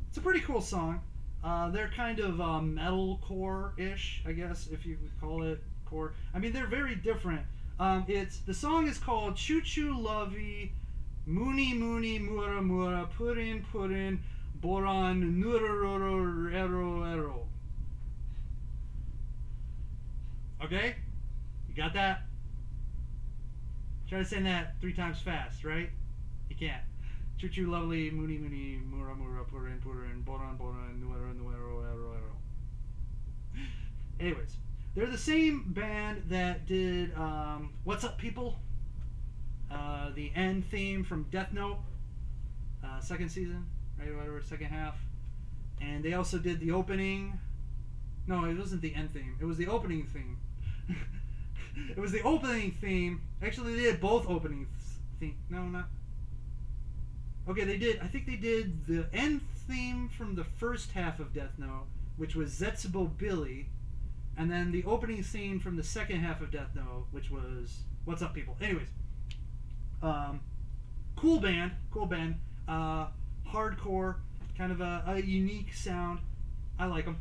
It's a pretty cool song. They're kind of metalcore-ish, I guess, if you would call it core. I mean, they're very different. The song is called Choo Choo Lovey Mooney Mooney Mura Mura Purin Purin Boran Nurororo Ero Ero. Okay? You got that? Try to say that 3 times fast, right? You can't. Choo Choo Lovely Mooney Mooney Mura Mura Purin Purin Boran Boran Nuero Nuero Ero Ero. Anyways, they're the same band that did What's Up People? The end theme from Death Note, 2nd season, right? Whatever, 2nd half. And they also did the opening. No, it wasn't the end theme. It was the opening theme. It was the opening theme. Actually, they did both opening theme. No, not. Okay, they did. I think they did the end theme from the first half of Death Note, which was Zetsubo Billy, and then the opening theme from the second half of Death Note, which was What's Up People. Anyways, cool band, hardcore, kind of a unique sound. I like them.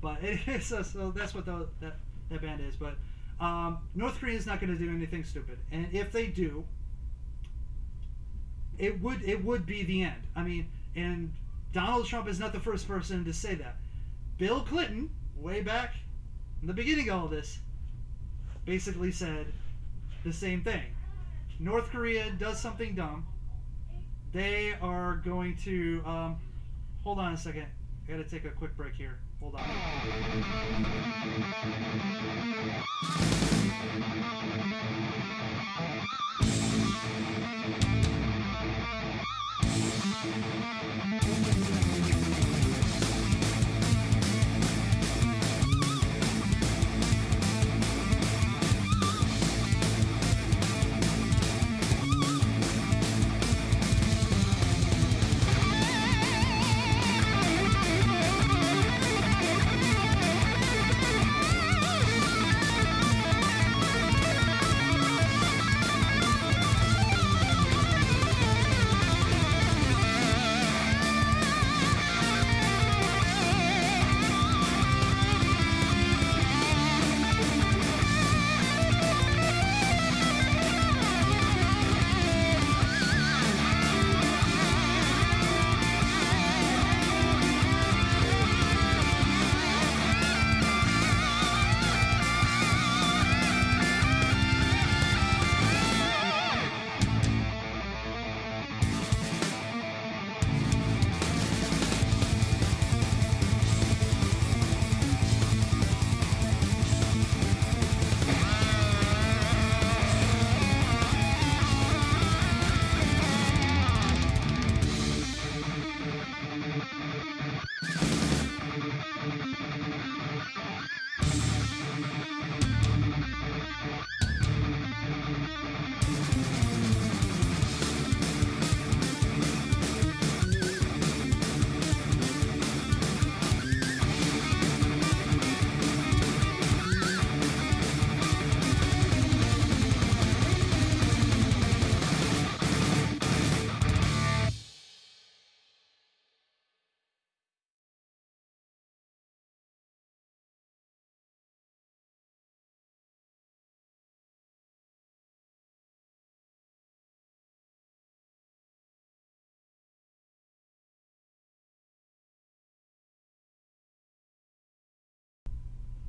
But it is so that's what that band is. But North Korea is not going to do anything stupid, and if they do, it would be the end. I mean, and Donald Trump is not the first person to say that. Bill Clinton, way back in the beginning of all this, basically said the same thing. North Korea does something dumb, they are going to hold on a second. I gotta take a quick break here. Hold on.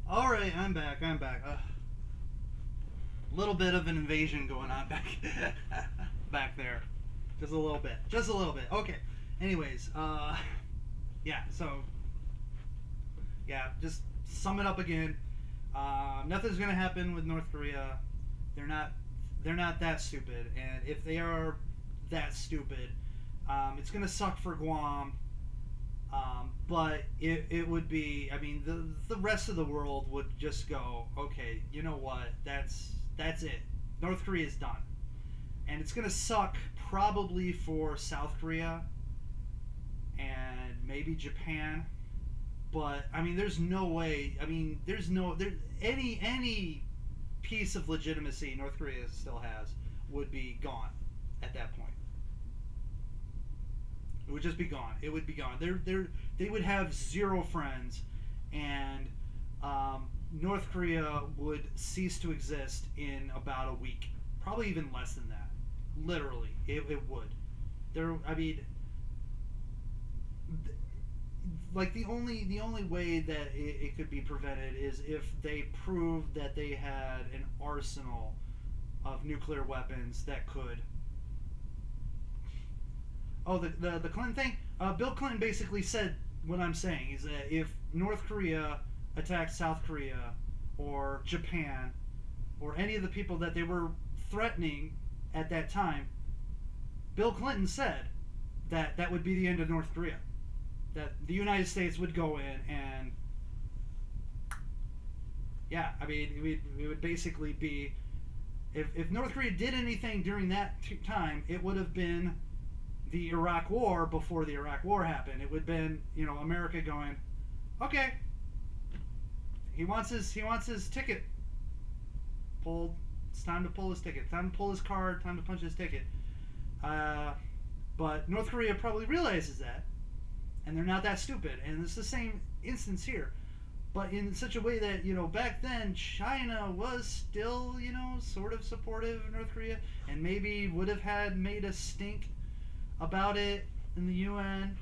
All right, I'm back. A little bit of an invasion going on back there, just a little bit. Okay. Anyways, yeah. So, yeah, just sum it up again. Nothing's gonna happen with North Korea. They're not that stupid, and if they are that stupid, it's gonna suck for Guam. But it would be, I mean, the rest of the world would just go, okay, you know what, that's it. North Korea is done. And it's going to suck probably for South Korea and maybe Japan. But, I mean, there's no way, I mean, there's any piece of legitimacy North Korea still has would be gone at that point. It would just be gone. It would be gone. They would have zero friends, and North Korea would cease to exist in about a week. Probably even less than that. Literally, it would. I mean, like the only way that it could be prevented is if they proved that they had an arsenal of nuclear weapons that could. Oh, the Clinton thing? Bill Clinton basically said what I'm saying, is that if North Korea attacked South Korea or Japan or any of the people that they were threatening at that time, Bill Clinton said that that would be the end of North Korea. That the United States would go in and, yeah, I mean, it would basically be, if North Korea did anything during that time, it would have been the Iraq War before the Iraq War happened. It would have been, you know, America going, okay, he wants his ticket pulled. It's time to pull his ticket. Time to pull his card. Time to punch his ticket. But North Korea probably realizes that, and they're not that stupid. And it's the same instance here. but in such a way that, back then China was still, sort of supportive of North Korea, and maybe would have made a stink about it in the UN.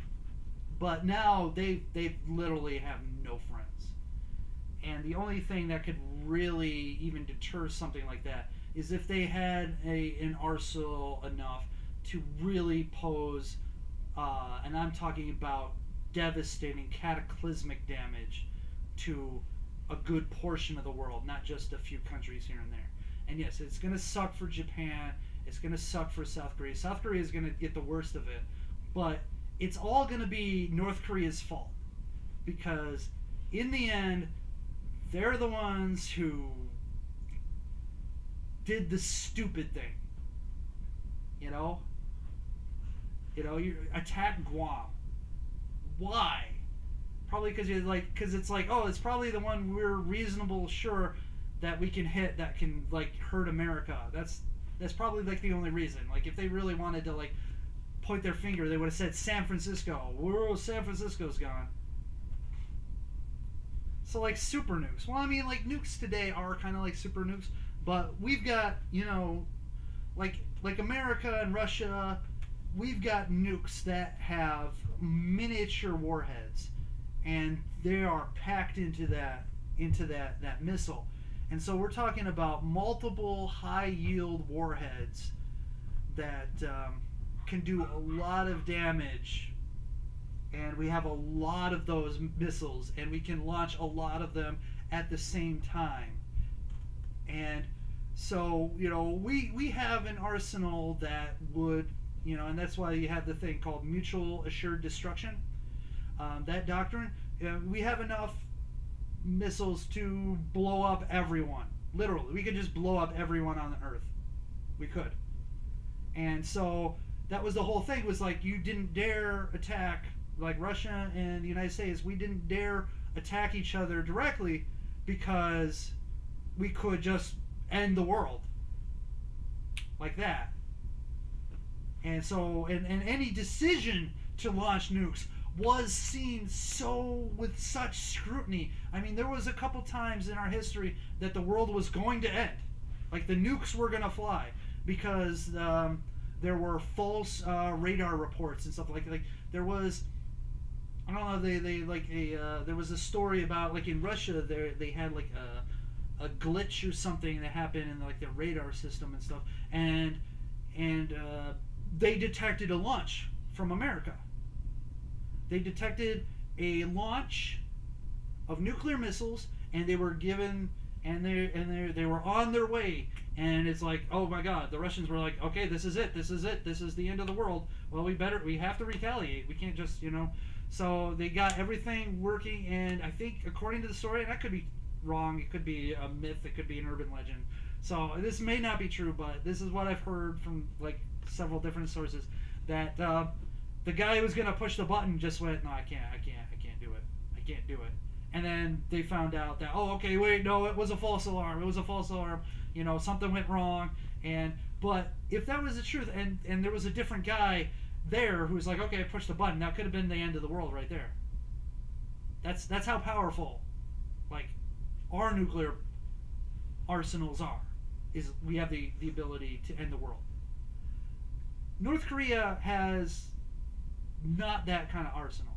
But now they literally have no friends. And the only thing that could really even deter something like that is if they had an arsenal enough to really pose, and I'm talking about devastating, cataclysmic damage to a good portion of the world, not just a few countries here and there. And yes, it's going to suck for Japan. It's going to suck for South Korea. South Korea is going to get the worst of it. But it's all going to be North Korea's fault. Because in the end, they're the ones who did the stupid thing. You attack Guam. Why? Probably because it's like, oh, it's probably the one we're reasonable sure that we can hit that can hurt America. That's probably the only reason. If they really wanted to point their finger, they would have said San Francisco. Whoa, San Francisco's gone. So super nukes. Well, I mean, nukes today are kind of like super nukes, but we've got, like America and Russia, we've got nukes that have miniature warheads, and they are packed into that missile. And so we're talking about multiple high-yield warheads that can do a lot of damage, and we have a lot of those missiles, and we can launch a lot of them at the same time. And so, we have an arsenal that would, and that's why you have the thing called mutual assured destruction. That doctrine, we have enough missiles to blow up everyone. Literally, we could just blow up everyone on the Earth. We could. And so that was the whole thing, was you didn't dare attack, Russia and the United States, we didn't dare attack each other directly because we could just end the world like that. And so, and any decision to launch nukes was seen with such scrutiny. I mean, there was a couple times in our history that the world was going to end. The nukes were going to fly because there were false radar reports and stuff there was, I don't know, there was a story about in Russia they had a glitch or something that happened in their radar system and stuff, and they detected a launch from America. They detected a launch of nuclear missiles, and they were given, and they were on their way. And it's oh my God, the Russians were okay, this is it, this is the end of the world. Well, we have to retaliate. We can't just, So they got everything working, and I think, according to the story, and I could be wrong, it could be a myth, it could be an urban legend. So this may not be true, but this is what I've heard from several different sources, that the guy who was gonna push the button just went, no, I can't do it. And then they found out that, oh, okay, wait, no, it was a false alarm. Something went wrong. But if that was the truth, and there was a different guy there who was okay, push the button, that could have been the end of the world right there. That's how powerful our nuclear arsenals are. Is we have the ability to end the world. North Korea has not that kind of arsenal,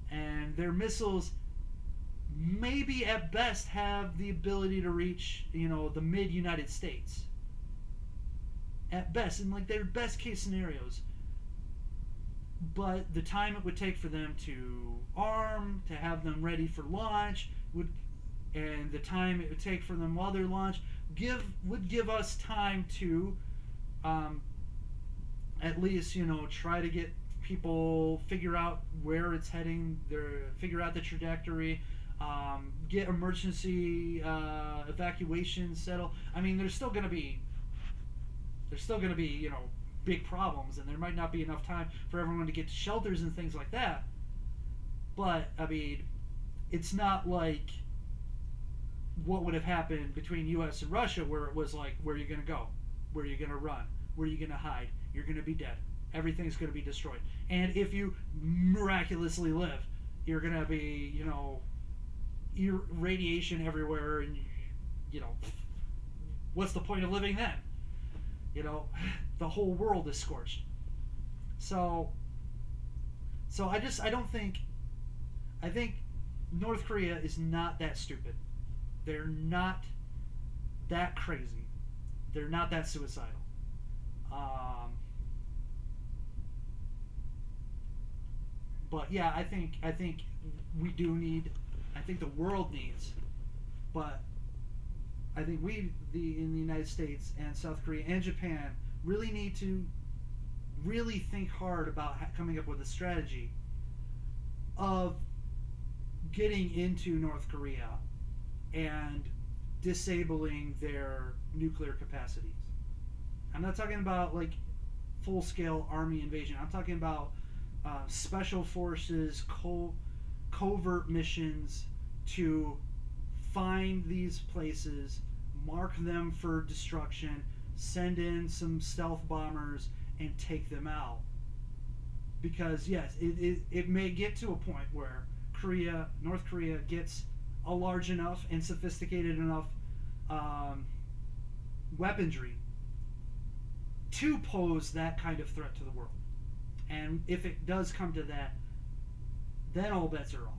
and their missiles maybe at best have the ability to reach the mid-United States at best, in their best case scenarios. But the time it would take for them to arm, to have them ready for launch, and the time it would take for them while they're launched would give us time to at least try to get people, figure out where it's heading, figure out the trajectory, get emergency evacuation settled. I mean, there's still going to be big problems, and there might not be enough time for everyone to get to shelters and things like that. But I mean, it's not like what would have happened between U.S. and Russia, where it was where are you going to go, where are you going to run, where are you going to hide, you're going to be dead, everything's going to be destroyed. And if you miraculously live, you're going to be radiation everywhere, and you know, what's the point of living then? You know, the whole world is scorched. So I don't think. I think North Korea is not that stupid. They're not that crazy. They're not that suicidal. But yeah, I think we do need. I think the world needs, but I think in the United States and South Korea and Japan really need to really think hard about coming up with a strategy of getting into North Korea and disabling their nuclear capacities. I'm not talking about like full-scale army invasion. I'm talking about special forces, covert missions to find these places, mark them for destruction, send in some stealth bombers, and take them out. Because yes, it may get to a point where North Korea gets a large enough and sophisticated enough weaponry to pose that kind of threat to the world. And if it does come to that, then all bets are off.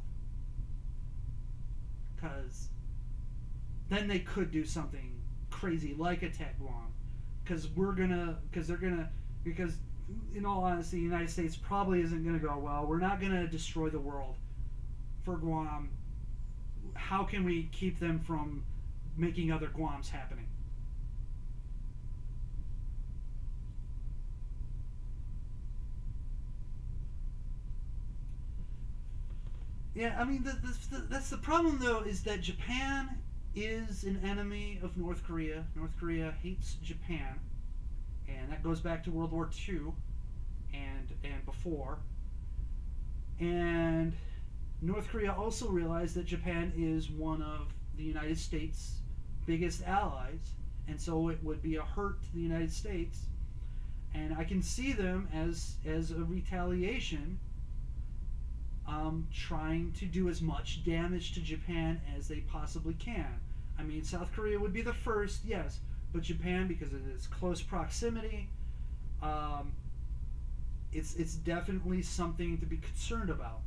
Because then they could do something crazy like attack Guam. Because in all honesty, the United States probably isn't going to go, well, we're not going to destroy the world for Guam. How can we keep them from making other Guams happening? Yeah, I mean, that's the problem, though, is that Japan is an enemy of North Korea. North Korea hates Japan, and that goes back to World War II and before. And North Korea also realized that Japan is one of the United States' biggest allies, and so it would be a hurt to the United States. And I can see them as a retaliation, trying to do as much damage to Japan as they possibly can. I mean, South Korea would be the first, yes, but Japan, because of its close proximity, it's definitely something to be concerned about.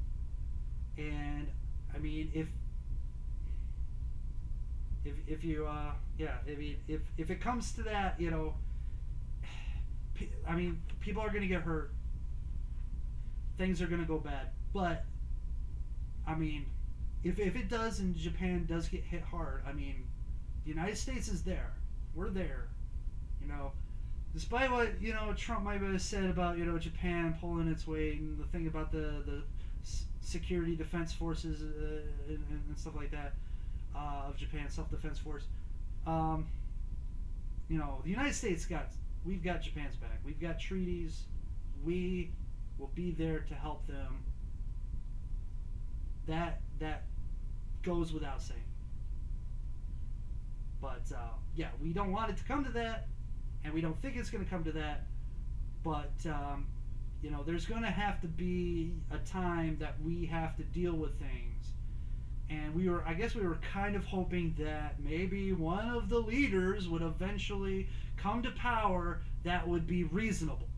And I mean, if it comes to that, you know, I mean, people are going to get hurt. Things are going to go bad. But I mean, if it does and Japan does get hit hard, I mean, the United States is there. We're there. You know, despite what, you know, Trump might have said about, you know, Japan pulling its weight and the thing about the security defense forces and stuff like that of Japan, self-defense force. You know, the United States we've got Japan's back. We've got treaties. We will be there to help them. That goes without saying. But yeah, we don't want it to come to that, and we don't think it's going to come to that. But you know, there's going to have to be a time that we have to deal with things. And I guess we were kind of hoping that maybe one of the leaders would eventually come to power that would be reasonable.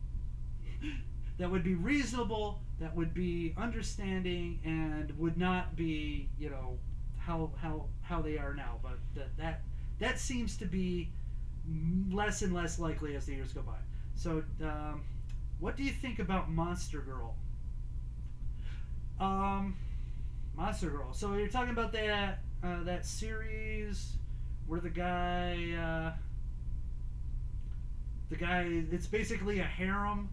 That would be reasonable, that would be understanding, and would not be, you know, how they are now. But that seems to be less and less likely as the years go by. So, what do you think about Monster Girl? Monster Girl. So you're talking about that series where the guy, it's basically a harem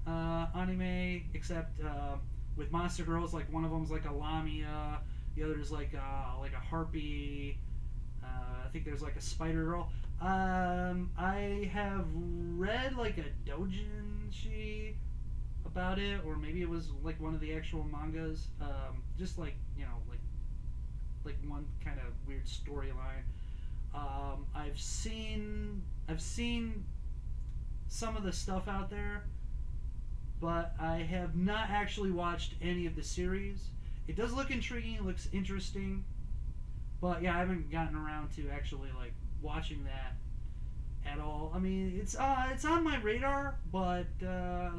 anime, except with monster girls. Like one of them's like a lamia, the other's like a harpy. I think there's like a spider girl. I have read like a doujinshi about it, or maybe it was like one of the actual mangas. Just like, you know, like one kind of weird storyline. I've seen some of the stuff out there, but I have not actually watched any of the series. It does look intriguing. It looks interesting. But yeah, I haven't gotten around to actually like watching that at all. I mean, it's on my radar, but I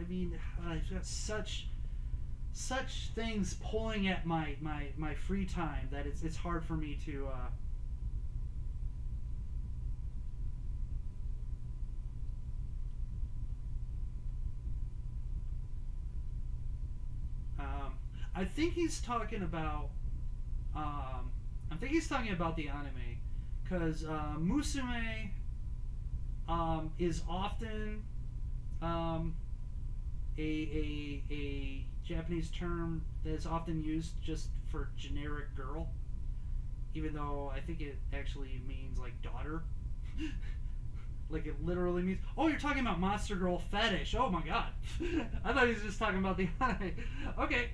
mean, I've got such things pulling at my free time that it's hard for me to. I think he's talking about. I think he's talking about the anime, because musume is often a Japanese term that is often used just for generic girl, even though I think it actually means like daughter. Like it literally means. Oh, you're talking about monster girl fetish. Oh my god. I thought he was just talking about the anime. Okay.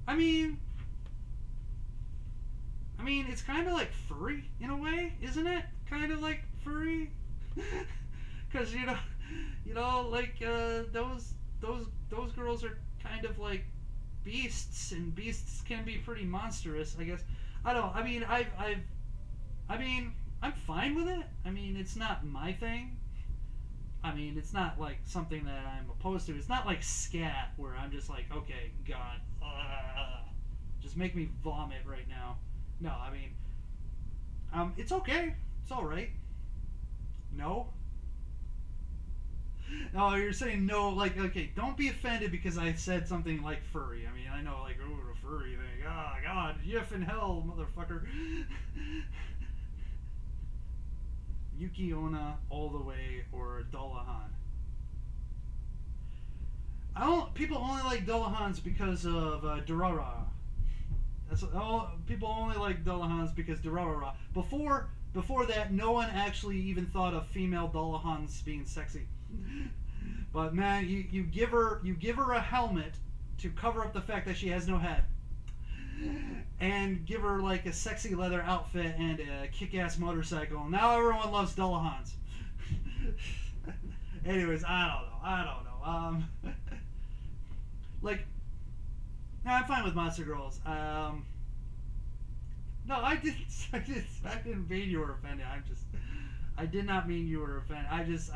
I mean, it's kind of like furry in a way, isn't it? Kind of like furry, because like those girls are kind of like beasts, and beasts can be pretty monstrous, I guess. I don't. I mean, I'm fine with it. I mean, it's not my thing. I mean, it's not like something that I'm opposed to. It's not like scat where I'm just like, okay, God, just make me vomit right now. No, I mean, it's okay. It's all right. No. No, you're saying no, like, okay, don't be offended because I said something like furry. I mean, I know, like, oh, the furry thing. Oh, God, yiff in hell, motherfucker. Yuki Onna all the way, or Dullahan. People only like Dullahans because of Durara. That's all. People only like Dullahans because Durara. Before that, no one actually even thought of female Dullahans being sexy. But man, you give her a helmet to cover up the fact that she has no head, and give her like a sexy leather outfit and a kick-ass motorcycle. Now everyone loves Dullahans. Anyways, I don't know. Like, no, I'm fine with monster girls. No, I didn't mean you were offended. I did not mean you were offended. I just,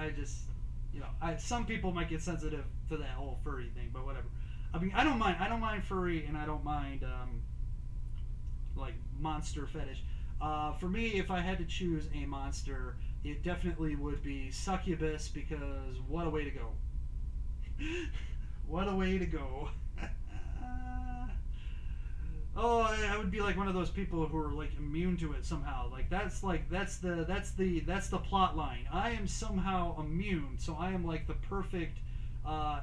some people might get sensitive to that whole furry thing, but whatever. I mean, I don't mind furry, and I don't mind, like, monster fetish. For me, if I had to choose a monster, it definitely would be succubus, because what a way to go. What a way to go. Oh, I would be like one of those people who are like immune to it somehow. That's the plot line. I am somehow immune, so I am like the perfect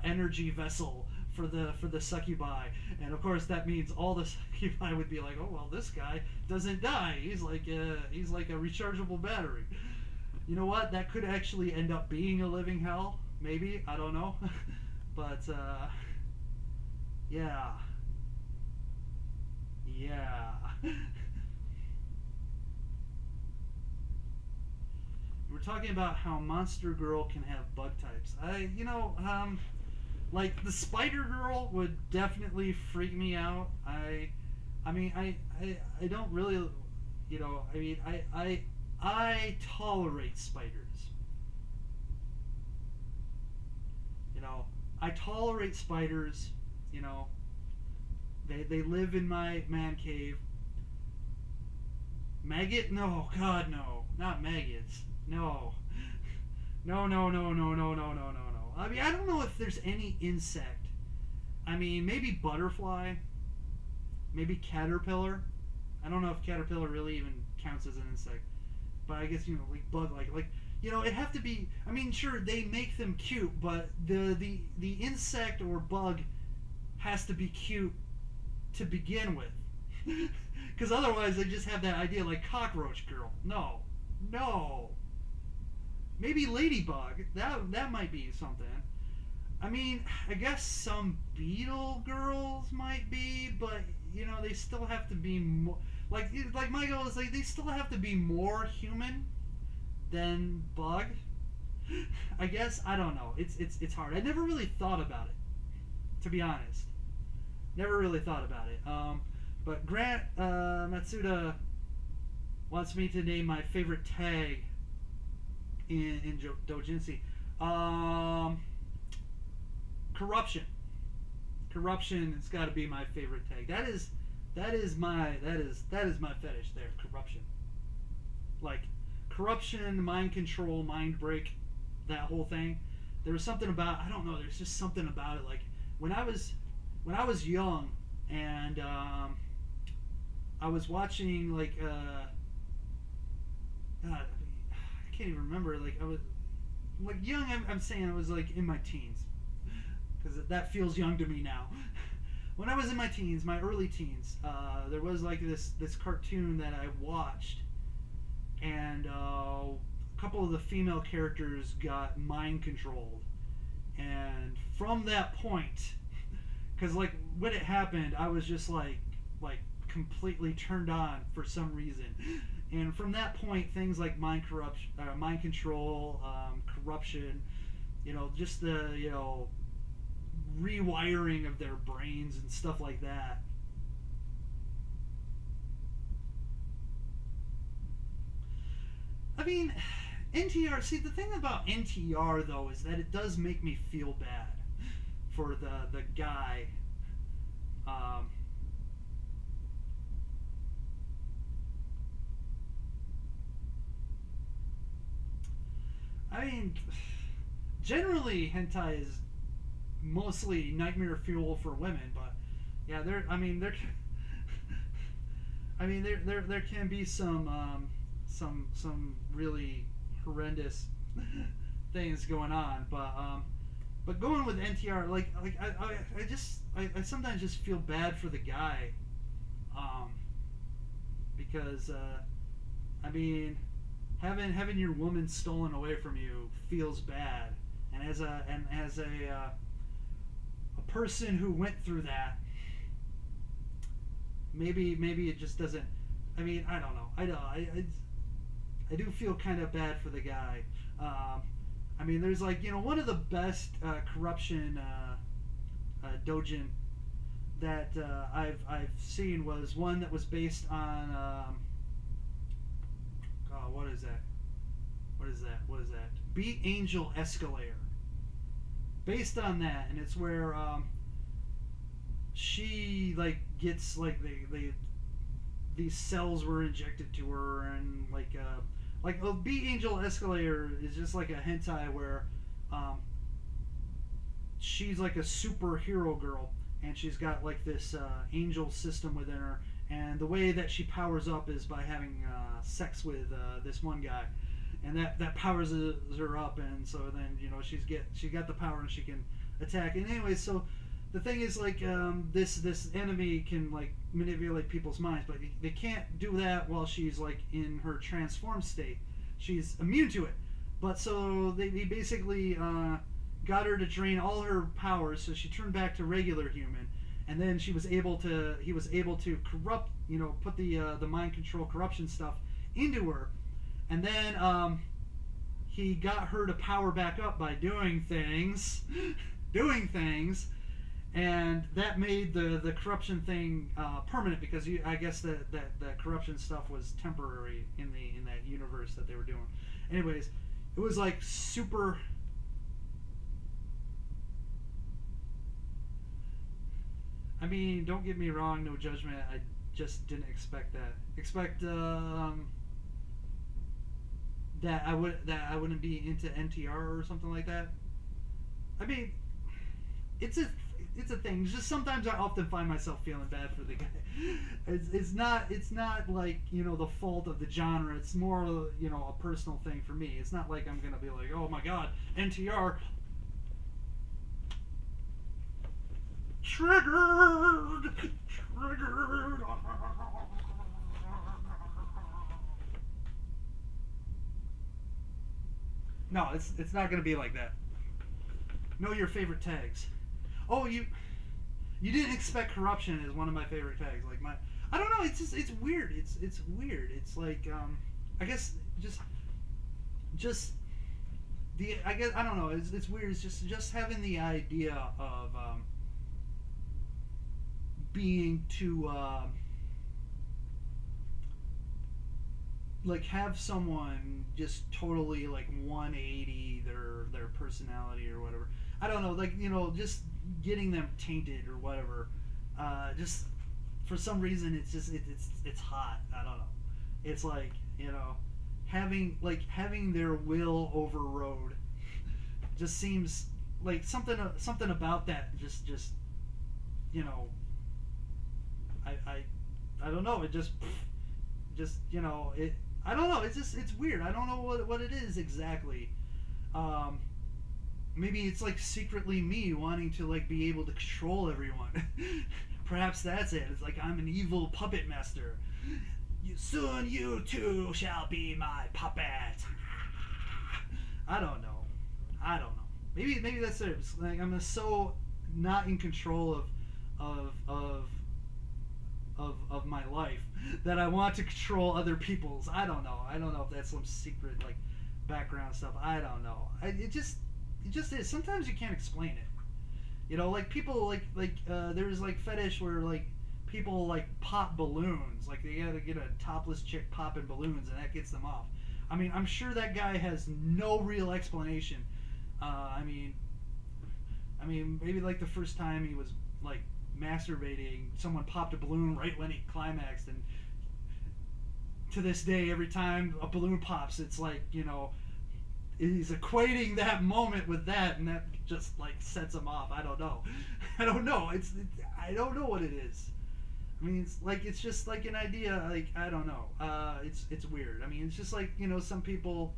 energy vessel for the succubi. And of course that means all the succubi would be like, oh well, this guy doesn't die. He's like a rechargeable battery. You know what? That could actually end up being a living hell. Maybe, I don't know. But yeah. We're talking about how Monster Girl can have bug types. Like the Spider Girl would definitely freak me out. I don't really, I tolerate spiders. I tolerate spiders. They live in my man cave. Maggot? No, God, no. Not maggots. No. No. I mean, I don't know if there's any insect. I mean, maybe butterfly. Maybe caterpillar. I don't know if caterpillar really even counts as an insect. But I guess, like bug, like it'd have to be, I mean, sure, they make them cute, but the insect or bug has to be cute to begin with. Because otherwise they just have that idea like cockroach girl. No. Maybe ladybug. That might be something. I mean, I guess some beetle girls might be, but they still have to be more like my goal is like they still have to be more human than bug. I guess, I don't know. It's hard. I never really thought about it, to be honest. Never really thought about it. But Grant Matsuda wants me to name my favorite tag in doujinshi. Corruption. Corruption has got to be my favorite tag. That is my fetish there. Corruption. Like corruption, mind control, mind break, that whole thing. There was something about, I don't know. There's just something about it. Like when I was young and I was watching like God, I can't even remember. Like I was like young. I'm saying I was like in my teens because that feels young to me now. When I was in my teens, my early teens, there was like this cartoon that I watched, and a couple of the female characters got mind controlled, and from that point, because like when it happened, I was just like completely turned on for some reason, and from that point, things like mind control, corruption, just the rewiring of their brains and stuff like that. I mean, NTR, see, the thing about NTR though is that it does make me feel bad for the guy. I mean, generally hentai is mostly nightmare fuel for women, but yeah, there can be some really horrendous things going on, but going with NTR, I sometimes just feel bad for the guy, because I mean, having your woman stolen away from you feels bad, and as a person who went through that, maybe it just doesn't. I mean, I don't know. I do feel kind of bad for the guy. I mean, there's like one of the best corruption doujin that I've seen was one that was based on what is that? Beat Angel Escalator. Based on that, and it's where she like gets like these cells were injected to her, and like Beat Angel Escalator is just like a hentai where she's like a superhero girl, and she's got like this angel system within her, and the way that she powers up is by having sex with this one guy, and that powers her up, and so then she got the power and she can attack. And anyway, so the thing is like this enemy can like manipulate people's minds, but they can't do that while she's like in her transformed state. She's immune to it. But so they basically got her to drain all her powers, so she turned back to regular human, and then he was able to corrupt, put the mind control corruption stuff into her, and then he got her to power back up by doing things, and that made the corruption thing permanent, because I guess that corruption stuff was temporary in that universe that they were doing. Anyways, it was like super. I mean, don't get me wrong, no judgment. I just didn't expect that. That I wouldn't be into NTR or something like that. I mean, it's a thing. Just sometimes I often find myself feeling bad for the guy. It's not like the fault of the genre. It's more a personal thing for me. It's not like I'm gonna be like, oh my god, NTR. Triggered. No, it's not gonna be like that. Know your favorite tags. Oh, you didn't expect corruption as one of my favorite tags. Like I don't know. It's weird. It's weird. It's like I guess just the I guess I don't know. It's weird. It's just having the idea of being too like have someone just totally like 180 their personality or whatever. I don't know, like, just getting them tainted or whatever. Just for some reason, it's just it's hot. I don't know. It's like, having their will overrode just seems like something about that just I don't know. It just it. I don't know. It's weird. I don't know what it is exactly. Maybe it's like secretly me wanting to like be able to control everyone. Perhaps that's it. It's like I'm an evil puppet master. Soon you too shall be my puppet. I don't know. Maybe that's it. It's like I'm so not in control of my life that I want to control other people's. I don't know if that's some secret like background stuff. I don't know. It just is. Sometimes you can't explain it. Like people like there's like fetish where like people like pop balloons. Like they gotta get a topless chick popping balloons and that gets them off. I mean, I'm sure that guy has no real explanation. I mean, maybe like the first time he was like masturbating, someone popped a balloon right when he climaxed, and to this day, every time a balloon pops, it's like, he's equating that moment with that, and that just like sets him off. I don't know. I don't know what it is. I mean, it's just like an idea. Like, I don't know. It's weird. I mean, it's just like, some people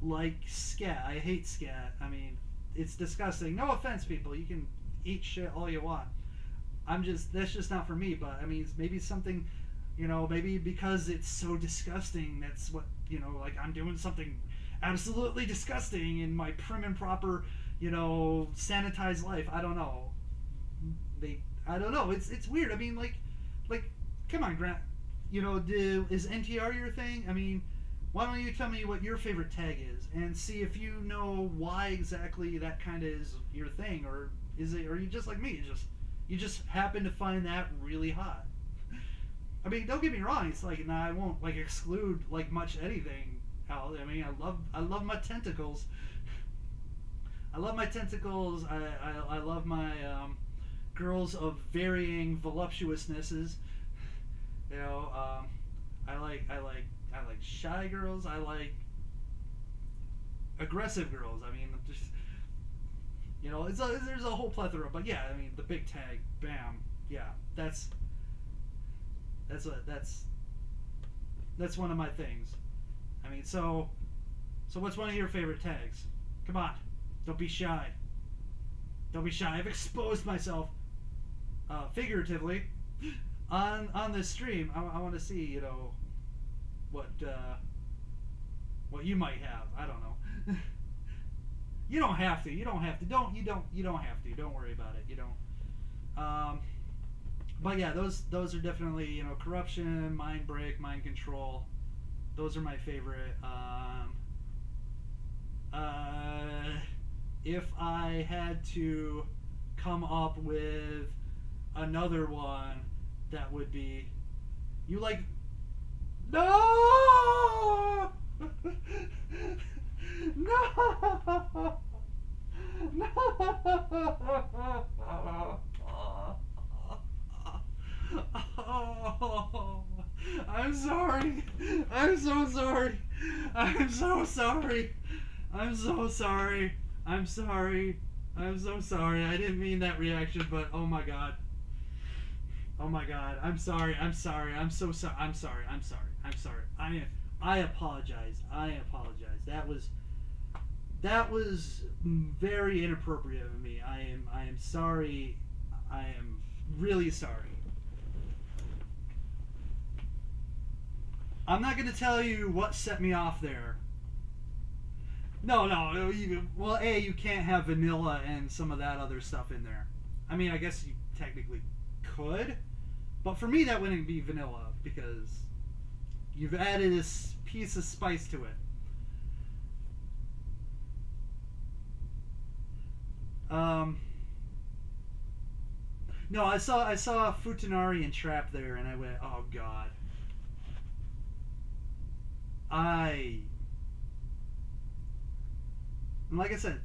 like scat. I hate scat. I mean, it's disgusting. No offense, people. You can eat shit all you want. That's just not for me. But I mean, maybe something, maybe because it's so disgusting. That's what, like I'm doing something absolutely disgusting in my prim and proper, sanitized life. I don't know. I don't know. It's weird. I mean, like, come on, Grant. Is NTR your thing? I mean, why don't you tell me what your favorite tag is and see if you know why exactly that kind of is your thing, or is it? Or you just like me? You just happen to find that really hot. I mean, don't get me wrong. It's like, I won't like exclude like much anything. I mean, I love my tentacles. I love my tentacles. I love my girls of varying voluptuousnesses. I like shy girls. I like aggressive girls. I mean, just there's a whole plethora. But yeah, I mean, the big tag, bam, yeah, that's one of my things. I mean, so what's one of your favorite tags? Come on, don't be shy. Don't be shy. I've exposed myself figuratively on this stream. I want to see, what you might have. I don't know. You don't have to. You don't have to. Don't have to. Don't worry about it. You don't. But yeah, those are definitely, corruption, mind break, mind control. Those are my favorite. If I had to come up with another one, that would be, you like, no, no, no. Oh, I'm sorry. I'm so sorry. I'm so sorry. I'm so sorry. I'm sorry. I'm so sorry. I didn't mean that reaction, but oh my god. Oh my god. I'm sorry. I'm sorry. I'm so sorry. I'm sorry. I'm sorry. I'm sorry. I apologize. I apologize. That was very inappropriate of me. I am sorry. I am really sorry. I'm not going to tell you what set me off there. No. Well, A, you can't have vanilla and some of that other stuff in there. I mean, I guess you technically could. But for me, that wouldn't be vanilla because you've added this piece of spice to it. No, I saw Futanari and Trap there, and I went, oh god. And like I said,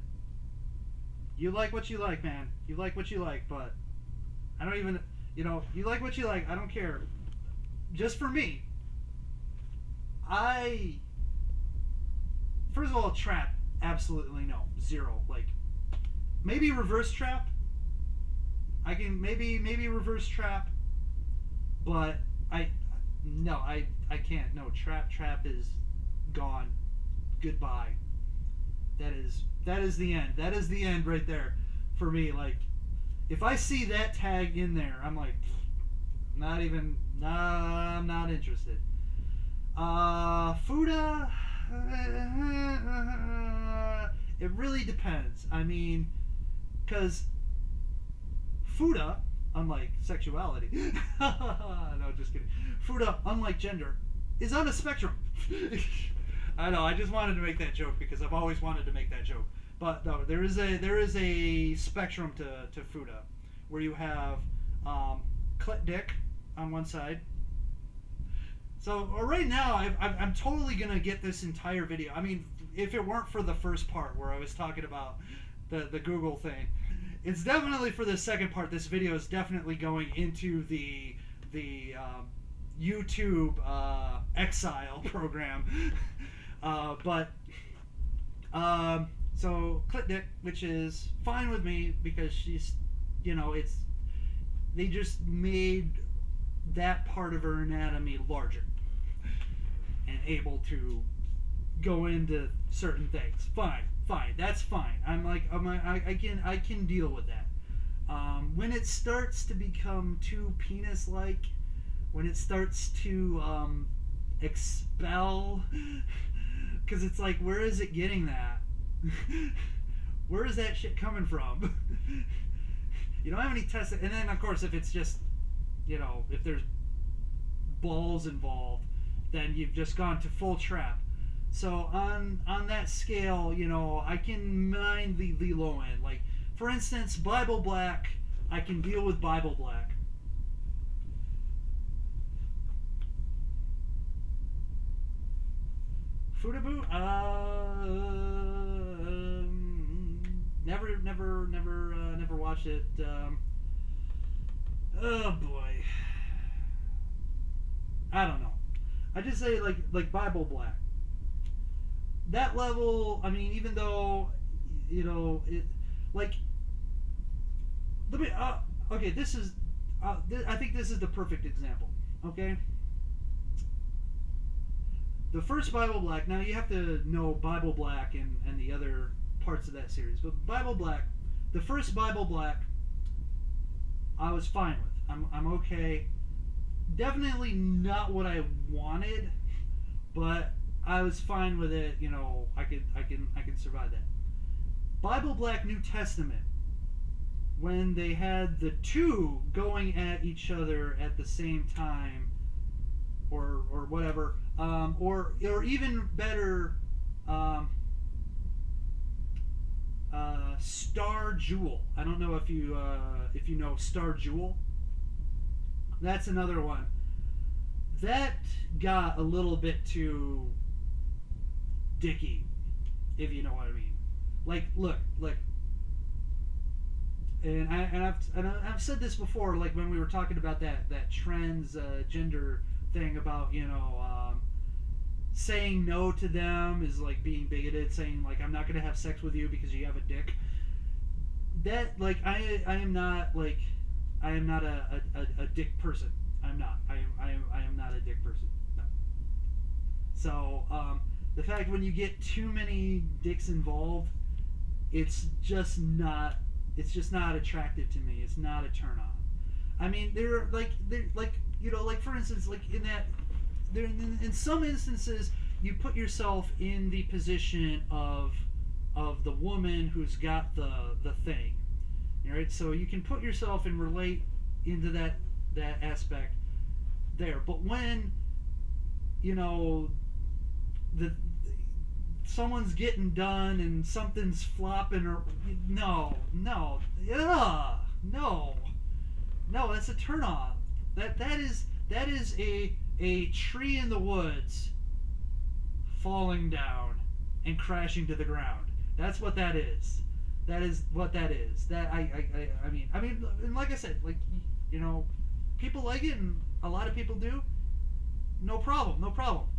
you like what you like, man. You like what you like, but I don't even, you like what you like. I don't care. Just for me, first of all, trap, absolutely no. Zero. Like, maybe reverse trap. I can maybe reverse trap, but I can't. No, trap is gone. Goodbye. That is the end. That is the end right there for me. Like, if I see that tag in there, I'm like, I'm not interested. Fuda, it really depends. I mean, because Fuda, unlike sexuality, no, just kidding. Fuda, unlike gender, is on a spectrum. I know. I just wanted to make that joke because I've always wanted to make that joke. But no, there is a spectrum to Fuda, where you have clit dick on one side. So right now, I'm totally gonna get this entire video. I mean, if it weren't for the first part where I was talking about the Google thing, it's definitely for the second part. This video is definitely going into the YouTube exile program. So clit dick, which is fine with me because she's, they just made that part of her anatomy larger and able to go into certain things. Fine, that's fine. I can deal with that. When it starts to become too penis-like, when it starts to expel, because it's like, where is it getting that? Where is that shit coming from? You don't have any tests. And then, of course, if it's just, if there's balls involved, then you've just gone to full trap. So on that scale, I can mind the low end. Like, for instance, Bible Black, I can deal with Bible Black. Fudabu? Never watched it. Oh boy. I don't know. I just say like Bible Black. That level, I mean, even though, it, like, let me, okay, this is, I think this is the perfect example, okay? The first Bible Black, now you have to know Bible Black and the other parts of that series, but Bible Black, the first Bible Black, I was fine with. I'm okay. Definitely not what I wanted, but I was fine with it. I could survive that. Bible Black New Testament, when they had the two going at each other at the same time, or whatever, or even better, Star Jewel. I don't know if you know Star Jewel. That's another one. That got a little bit too dicky, if you know what I mean. Like, look, and I've said this before, like when we were talking about that transgender thing about saying no to them is like being bigoted, saying like I'm not gonna have sex with you because you have a dick. That, like, I am not a dick person. I'm not. I am not a dick person. No. So the fact when you get too many dicks involved, it's just not attractive to me. It's not a turn on. I mean, they're like for instance, like in some instances you put yourself in the position of the woman who's got the thing. All right, so you can put yourself and relate into that aspect there. But when someone's getting done and something's flopping, or no, that's a turn off. That is a tree in the woods falling down and crashing to the ground. That's what that is. That is what that is. That I mean, and like I said, like, you know, people like it, and a lot of people do. No problem, no problem.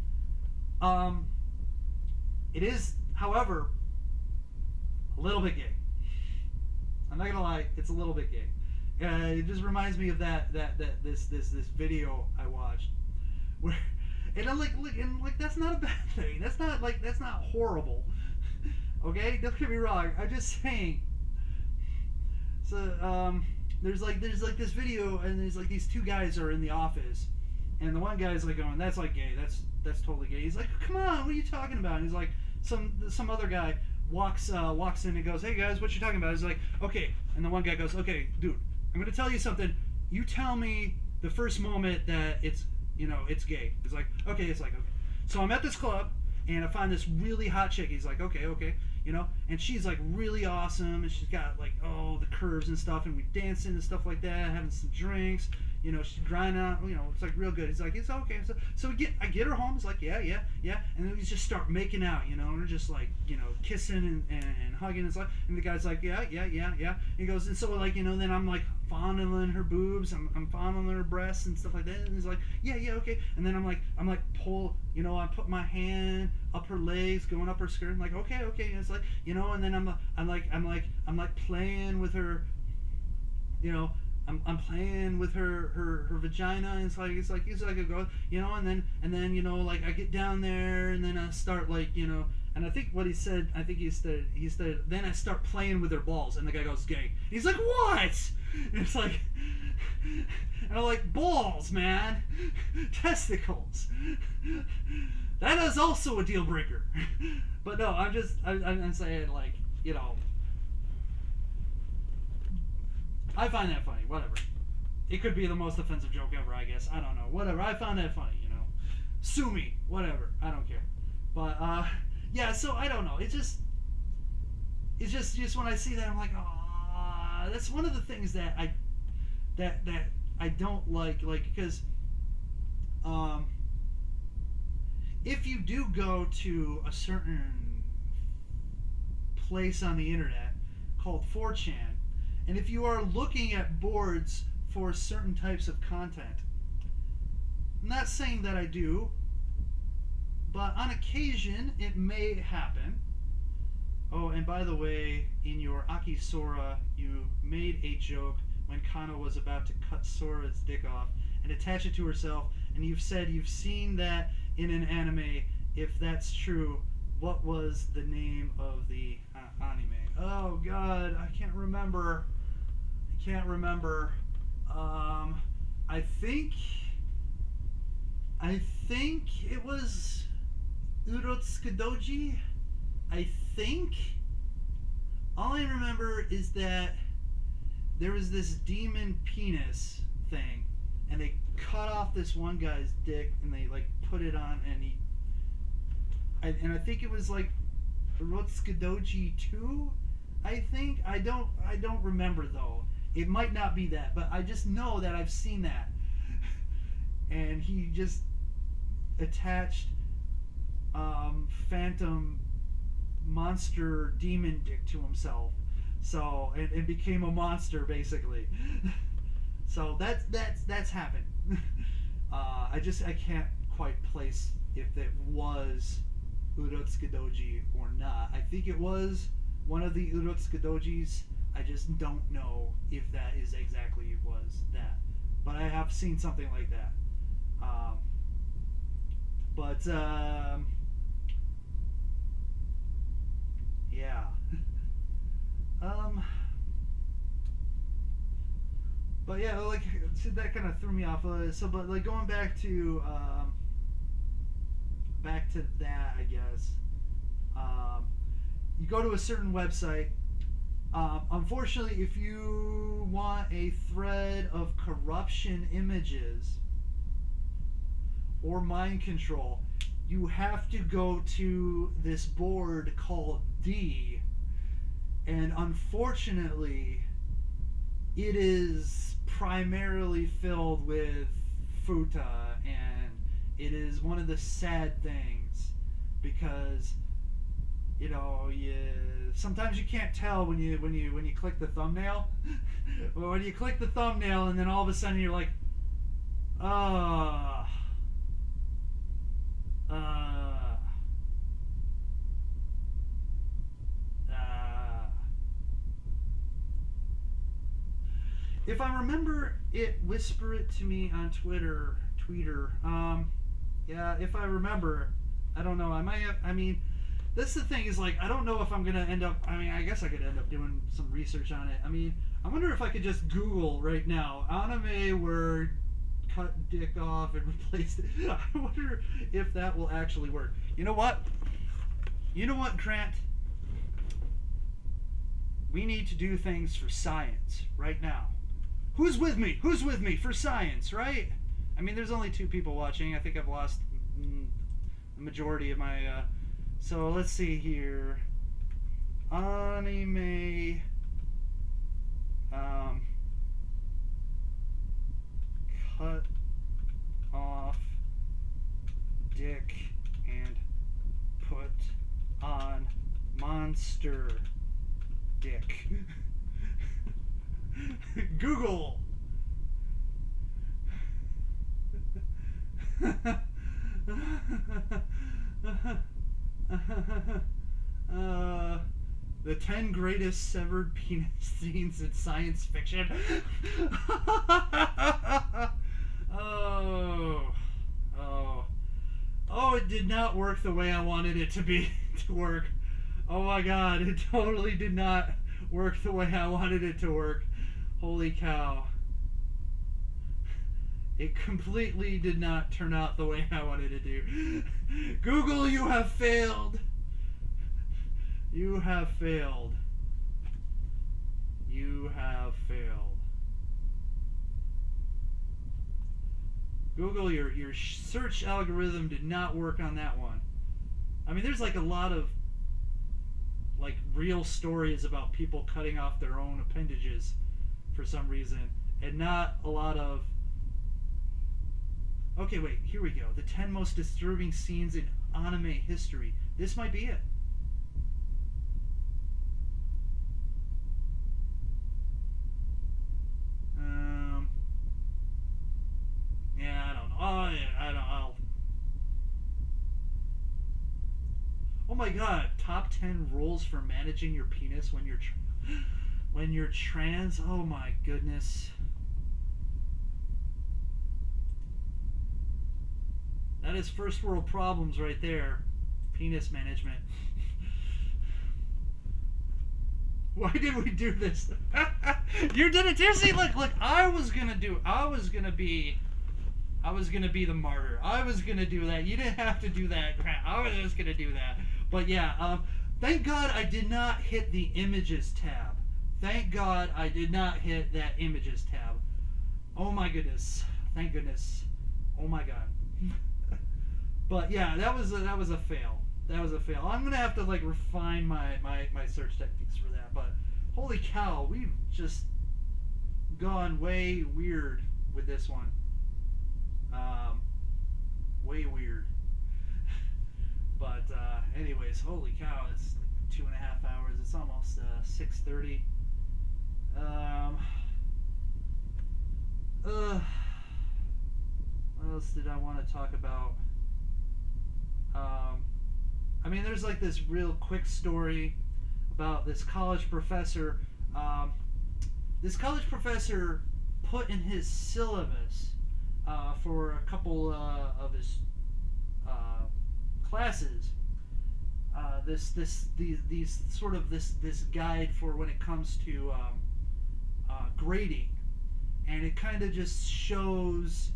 It is, however, a little bit gay. I'm not gonna lie, it's a little bit gay. It just reminds me of this video I watched, where, and I'm like, look, and like, that's not a bad thing. That's not horrible. Okay, don't get me wrong. I'm just saying. So there's like this video, and there's like these two guys are in the office, and the one guy's like going, "That's like gay. That's totally gay." He's like, "Come on, what are you talking about?" And he's like, some other guy walks in and goes, "Hey guys, what you talking about?" He's like, "Okay," and the one guy goes, "Okay, dude, I'm gonna tell you something. You tell me the first moment that it's gay." He's like, "Okay." It's like, okay. So I'm at this club, and I find this really hot chick. He's like, okay, and she's like really awesome, and she's got like, the curves and stuff, and we dancing and stuff like that, having some drinks, she's grinding out, it's like real good. He's like, it's okay. So I get her home. He's like, yeah, and then we just start making out, and we're just like, kissing and hugging and stuff, and the guy's like, yeah. And he goes, and so like, then I'm like fondling her boobs, I'm fondling her breasts and stuff like that, and he's like, yeah, okay, and then I'm like pull, I put my hand up her legs, going up her skirt, I'm like, okay, and it's like, and then I'm like playing with her, I'm playing with her vagina, and it's like a go, and then like I get down there, and then I start like, and I think what he said, he said, then I start playing with her balls, and the guy goes, gay. And he's like, what? And it's like, and I'm like, balls, man, testicles. That is also a deal breaker. But no, I'm saying, like, I find that funny. Whatever. It could be the most offensive joke ever, I guess. I don't know. Whatever. I found that funny. Sue me. Whatever. I don't care. But yeah. So I don't know. It's just when I see that, I'm like, that's one of the things that I don't like because if you do go to a certain place on the internet called 4chan, and if you are looking at boards for certain types of content, I'm not saying that I do, but on occasion it may happen. Oh, and by the way, in your Aki Sora, you made a joke when Kano was about to cut Sora's dick off and attach it to herself, and you've said you've seen that in an anime. If that's true, what was the name of the anime? Oh God, I can't remember. I think it was Urotsukidoji. I think. All I remember is that there was this demon penis thing, and they cut off this one guy's dick, and they like put it on, and I think it was like Urotsukidoji 2. I think I don't remember though. It might not be that, but I just know that I've seen that. And he just attached phantom monster demon dick to himself, so and became a monster basically. So that's happened. I can't quite place if it was Urotsukidoji or not. I think it was one of the Urotsukidojis. I just don't know if that is exactly was that, but I have seen something like that. Yeah. But yeah, like that kind of threw me off. But like going back to that, I guess. You go to a certain website. Unfortunately, if you want a thread of corruption images or mind control, you have to go to this board called D, and unfortunately it is primarily filled with futa, and it is one of the sad things because sometimes you can't tell when you click the thumbnail. Well, when you click the thumbnail and then all of a sudden you're like, if I remember it, whisper it to me on Twitter. Yeah, if I remember, I don't know. I might have. I mean, that's the thing is, like, I don't know if I'm gonna end up. I mean, I guess I could end up doing some research on it. I mean, I wonder if I could just Google right now anime where cut dick off and replaced it. I wonder if that will actually work. You know what? Grant? We need to do things for science right now. Who's with me? Who's with me for science, right? I mean, there's only 2 people watching. I think I've lost the majority of my... So let's see here. Anime... cut off dick and put on monster dick. Google. The 10 greatest severed penis scenes in science fiction. Oh, it did not work the way I wanted it to work. Oh my god, it totally did not work the way I wanted it to work. Holy cow. It completely did not turn out the way I wanted it to. Google, you have failed. You have failed. You have failed. Google, your search algorithm did not work on that one. I mean, there's like a lot of like real stories about people cutting off their own appendages for some reason, and not a lot of... Okay, wait, here we go. The 10 most disturbing scenes in anime history. This might be it. Yeah, I don't know. Oh, yeah, I don't. Oh my god! Top 10 rules for managing your penis when you're trans. Oh my goodness. That is first world problems right there. Penis management. Why did we do this? You did it. You see, look, I was gonna be the martyr. I was gonna do that. You didn't have to do that, Grant. I was just gonna do that. But yeah, thank God I did not hit the images tab. Thank God I did not hit that images tab. Oh my goodness. Thank goodness. Oh my God. But yeah, that was a fail. That was a fail. I'm gonna have to like refine my search techniques for that. But holy cow, we've just gone way weird with this one. Way weird. But anyways, holy cow, it's like 2.5 hours. It's almost 6:30. What else did I want to talk about? I mean, there's like this real quick story about this college professor. This college professor put in his syllabus for a couple of his classes this guide for when it comes to grading, and it kind of just shows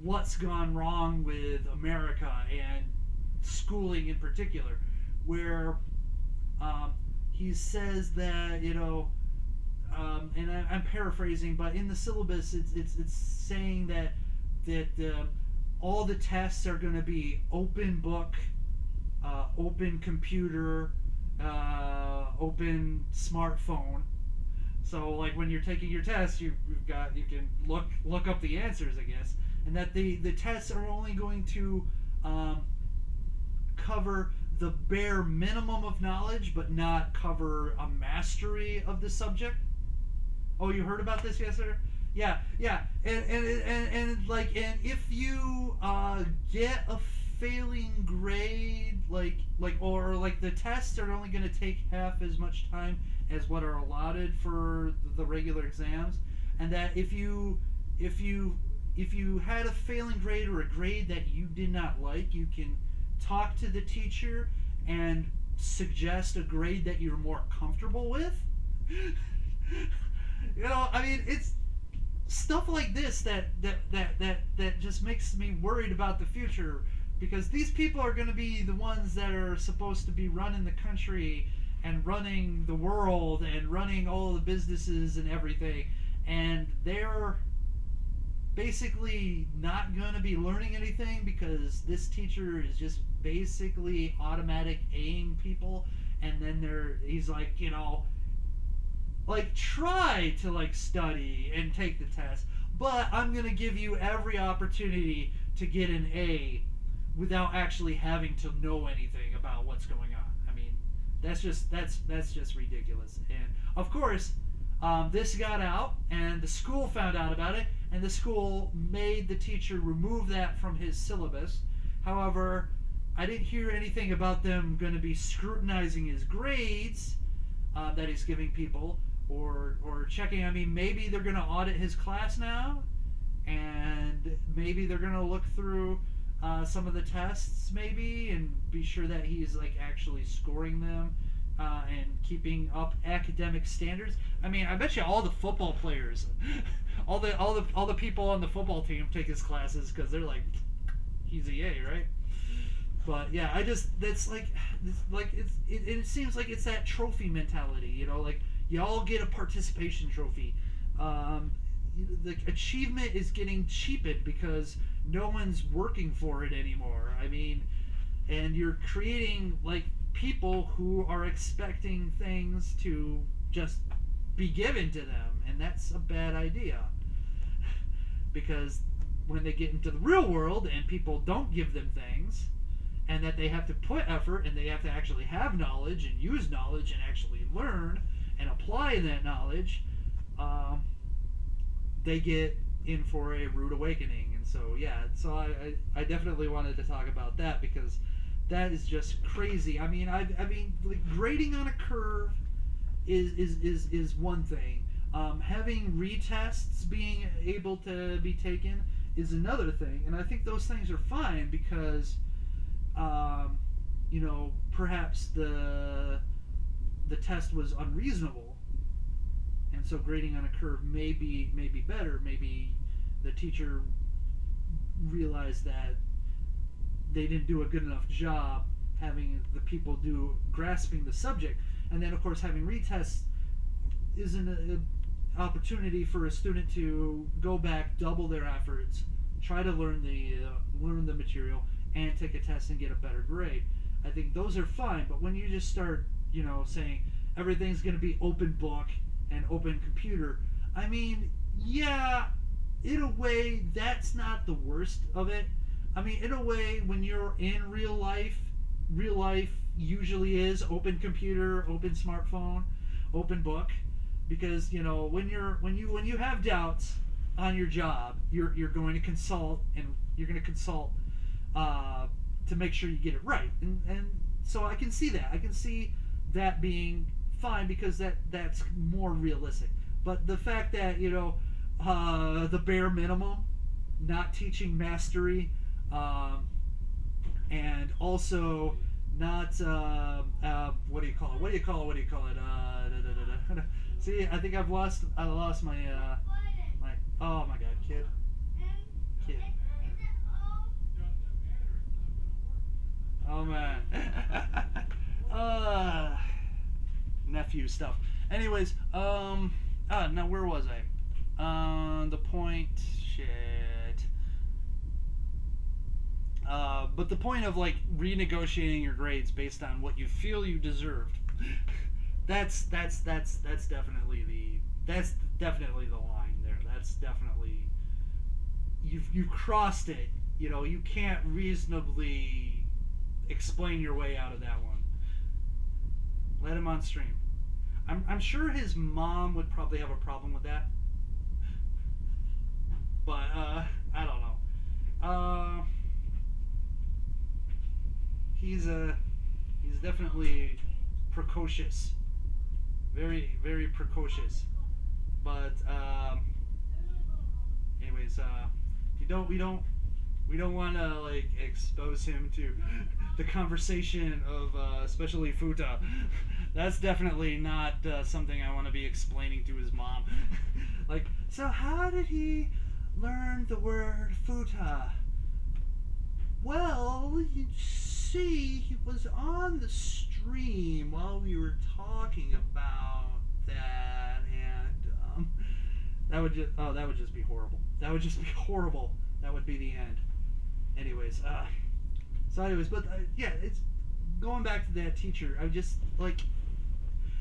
what's gone wrong with America and schooling in particular, where he says that, you know, and I'm paraphrasing, but in the syllabus it's saying that all the tests are going to be open book, open computer, open smartphone. So like when you're taking your test, you can look up the answers, I guess, and that the tests are only going to cover cover the bare minimum of knowledge, but not cover a mastery of the subject. Oh, you heard about this, yes, sir? Yeah, yeah, and if you get a failing grade, or the tests are only going to take half as much time as what are allotted for the regular exams, and that if you had a failing grade or a grade that you did not like, you can talk to the teacher and suggest a grade that you're more comfortable with. I mean, it's stuff like this that just makes me worried about the future, because these people are going to be the ones that are supposed to be running the country and running the world and running all the businesses and everything, and they're basically not going to be learning anything because this teacher is just basically automatic Aing people, and then he's like, try to study and take the test, but I'm going to give you every opportunity to get an A without actually having to know anything about what's going on. I mean, that's just ridiculous. And of course, this got out, and the school found out about it, and the school made the teacher remove that from his syllabus. However, I didn't hear anything about them going to be scrutinizing his grades that he's giving people, or checking. I mean, maybe they're going to audit his class now, and maybe they're going to look through some of the tests, maybe, and be sure that he's actually scoring them and keeping up academic standards. I mean, I bet you all the football players, all the people on the football team take his classes because they're like, he's a A, right? But yeah, it seems like it's that trophy mentality, you all get a participation trophy. The achievement is getting cheapened because no one's working for it anymore. I mean, and you're creating people who are expecting things to just be given to them, and that's a bad idea, because when they get into the real world and people don't give them things, and that they have to put effort and they have to actually have knowledge and use knowledge and actually learn and apply that knowledge, they get in for a rude awakening. And so I definitely wanted to talk about that, because that is just crazy. I mean, grading on a curve is one thing. Having retests being able to be taken is another thing, and I think those things are fine because perhaps the test was unreasonable, and so grading on a curve may be better. Maybe the teacher realized that they didn't do a good enough job having the people grasping the subject, and then of course having retests is an opportunity for a student to go back, double their efforts, try to learn the material, and take a test and get a better grade. I think those are fine, but when you just start, saying everything's going to be open book and open computer, I mean, yeah, in a way, that's not the worst of it. I mean, in a way, when you're in real life usually is open computer, open smartphone, open book, because when you have doubts on your job, you're going to consult, and you're going to consult to make sure you get it right, and so I can see that. I can see that being fine, because that's more realistic. But the fact that the bare minimum, not teaching mastery, and also not what do you call it? See, I think I lost my oh my god, kid. Oh man. Nephew stuff. Anyways, now where was I? The point, shit. But the point of renegotiating your grades based on what you feel you deserved, that's definitely the line there. That's definitely, you've crossed it. You can't reasonably explain your way out of that one. Let him on stream. I'm sure his mom would probably have a problem with that. But, I don't know. He's definitely precocious. Very, very precocious. But, anyways, we don't want to, like, expose him to the conversation of, especially Futa. That's definitely not something I want to be explaining to his mom. Like, so how did he learn the word Futa? Well, you see, he was on the stream while we were talking about that, and that would just be horrible. That would just be horrible. That would be the end. Anyways, but yeah, it's going back to that teacher. I just, like,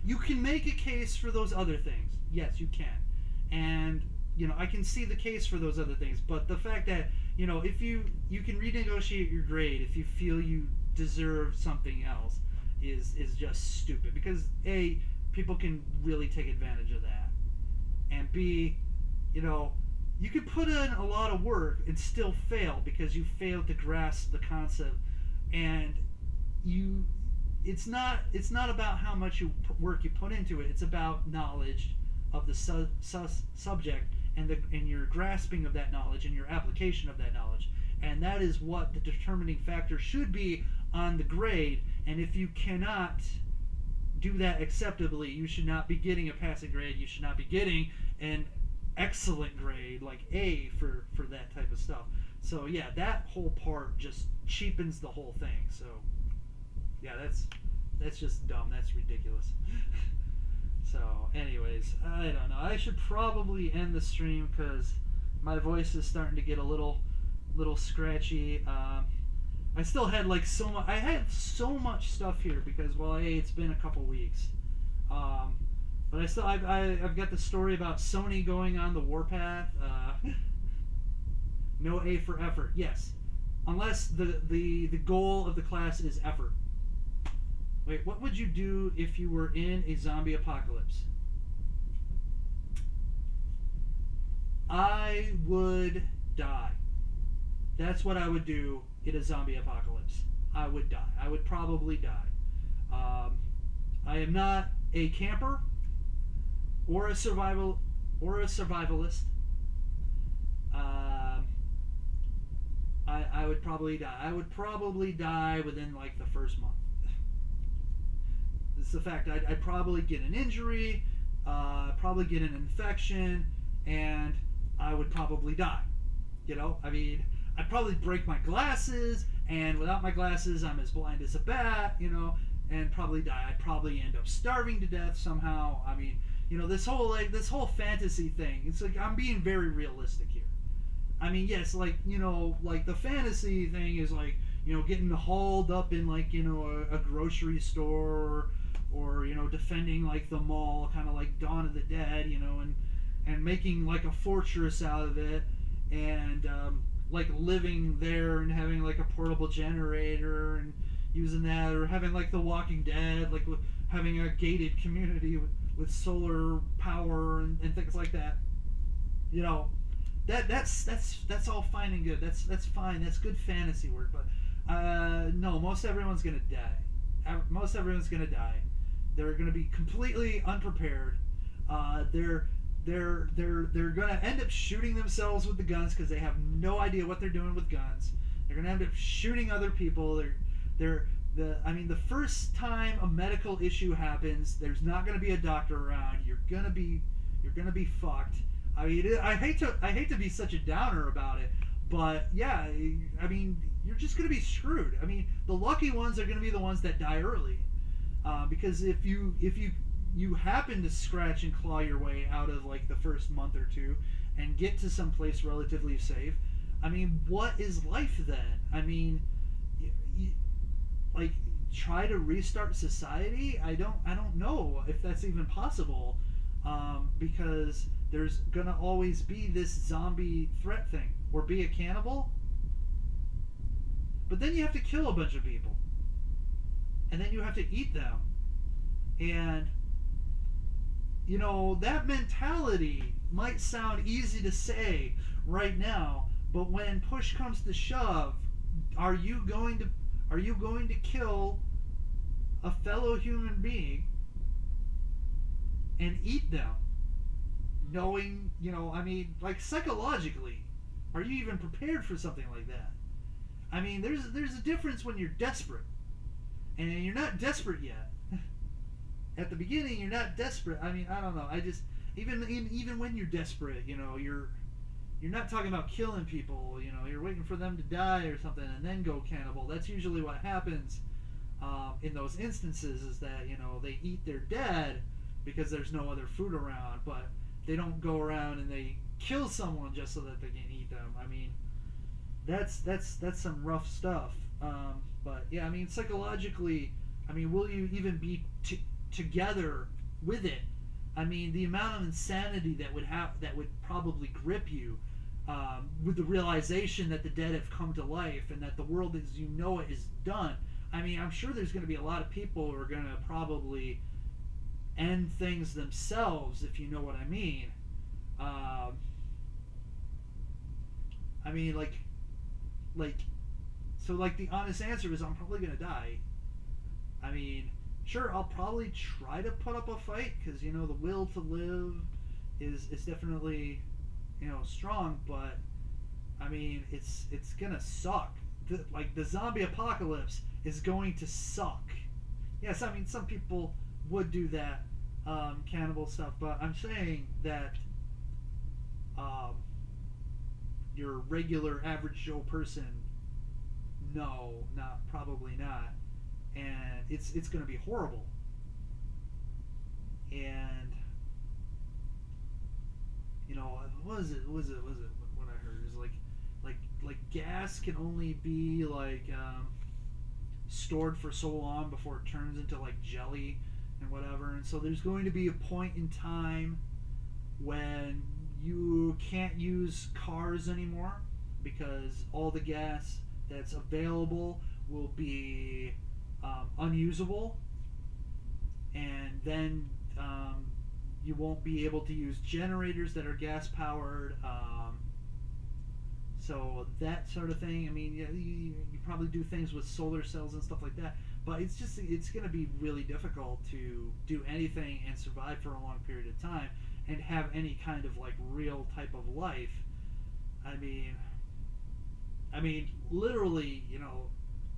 you can make a case for those other things. Yes, you can. And, you know, I can see the case for those other things. But the fact that, you know, if you can renegotiate your grade if you feel you deserve something else is just stupid. Because, A, people can really take advantage of that. And B, you know, you could put in a lot of work and still fail because you failed to grasp the concept. And it's not about how much work you put into it. It's about knowledge of the subject and your grasping of that knowledge and your application of that knowledge. And that is what the determining factor should be on the grade. And if you cannot do that acceptably, you should not be getting a passing grade. You should not be getting an excellent grade, like A, for that type of stuff. So yeah, that whole part just cheapens the whole thing. So yeah, that's just dumb. That's ridiculous. So anyways, I don't know. I should probably end the stream because my voice is starting to get a little scratchy. I still had like I had so much stuff here because, well, A, it's been a couple weeks. But I've got the story about Sony going on the warpath. No A for effort. Yes, unless the goal of the class is effort. Wait, what would you do if you were in a zombie apocalypse? I would die. That's what I would do in a zombie apocalypse. I would die. I would probably die. I am not a camper or a survivalist. I would probably die. I would probably die within like the first month. It's the fact I'd probably get an injury, probably get an infection, and I would probably die. You know, I mean, I'd probably break my glasses, and without my glasses, I'm as blind as a bat, you know, and probably die. I'd probably end up starving to death somehow. I mean, you know, this whole fantasy thing, it's like I'm being very realistic here. I mean, yes, like, you know, like the fantasy thing is like, you know, getting hauled up in like, you know, a grocery store or, you know, defending like the mall, kind of like Dawn of the Dead, you know, and making like a fortress out of it, and like living there and having like a portable generator and using that, or having like The Walking Dead, like having a gated community with solar power and things like that. You know, that's all fine and good. That's fine. That's good fantasy work. But no, most everyone's gonna die. Most everyone's gonna die. They're gonna be completely unprepared. They're gonna end up shooting themselves with the guns because they have no idea what they're doing with guns. They're gonna end up shooting other people. I mean, the first time a medical issue happens, there's not gonna be a doctor around. You're gonna be fucked. I mean, I hate to be such a downer about it, but yeah, I mean, you're just gonna be screwed. I mean, the lucky ones are gonna be the ones that die early, because if you happen to scratch and claw your way out of like the first month or two and get to some place relatively safe, I mean, what is life then? I mean, like, try to restart society? I don't know if that's even possible, because there's gonna always be this zombie threat thing, or be a cannibal. But then you have to kill a bunch of people. and then you have to eat them. And you know, that mentality might sound easy to say right now, but when push comes to shove, are you going to kill a fellow human being and eat them, knowing, you know, I mean, like, psychologically, are you even prepared for something like that? I mean, there's a difference when you're desperate, and you're not desperate yet. At the beginning, you're not desperate. I mean, I don't know. I just, even when you're desperate, you know, you're not talking about killing people. You know, you're waiting for them to die or something and then go cannibal. That's usually what happens in those instances, is that, you know, they eat their dead because there's no other food around, but they don't go around and they kill someone just so that they can eat them. I mean, that's some rough stuff. But yeah, I mean, psychologically, I mean, will you even be together with it? I mean, the amount of insanity that would probably grip you, with the realization that the dead have come to life and that the world as you know it is done. I mean, I'm sure there's going to be a lot of people who are going to probably end things themselves, if you know what I mean. I mean, so the honest answer is I'm probably going to die. I mean, sure, I'll probably try to put up a fight because, you know, the will to live is definitely, you know, strong, but I mean, it's gonna suck. The zombie apocalypse is going to suck. Yes, I mean, some people would do that cannibal stuff, but I'm saying that your regular average Joe person, no, probably not. And it's going to be horrible. And you know, what was it? What I heard is like gas can only be stored for so long before it turns into like jelly and whatever. And so there's going to be a point in time when you can't use cars anymore because all the gas that's available will be unusable, and then you won't be able to use generators that are gas powered, so that sort of thing. I mean, yeah, you probably do things with solar cells and stuff like that, but it's going to be really difficult to do anything and survive for a long period of time and have any kind of like real type of life. I mean literally, you know,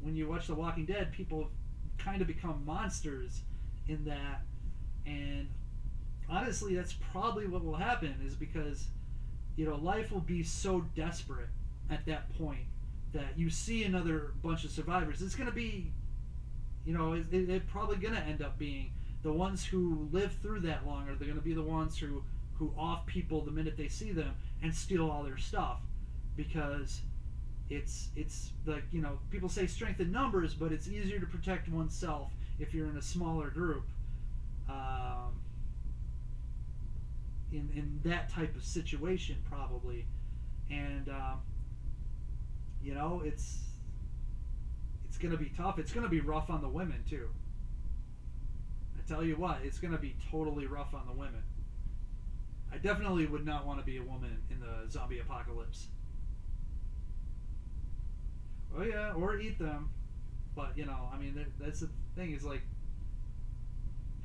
when you watch The Walking Dead, people kind of become monsters in that, and honestly, that's probably what will happen, is because, you know, life will be so desperate at that point that you see another bunch of survivors. It's going to be, you know, it's probably going to end up being the ones who live through that long are going to be the ones who off people the minute they see them and steal all their stuff, because it's like, you know, people say strength in numbers, but it's easier to protect oneself if you're in a smaller group, in that type of situation probably. And you know, it's gonna be tough. It's gonna be rough on the women too. I tell you what, it's gonna be totally rough on the women. I definitely would not want to be a woman in the zombie apocalypse. Oh yeah, or eat them. But, you know, I mean, that's the thing, is like,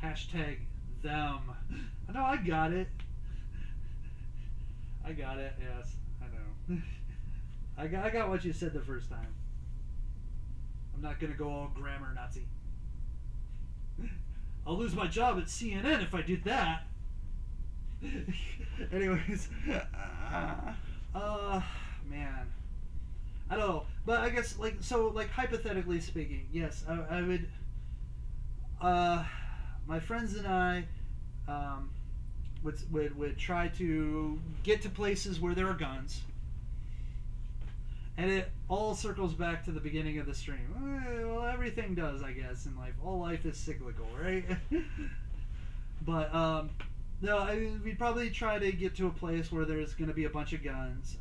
hashtag them. I know, I got it. I got it, yes, I know. I got what you said the first time. I'm not gonna go all grammar Nazi. I'll lose my job at CNN if I did that. Anyways, man, I don't know, but I guess like hypothetically speaking, yes, I would. My friends and I would try to get to places where there are guns, and it all circles back to the beginning of the stream. Well, everything does, I guess, in life. All life is cyclical, right? But no, we'd probably try to get to a place where there's going to be a bunch of guns.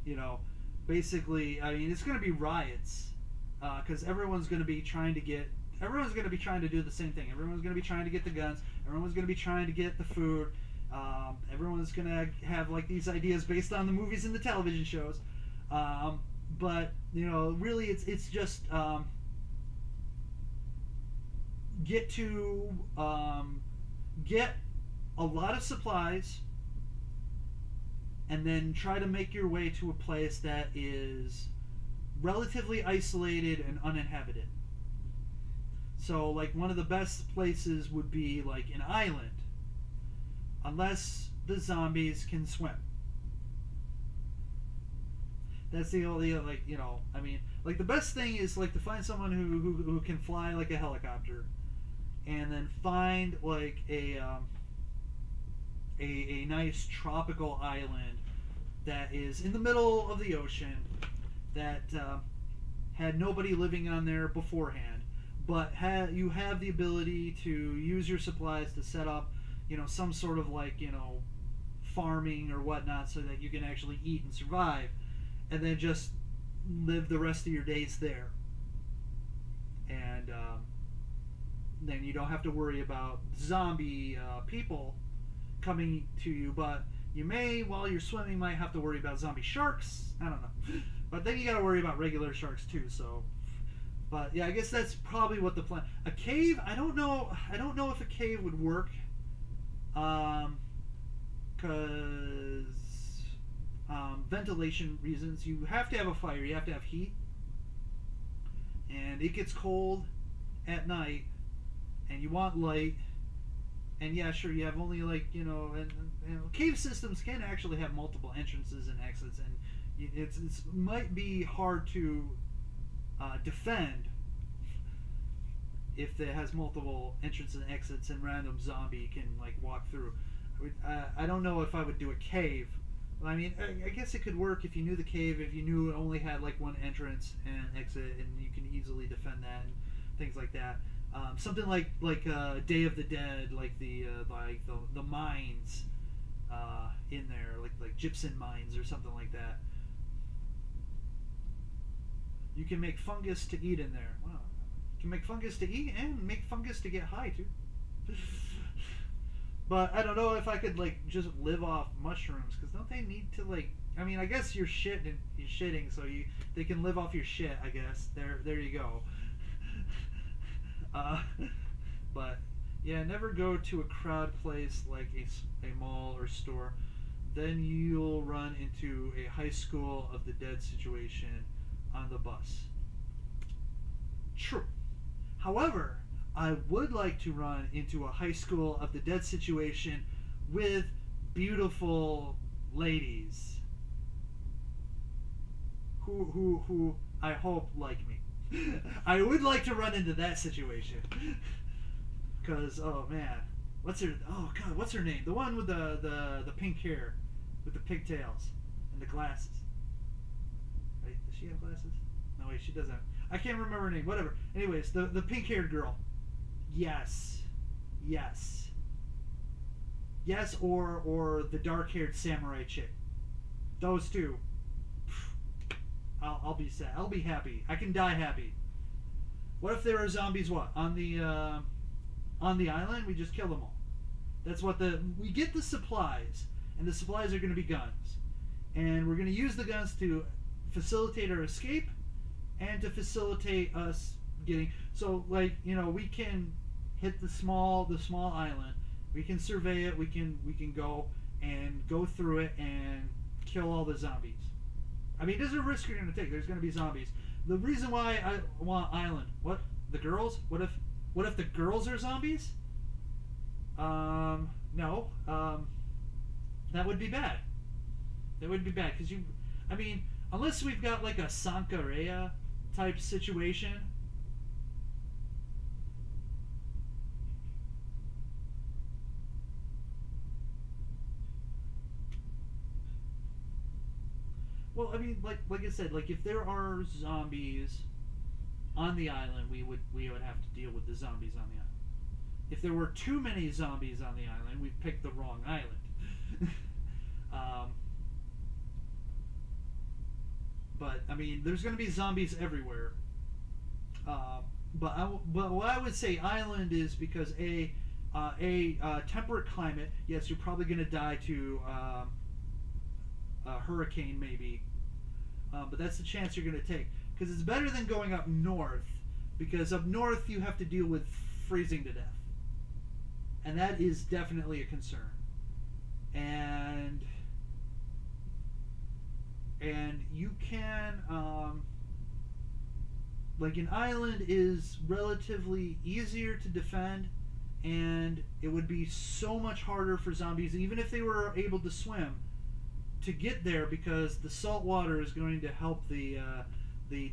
You know, basically, I mean, it's going to be riots. because everyone's going to be trying to get. Everyone's going to be trying to do the same thing. Everyone's going to be trying to get the guns. Everyone's going to be trying to get the food. Everyone's going to have like these ideas based on the movies and the television shows. But you know, really, it's just get a lot of supplies, and then try to make your way to a place that is relatively isolated and uninhabited. So, like, one of the best places would be like an island, unless the zombies can swim. That's the only, like, you know, I mean, like, the best thing is like to find someone who can fly like a helicopter, and then find like a nice tropical island that is in the middle of the ocean, that had nobody living on there beforehand, but you have the ability to use your supplies to set up, you know, some sort of like, you know, farming or whatnot, so that you can actually eat and survive, and then just live the rest of your days there. And then you don't have to worry about zombie people coming to you, but you may, while you're swimming, might have to worry about zombie sharks. I don't know. But then you gotta worry about regular sharks too, so. But yeah, I guess that's probably what the plan. A cave, I don't know if a cave would work. Cause ventilation reasons. You have to have a fire, you have to have heat. And it gets cold at night, and you want light. And yeah, sure, you have only like, you know, and cave systems can actually have multiple entrances and exits, and it's might be hard to defend if it has multiple entrances and exits and random zombie can like walk through. I don't know if I would do a cave. I mean, I guess it could work if you knew the cave, if you knew it only had like one entrance and exit, and you can easily defend that and things like that. Something like Day of the Dead, like the mines in there, like gypsum mines or something like that. You can make fungus to eat in there. Wow, you can make fungus to eat and make fungus to get high too. But I don't know if I could like just live off mushrooms, because don't they need to like? I mean, I guess you're shitting, so they can live off your shit. I guess there you go. But yeah, never go to a crowd place like a mall or store. Then you'll run into a high school of the dead situation on the bus. True. However, I would like to run into a high school of the dead situation with beautiful ladies who I hope like me. I would like to run into that situation, because oh man, what's her name? The one with the pink hair, with the pigtails and the glasses. Right? Does she have glasses? No, wait, she doesn't. I can't remember her name. Whatever. Anyways, the pink haired girl. Yes, or the dark haired samurai chick. Those two. I'll be sad. I'll be happy. I can die happy. What if there are zombies? What on the island? We just kill them all. That's what we get the supplies, and the supplies are going to be guns, and we're going to use the guns to facilitate our escape, and to facilitate us getting. So like, you know, we can hit the small island. We can survey it. We can go through it and kill all the zombies. I mean, there's a risk you're going to take. There's going to be zombies. The reason why I want island. What? The girls? What if the girls are zombies? No. That would be bad. That would be bad, because I mean, unless we've got like a Sankareya type situation. Well, I mean, like I said, like if there are zombies on the island, we would have to deal with the zombies on the island. If there were too many zombies on the island, we've picked the wrong island. But I mean, there's going to be zombies everywhere. but what I would say island is because temperate climate. Yes, you're probably going to die to a hurricane maybe, but that's the chance you're going to take because it's better than going up north because up north you have to deal with freezing to death, and that is definitely a concern. And you can like an island is relatively easier to defend, and it would be so much harder for zombies, even if they were able to swim, to get there because the salt water is going to help the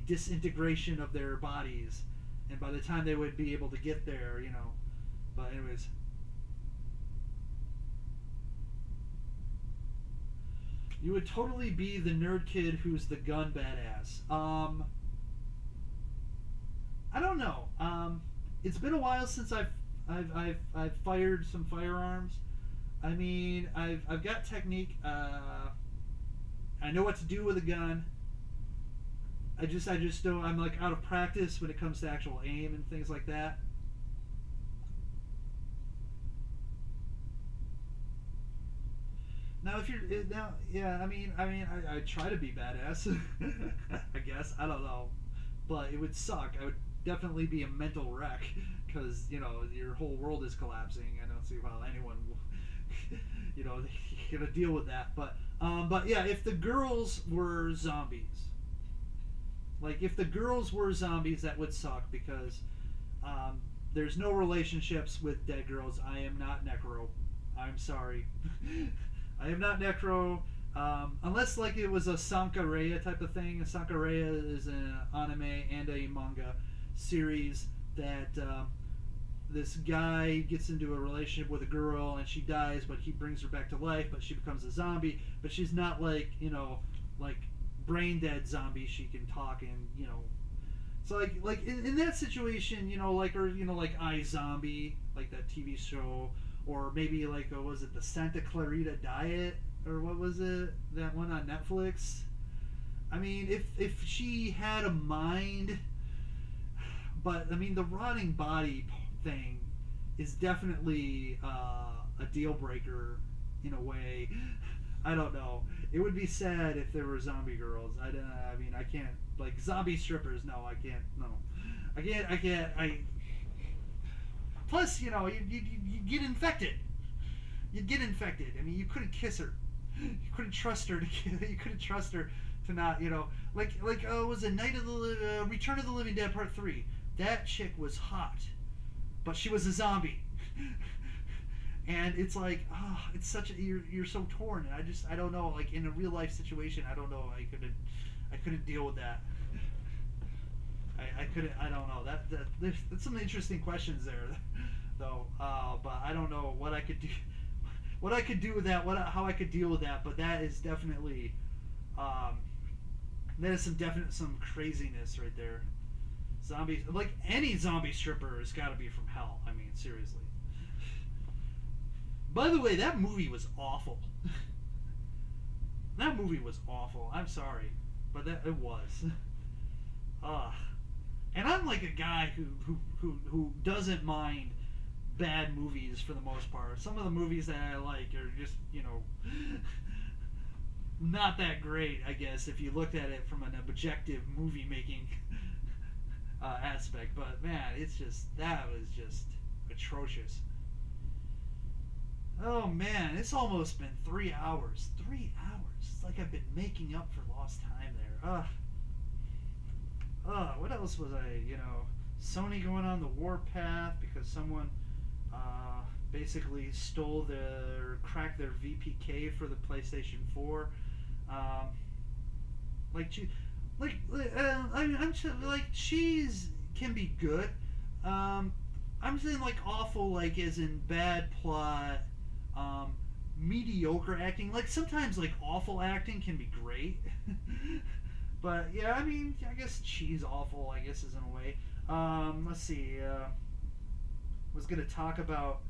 disintegration of their bodies, and by the time they would be able to get there, you know. But anyways. You would totally be the nerd kid who's the gun badass. I don't know. It's been a while since I've fired some firearms. I mean, I've got technique. I know what to do with a gun. I just don't. I'm like out of practice when it comes to actual aim and things like that. Now, if you're now, yeah, I try to be badass. I guess I don't know, but it would suck. I would definitely be a mental wreck because you know your whole world is collapsing. I don't see how anyone, you know, gonna deal with that. But yeah, if the girls were zombies, like if the girls were zombies, that would suck because there's no relationships with dead girls. I am not necro. I'm sorry. I am not necro, unless like it was a Sankareya type of thing. Sankareya is an anime and a manga series that this guy gets into a relationship with a girl and she dies, but he brings her back to life, but she becomes a zombie. But she's not like, you know, like brain dead zombie. She can talk and, you know. So like in that situation, you know, like, or, you know, like iZombie, like that TV show. Or maybe like, was it the Santa Clarita Diet? Or what was it? That one on Netflix? I mean, if she had a mind... But, I mean, the rotting body thing is definitely a deal breaker in a way. I don't know. It would be sad if there were zombie girls. I mean, I can't... Like, zombie strippers, no, I can't. No. I can't... Plus, you know, you get infected. You'd get infected. I mean, you couldn't kiss her. You couldn't trust her to. You couldn't trust her to not. You know, like was it Return of the Living Dead Part 3? That chick was hot, but she was a zombie. And it's like, oh, it's such a you're so torn. And I don't know. Like in a real life situation, I don't know. I couldn't deal with that. I couldn't. I don't know. There's some interesting questions there, though. But I don't know what I could do. What I could do with that. How I could deal with that. But that is definitely. That is some craziness right there. Zombies, like any zombie stripper, has got to be from hell. I mean, seriously. By the way, that movie was awful. That movie was awful. I'm sorry, but it was. And I'm like a guy who doesn't mind bad movies for the most part. Some of the movies that I like are just, you know, not that great, I guess, if you looked at it from an objective movie making aspect. But man, that was just atrocious. Oh man, it's almost been 3 hours. 3 hours. It's like I've been making up for lost time there. What else was I, you know, Sony going on the warpath because someone basically cracked their VPK for the PlayStation 4. Cheese can be good. I'm saying like awful, like as in bad plot, mediocre acting. Like sometimes like awful acting can be great. But yeah, I mean, I guess cheese awful, I guess, is in a way. Let's see. Was gonna talk about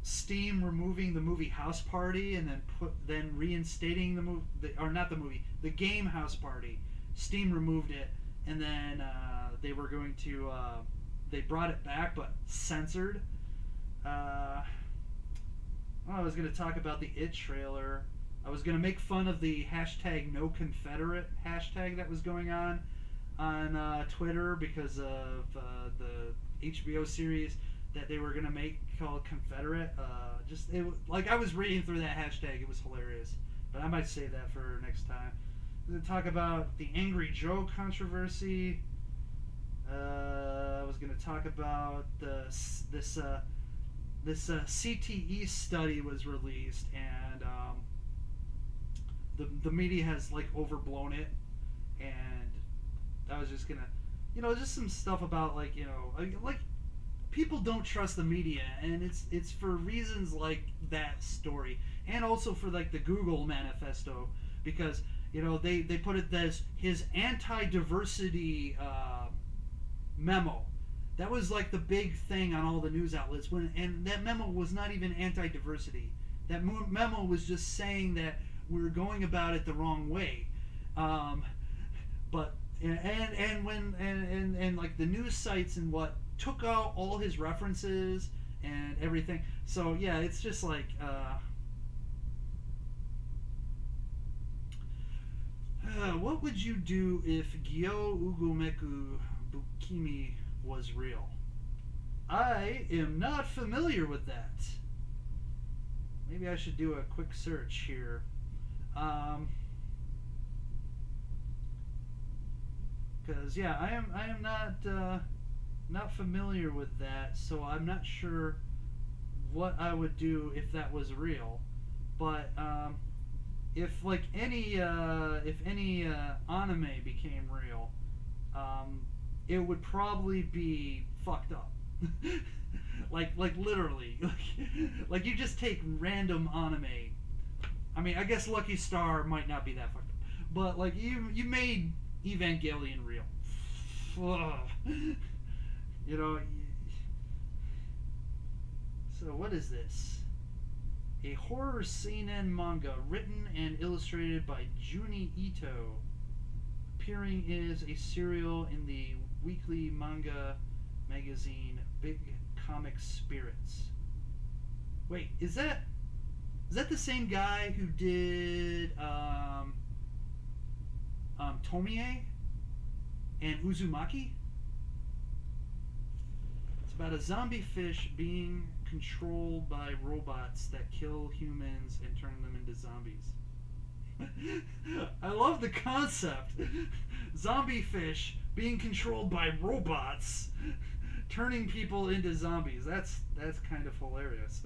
Steam removing the movie House Party and then reinstating the game House Party. Steam removed it, and then they were going to they brought it back but censored. I was going to talk about the It trailer. I was going to make fun of the hashtag No Confederate hashtag that was going on Twitter because of the HBO series that they were going to make called Confederate. I was reading through that hashtag. It was hilarious. But I might save that for next time. I'm going to talk about the Angry Joe controversy. I was going to talk about this CTE study was released, and the media has like overblown it, and I was just gonna, just some stuff about like people don't trust the media, and it's for reasons like that story, and also for like the Google manifesto, because they put it as his anti-diversity memo. That was like the big thing on all the news outlets, and that memo was not even anti-diversity. That memo was just saying that we were going about it the wrong way. But like the news sites and what took out all his references and everything. So yeah, it's just like what would you do if Gyo Ugomeku Bukimi was real? I am not familiar with that. Maybe I should do a quick search here. Because yeah, I am not familiar with that, so I'm not sure what I would do if that was real. But if any anime became real, it would probably be fucked up. like literally, like you just take random anime. I mean, I guess Lucky Star might not be that fucked up, but like you made Evangelion real. So what is this? A horror seinen manga written and illustrated by Juni Ito, appearing as a serial in the weekly manga magazine Big Comic Spirits. Wait, is that the same guy who did Tomie and Uzumaki? It's about a zombie fish being controlled by robots that kill humans and turn them into zombies. I love the concept. Zombie fish being controlled by robots turning people into zombies. That's kind of hilarious.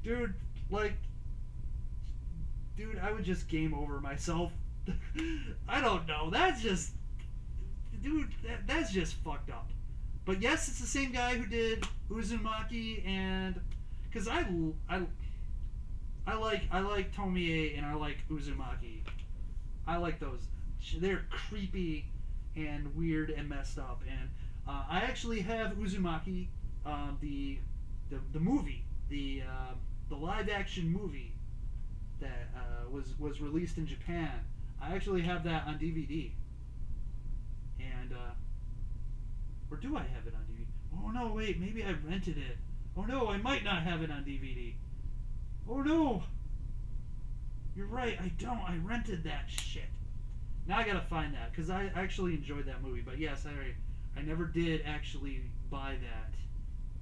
Dude, I would just game over myself. I don't know. That's just fucked up. But yes, it's the same guy who did Uzumaki, and because I like Tomie and I like Uzumaki. I like those. They're creepy and weird and messed up. And I actually have Uzumaki, the movie, the live action movie that was released in Japan. I actually have that on DVD. And or do I have it on DVD? Oh no, wait, maybe I rented it. Oh no, I might not have it on DVD. Oh no! You're right, I don't. I rented that shit. Now I gotta find that, because I actually enjoyed that movie. But yes, I never did actually buy that.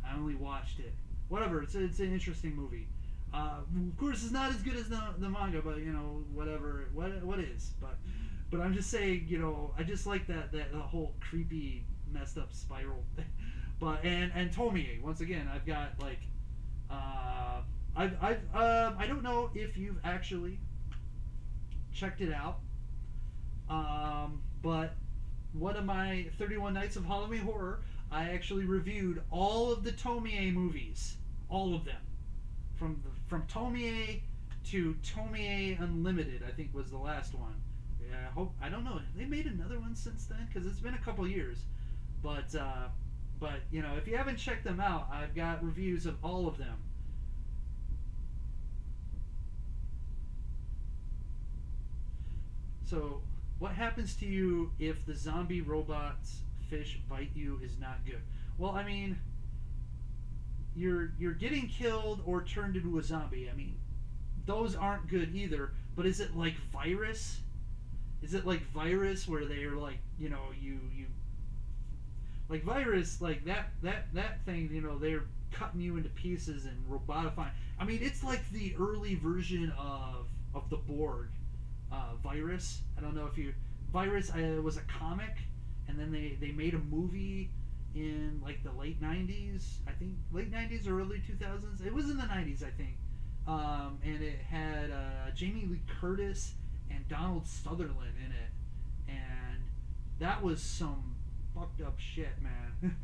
I only watched it. Whatever, it's an interesting movie. Of course, it's not as good as the manga, but whatever, what is. But I'm just saying, I just like that whole creepy, messed up spiral thing. But and Tomie, once again, I've got like I don't know if you've actually checked it out, but one of my 31 Nights of Halloween Horror, I actually reviewed all of the Tomie movies, all of them, from Tomie to Tomie Unlimited, I think was the last one. Yeah, I don't know. Have they made another one since then? Because it's been a couple years. But if you haven't checked them out, I've got reviews of all of them. So, what happens to you if the zombie robots fish bite you is not good. Well, I mean, you're getting killed or turned into a zombie. I mean, those aren't good either. But is it like virus? Is it like virus where they're like, you know, you like virus, like that thing, you know, they're cutting you into pieces and robotifying. I mean, it's like the early version of the Borg. Virus. I don't know if you Virus was a comic, and then they made a movie in like the late 90s, I think, late 90s or early 2000s. It was in the 90s, I think. And it had Jamie Lee Curtis and Donald Sutherland in it, and that was some fucked up shit, man.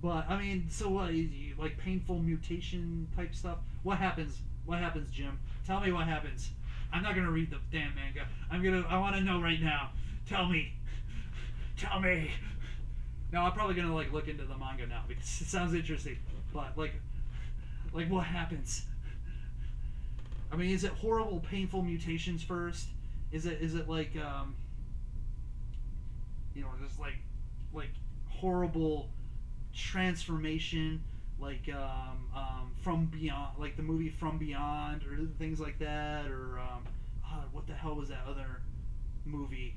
But I mean, so what? Like painful mutation type stuff. What happens? What happens, Jim? Tell me what happens. I'm not gonna read the damn manga. I want to know right now. Tell me. Tell me. No, I'm probably gonna like look into the manga now because it sounds interesting. But like what happens? I mean, is it horrible, painful mutations first? Is it like you know, just like horrible transformation, like From Beyond, like the movie From Beyond, or things like that, or what the hell was that other movie?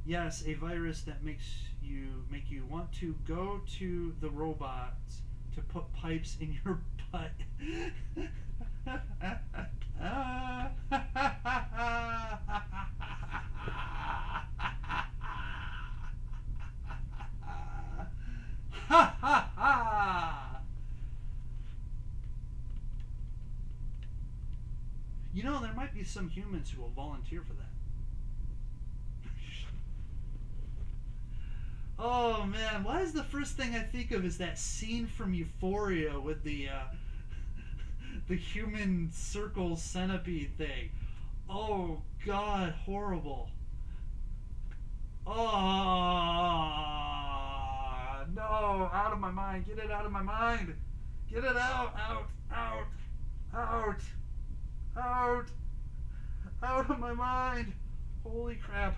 Yes, a virus that make you want to go to the robots to put pipes in your butt. You know, there might be some humans who will volunteer for that. Oh man, why is the first thing I think of is that scene from Euphoria with the human circle centipede thing? Oh god, horrible. Oh no, out of my mind. Get it out of my mind. Get it out, out of my mind. Holy crap.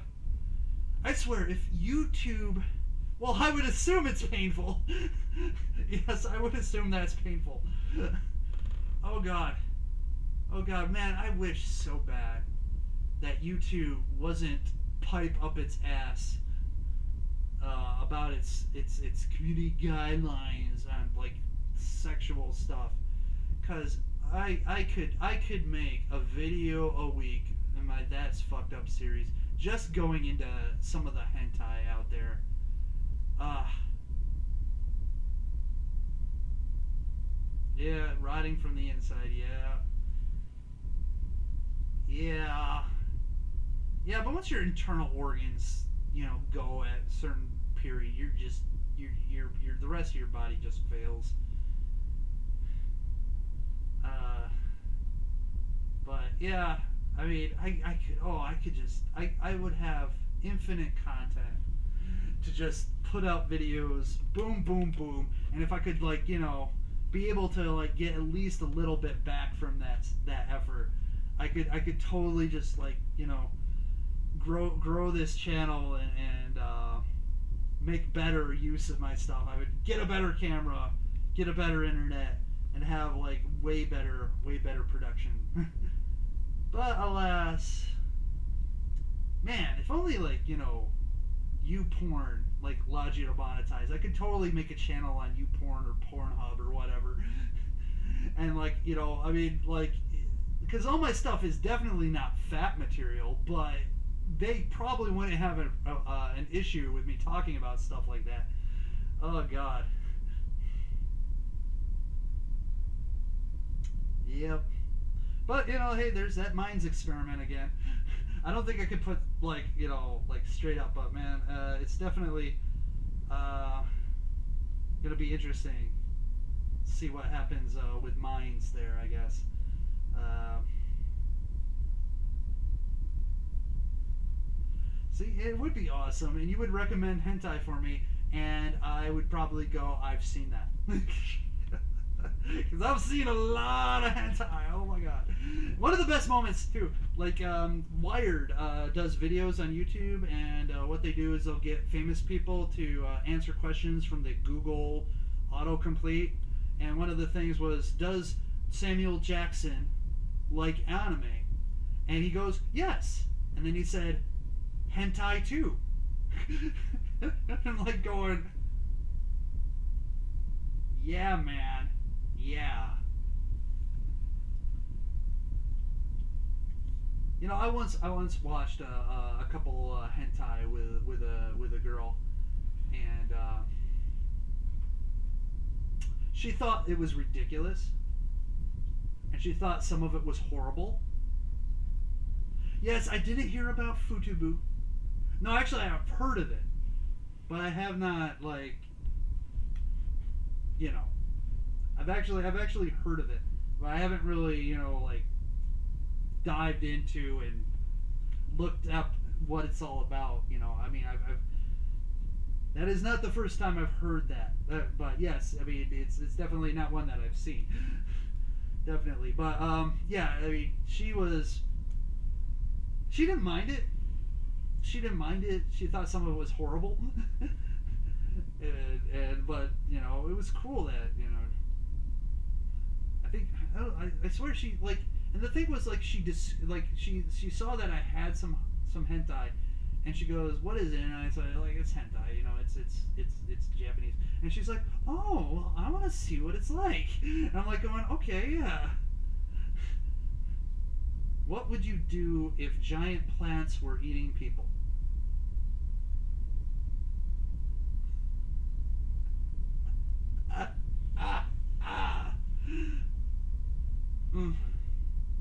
I swear, if YouTube... Well, I would assume it's painful. Yes, I would assume that's painful. Oh god. Oh god, man, I wish so bad that YouTube wasn't pipe up its ass about its community guidelines on like sexual stuff. Cause I could make a video a week in my That's Fucked Up series just going into some of the hentai out there. Yeah, rotting from the inside, yeah, but once your internal organs, you know, go at a certain period, you're the rest of your body just fails. But yeah, I mean, I would have infinite content to just put out videos, boom, boom, boom, and if I could, like, you know, be able to like get at least a little bit back from that effort, I could totally just, like, you know, grow this channel and make better use of my stuff. I would get a better camera, get a better internet, and have like way better production. But alas, man, if only, like, you know, YouPorn like allowed you to monetize, I could totally make a channel on YouPorn or Pornhub or whatever. And, like, you know, I mean, like, because all my stuff is definitely not fat material, but they probably wouldn't have an issue with me talking about stuff like that. Oh god. Yep. But, you know, hey, there's that minds experiment again. I don't think I could put, like, you know, like, straight up, but man, it's definitely gonna be interesting to see what happens with minds there, I guess. See, it would be awesome, and you would recommend hentai for me, and I would probably go, I've seen that. Because I've seen a lot of hentai. Oh my god. One of the best moments too, like Wired does videos on YouTube, and what they do is they'll get famous people to answer questions from the Google autocomplete. And one of the things was, does Samuel Jackson like anime? And he goes, yes. And then he said, hentai too. I'm like going, yeah, man. Yeah. You know, I once watched a couple hentai with a girl, and she thought it was ridiculous, and she thought some of it was horrible. Yes, I didn't hear about Futubu. No, actually, I've heard of it, but I have not, like, you know, I've actually heard of it, but I haven't really, you know, like, dived into and looked up what it's all about. You know, I mean, I've that is not the first time I've heard that, but yes, I mean, it's definitely not one that I've seen. Definitely, but yeah, I mean, she didn't mind it. She didn't mind it. She thought some of it was horrible. But you know, it was cool that, you know, I swear she, like, and the thing was, like, she saw that I had some hentai, and she goes, what is it? And I said, like, it's hentai, you know, it's Japanese. And she's like, oh, well, I want to see what it's like. And I'm like going, okay, yeah. What would you do if giant plants were eating people?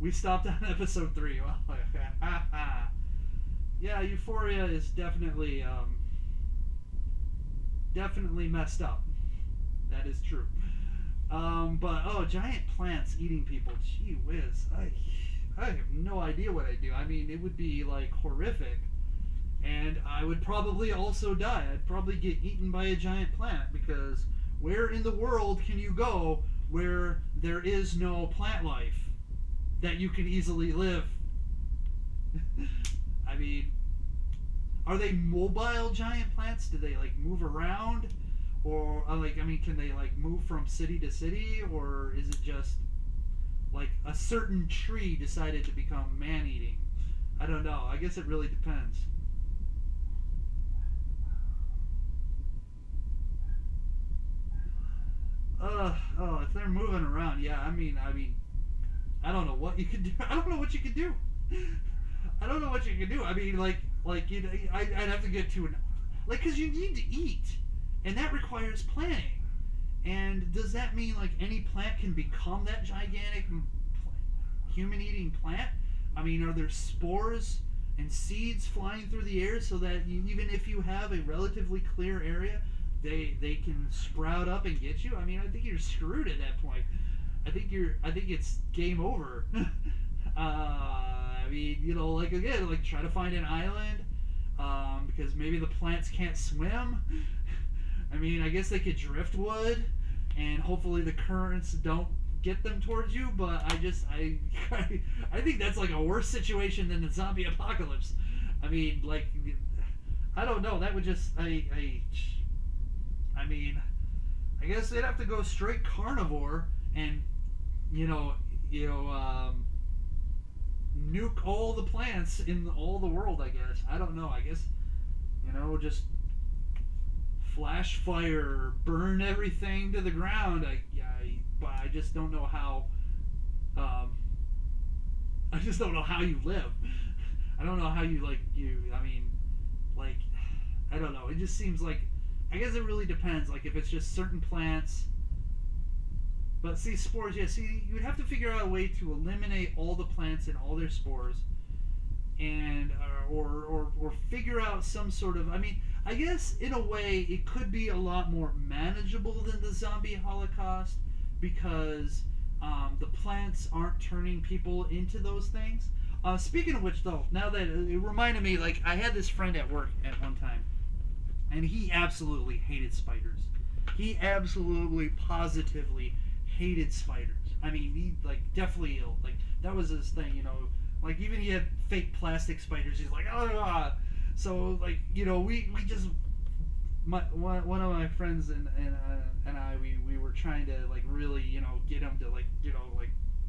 We stopped on episode 3. Yeah, Euphoria is definitely messed up. That is true. But oh, giant plants eating people. Gee whiz. I have no idea what I'd do. I mean, it would be like horrific, and I would probably also die. I'd probably get eaten by a giant plant, because where in the world can you go where there is no plant life that you can easily live? I mean, are they mobile giant plants? Do they, like, move around? Or, like, I mean, can they, like, move from city to city? Or is it just, like, a certain tree decided to become man-eating? I don't know. I guess it really depends. Oh, if they're moving around, yeah, I mean, I don't know what you could do. I don't know what you could do. I don't know what you could do. I mean, like you know, I'd have to get to an, like, because you need to eat, and that requires planning. And does that mean, like, any plant can become that gigantic human-eating plant? I mean, are there spores and seeds flying through the air so that even if you have a relatively clear area, they can sprout up and get you? I mean, I think you're screwed at that point. I think it's game over. I mean, you know, like, again, like, try to find an island, because maybe the plants can't swim. I mean, I guess they could driftwood, and hopefully the currents don't get them towards you. But I think that's like a worse situation than the zombie apocalypse. I mean, like, I don't know. That would just I mean, I guess they'd have to go straight carnivore and nuke all the plants in all the world. I guess, I don't know. I guess, you know, just flash fire, burn everything to the ground. But I just don't know how. I just don't know how you live. I don't know how you, like, I mean, like, I don't know. It just seems like, I guess it really depends. Like, if it's just certain plants. But see, spores, yeah, see, you would have to figure out a way to eliminate all the plants and all their spores, and or figure out some sort of, I mean, I guess in a way it could be a lot more manageable than the zombie holocaust, because the plants aren't turning people into those things. Speaking of which, though, now that it reminded me, like, I had this friend at work at one time, and he absolutely hated spiders. He absolutely, positively hated spiders. I mean, he like definitely ill. Like that was his thing, you know. Like even he had fake plastic spiders. He's like, oh. So like we just one of my friends and I we were trying to like really get him to like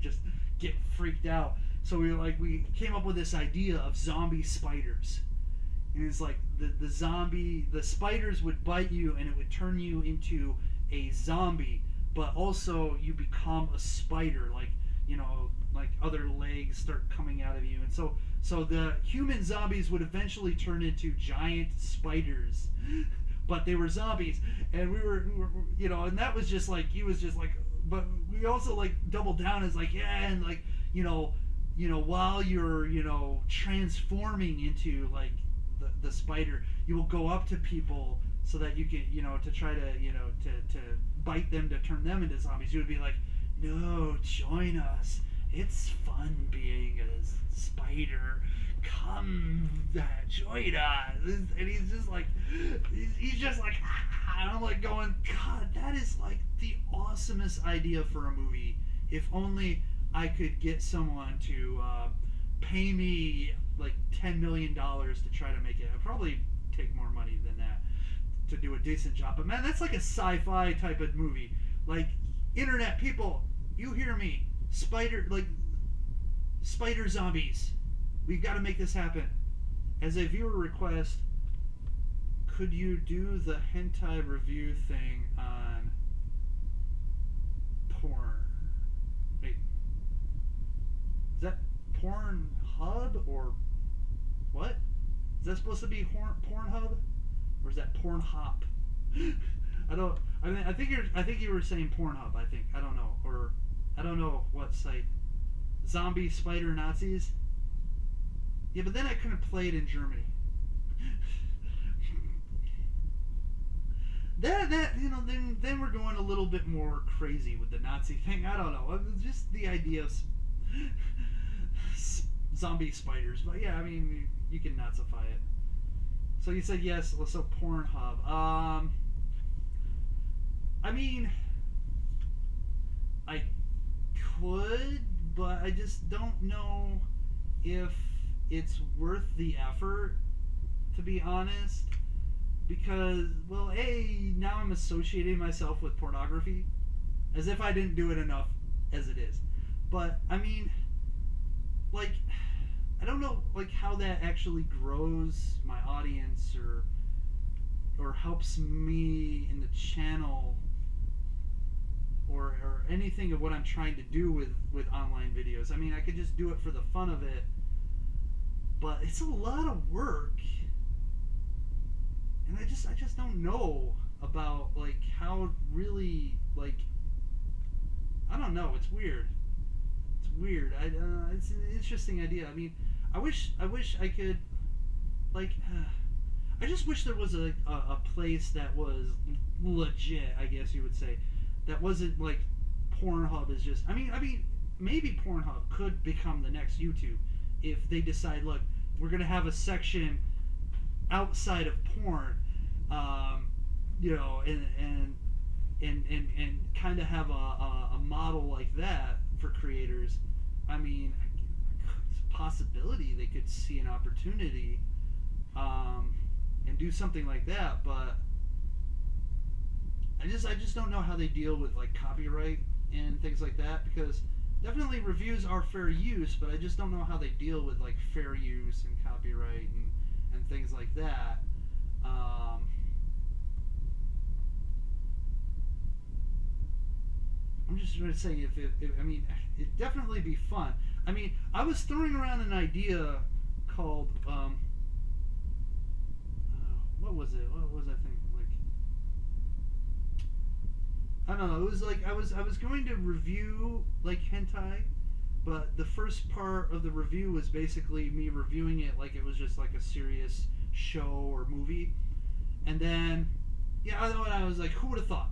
just get freaked out. So we came up with this idea of zombie spiders. And it's like the spiders would bite you and it would turn you into a zombie, but also you become a spider, like other legs start coming out of you. And so the human zombies would eventually turn into giant spiders, but they were zombies. And we were and that was just like, he was just like, but we also like doubled down as like, yeah, and like while you're transforming into like the spider, you will go up to people so that you can to try to to bite them, to turn them into zombies. You would be like, no, join us, it's fun being a spider, come join us. And he's just like and I'm like going, God, that is like the awesomest idea for a movie. If only I could get someone to pay me like $10 million to try to make it. I'd probably take more money than that to do a decent job. But man, that's like a sci-fi type of movie. Like, internet people, you hear me? Spider zombies. We've got to make this happen. As a viewer request, could you do the hentai review thing on porn? Wait, is that Pornhub or what? Is that supposed to be Pornhub, or is that Pornhop? I think you were saying Pornhub. I don't know, or I don't know what site. Zombie spider Nazis. Yeah, but then I couldn't play it in Germany. Then we're going a little bit more crazy with the Nazi thing. I don't know. Just the idea of zombie spiders. But yeah, I mean, you can Nazify it. So you said yes. So Pornhub. I mean, I could, but I just don't know if it's worth the effort, to be honest. Because, well, now I'm associating myself with pornography, as if I didn't do it enough as it is. But, I mean, like, I don't know, like, how that actually grows my audience or helps me in the channel or anything of what I'm trying to do with online videos. I mean, I could just do it for the fun of it, but it's a lot of work. And I just don't know about like how really, like, I don't know. It's weird. It's weird. It's an interesting idea. I mean, I wish I could, like, I just wish there was a place that was legit, I guess you would say, that wasn't like Pornhub is just. I mean, maybe Pornhub could become the next YouTube if they decide, look, we're gonna have a section outside of porn, and kind of have a model like that for creators. I mean, it's a possibility they could see an opportunity and do something like that, but I just don't know how they deal with like copyright and things like that, because definitely reviews are fair use, but I just don't know how they deal with like fair use and copyright and things like that. I'm just trying to say if I mean, it'd definitely be fun. I mean, I was throwing around an idea called what was it? What was that thing? Like, I don't know. It was like I was going to review like hentai, but the first part of the review was basically me reviewing it like it was just like a serious show or movie. And then, yeah, I was like, who would have thought?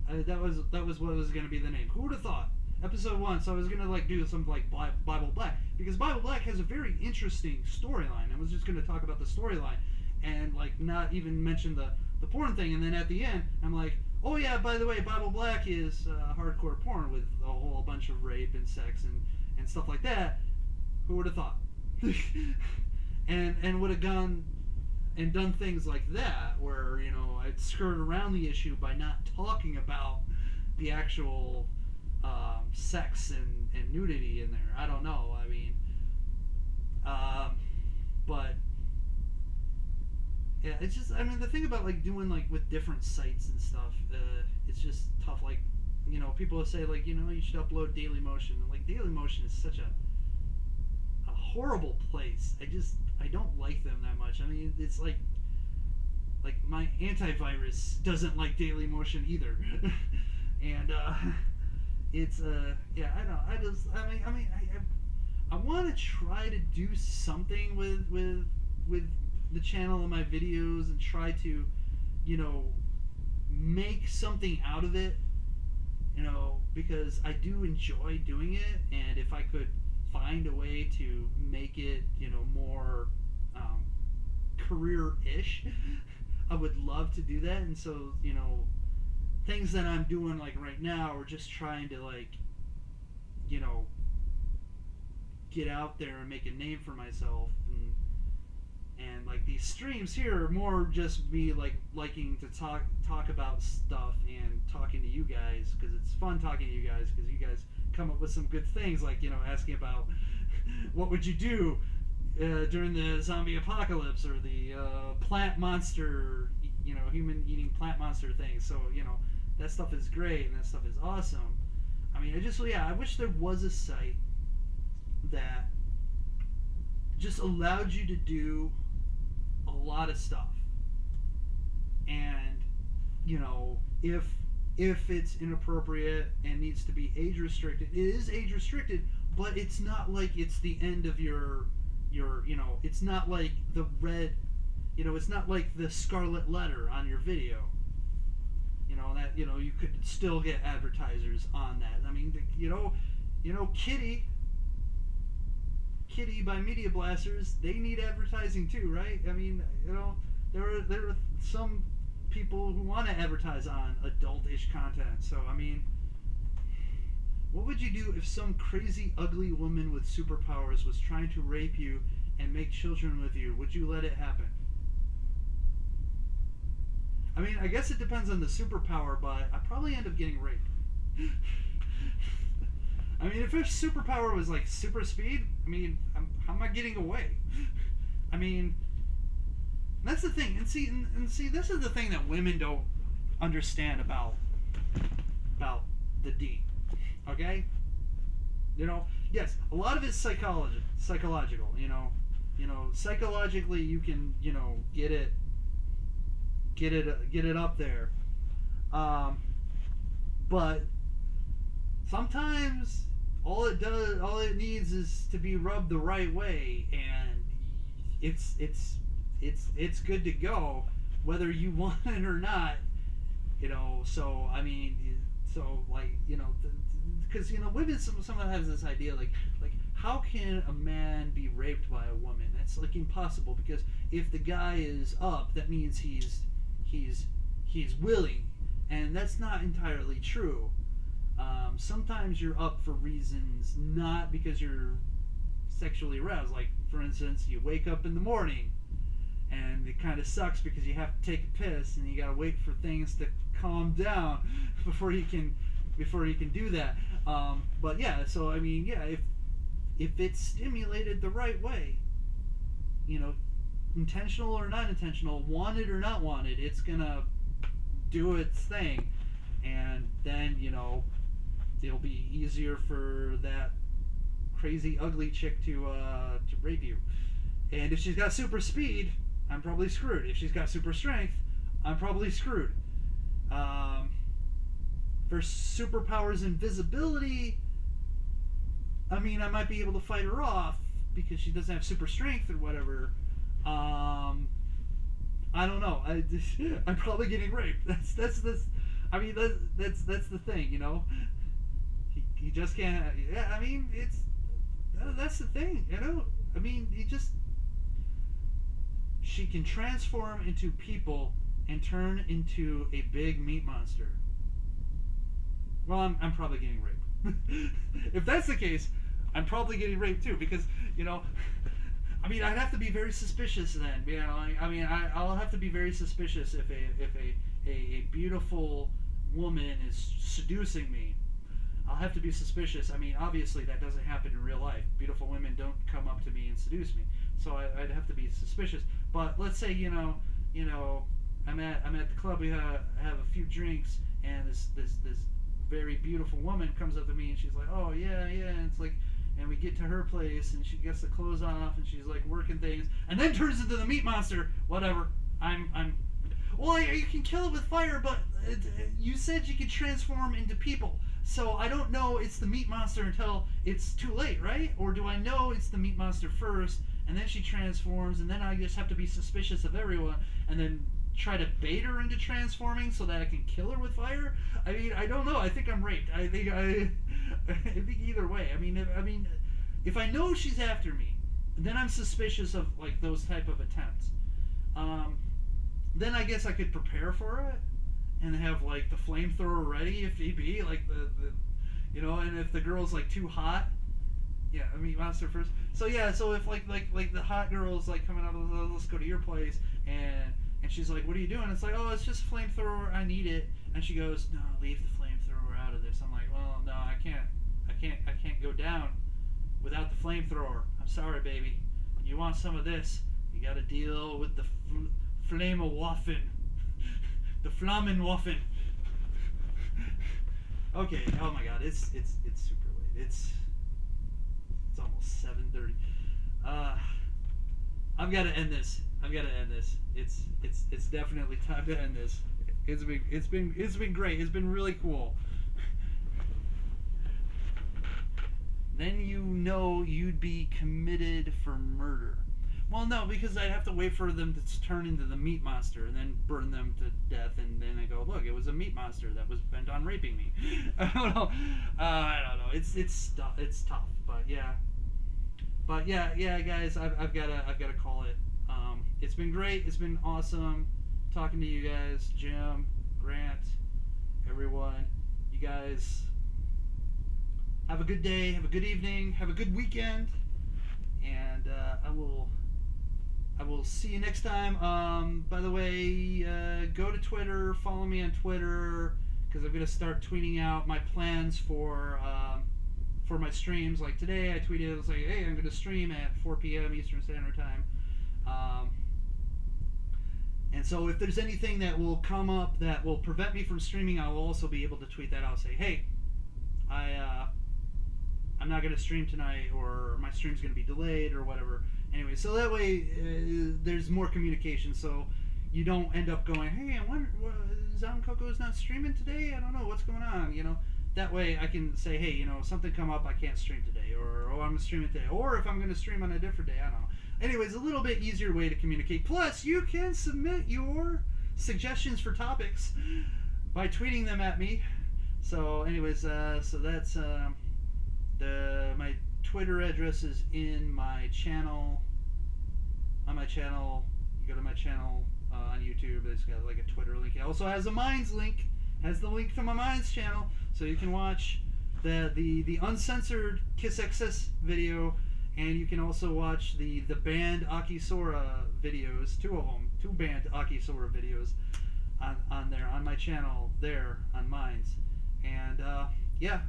That was what was going to be the name. Who would have thought? Episode 1. So I was going to like do something like Bible Black, because Bible Black has a very interesting storyline. I was just going to talk about the storyline and like not even mention the porn thing. And then at the end, I'm like, oh yeah, by the way, Bible Black is hardcore porn with a whole bunch of rape and sex and stuff like that. Who would have thought? and would have gone and done things like that, where, you know, I'd skirt around the issue by not talking about the actual sex and nudity in there. I don't know. I mean, but yeah, it's just, I mean, the thing about like doing like with different sites and stuff, it's just tough. Like, you know, people say like, you know, you should upload Dailymotion. Like, Dailymotion is such a horrible place. I don't like them that much. I mean, it's like my antivirus doesn't like Dailymotion either. And it's yeah, I want to try to do something with the channel and my videos, and try to, you know, make something out of it, you know, because I do enjoy doing it. And if I could find a way to make it, you know, more career-ish, I would love to do that. And so, you know, things that I'm doing like right now are just trying to, like, you know, get out there and make a name for myself. And like these streams here are more just me like liking to talk about stuff and talking to you guys, because it's fun talking to you guys, because you guys come up with some good things, like, you know, asking about what would you do during the zombie apocalypse, or the plant monster, you know, human eating plant monster thing. So, you know, that stuff is great and that stuff is awesome. I mean, I wish there was a site that just allowed you to do a lot of stuff. And, you know, if it's inappropriate and needs to be age restricted, it is age restricted, but it's not like it's the end of your you know, it's not like the red, you know, it's not like the scarlet letter on your video, you know, that, you know, you could still get advertisers on that. I mean, you know, Kitty by Media Blasters, they need advertising too, right? I mean, you know, there are some people who want to advertise on adult-ish content. So, I mean, what would you do if some crazy, ugly woman with superpowers was trying to rape you and make children with you? Would you let it happen? I mean, I guess it depends on the superpower, but I'd probably end up getting raped. I mean, if her superpower was like super speed, I mean, how am I getting away? I mean, that's the thing. And see, this is the thing that women don't understand about the D. Okay? You know, yes, a lot of it's psychological. You know, psychologically you can, you know, get it up there. But sometimes all it needs is to be rubbed the right way, and it's good to go, whether you want it or not. You know, so I mean, so like, you know, because, you know, women, someone has this idea like how can a man be raped by a woman? That's like impossible, because if the guy is up, that means he's willing, and that's not entirely true. Sometimes you're up for reasons not because you're sexually aroused. Like, for instance, you wake up in the morning and it kind of sucks because you have to take a piss, and you gotta wait for things to calm down before you can do that. But yeah, so I mean, yeah, if it's stimulated the right way, you know, intentional or not intentional, wanted or not wanted, it's gonna do its thing, and then, you know, it'll be easier for that crazy ugly chick to rape you. And if she's got super speed, I'm probably screwed. If she's got super strength, I'm probably screwed. For superpowers invisibility, I mean, I might be able to fight her off because she doesn't have super strength or whatever. I don't know. I'm probably getting raped. That's I mean, that's the thing, you know. He just can't. Yeah, I mean, that's the thing, you know. I mean, she can transform into people and turn into a big meat monster. Well, I'm probably getting raped. If that's the case, I'm probably getting raped too, because, you know, I mean, I'd have to be very suspicious then. You know, I mean, I'll have to be very suspicious if a beautiful woman is seducing me. I'll have to be suspicious. I mean, obviously that doesn't happen in real life. Beautiful women don't come up to me and seduce me, so I'd have to be suspicious. But let's say, you know, I'm at the club. We have a few drinks, and this very beautiful woman comes up to me, and she's like, "Oh yeah," and it's like, and we get to her place, and she gets the clothes off, and she's like working things, and then turns into the meat monster. Whatever. Well, you can kill it with fire, but you said you could transform into people. So I don't know it's the meat monster until it's too late, right? Or do I know it's the meat monster first, and then she transforms, and then I just have to be suspicious of everyone, and then try to bait her into transforming so that I can kill her with fire? I mean, I don't know. I think I'm raped. I think either way. I mean, if I know she's after me, then I'm suspicious of like those type of attempts. Then I guess I could prepare for it and have like the flamethrower ready if need be, like the you know, and if the girl's like too hot, yeah, I mean monster first. So yeah, so if like the hot girl's like coming up, let's go to your place, and she's like, what are you doing? It's like, oh, it's just a flamethrower, I need it. And she goes, no, leave the flamethrower out of this. I'm like, well, no, I can't go down without the flamethrower. I'm sorry, baby. You want some of this, you got to deal with the Flamewaffen. The Flammenwaffen. Okay, oh my god, it's super late. It's almost 7:30. I've got to end this. It's definitely time to end this. It's been great. It's been really cool. Then you know you'd be committed for murder. Well, no, because I'd have to wait for them to turn into the meat monster and then burn them to death, and then I go, look, it was a meat monster that was bent on raping me. I don't know. It's tough, but yeah. But yeah, guys, I've got to call it. It's been great. It's been awesome talking to you guys, Jim, Grant, everyone. You guys have a good day, have a good evening, have a good weekend, and I will see you next time. By the way, go to Twitter, follow me on Twitter, because I'm gonna start tweeting out my plans for my streams. Like today, I tweeted, I was like, hey, I'm gonna stream at 4 p.m. Eastern Standard Time. And so if there's anything that will come up that will prevent me from streaming, I will also be able to tweet that out. Say, hey, I'm not gonna stream tonight, or my stream's gonna be delayed, or whatever. Anyway, so that way there's more communication, so you don't end up going, hey, I wonder, Zankoku's not streaming today? I don't know, what's going on, you know? That way I can say, hey, you know, something come up, I can't stream today, or oh, I'm streaming today, or if I'm going to stream on a different day, I don't know. Anyways, a little bit easier way to communicate. Plus, you can submit your suggestions for topics by tweeting them at me. So anyways, so that's my Twitter address is in my channel. On my channel, you go to my channel on YouTube. It's got like a Twitter link. It also has a Minds link. Has the link to my Minds channel, so you can watch the uncensored Kiss XS video, and you can also watch the banned Akisora videos. Two of them, two banned Akisora videos on there on my channel there on Minds. And yeah,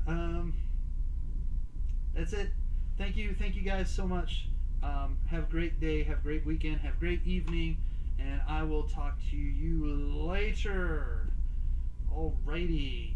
that's it. Thank you guys so much. Have a great day, have a great weekend, have a great evening, and I will talk to you later. Alrighty.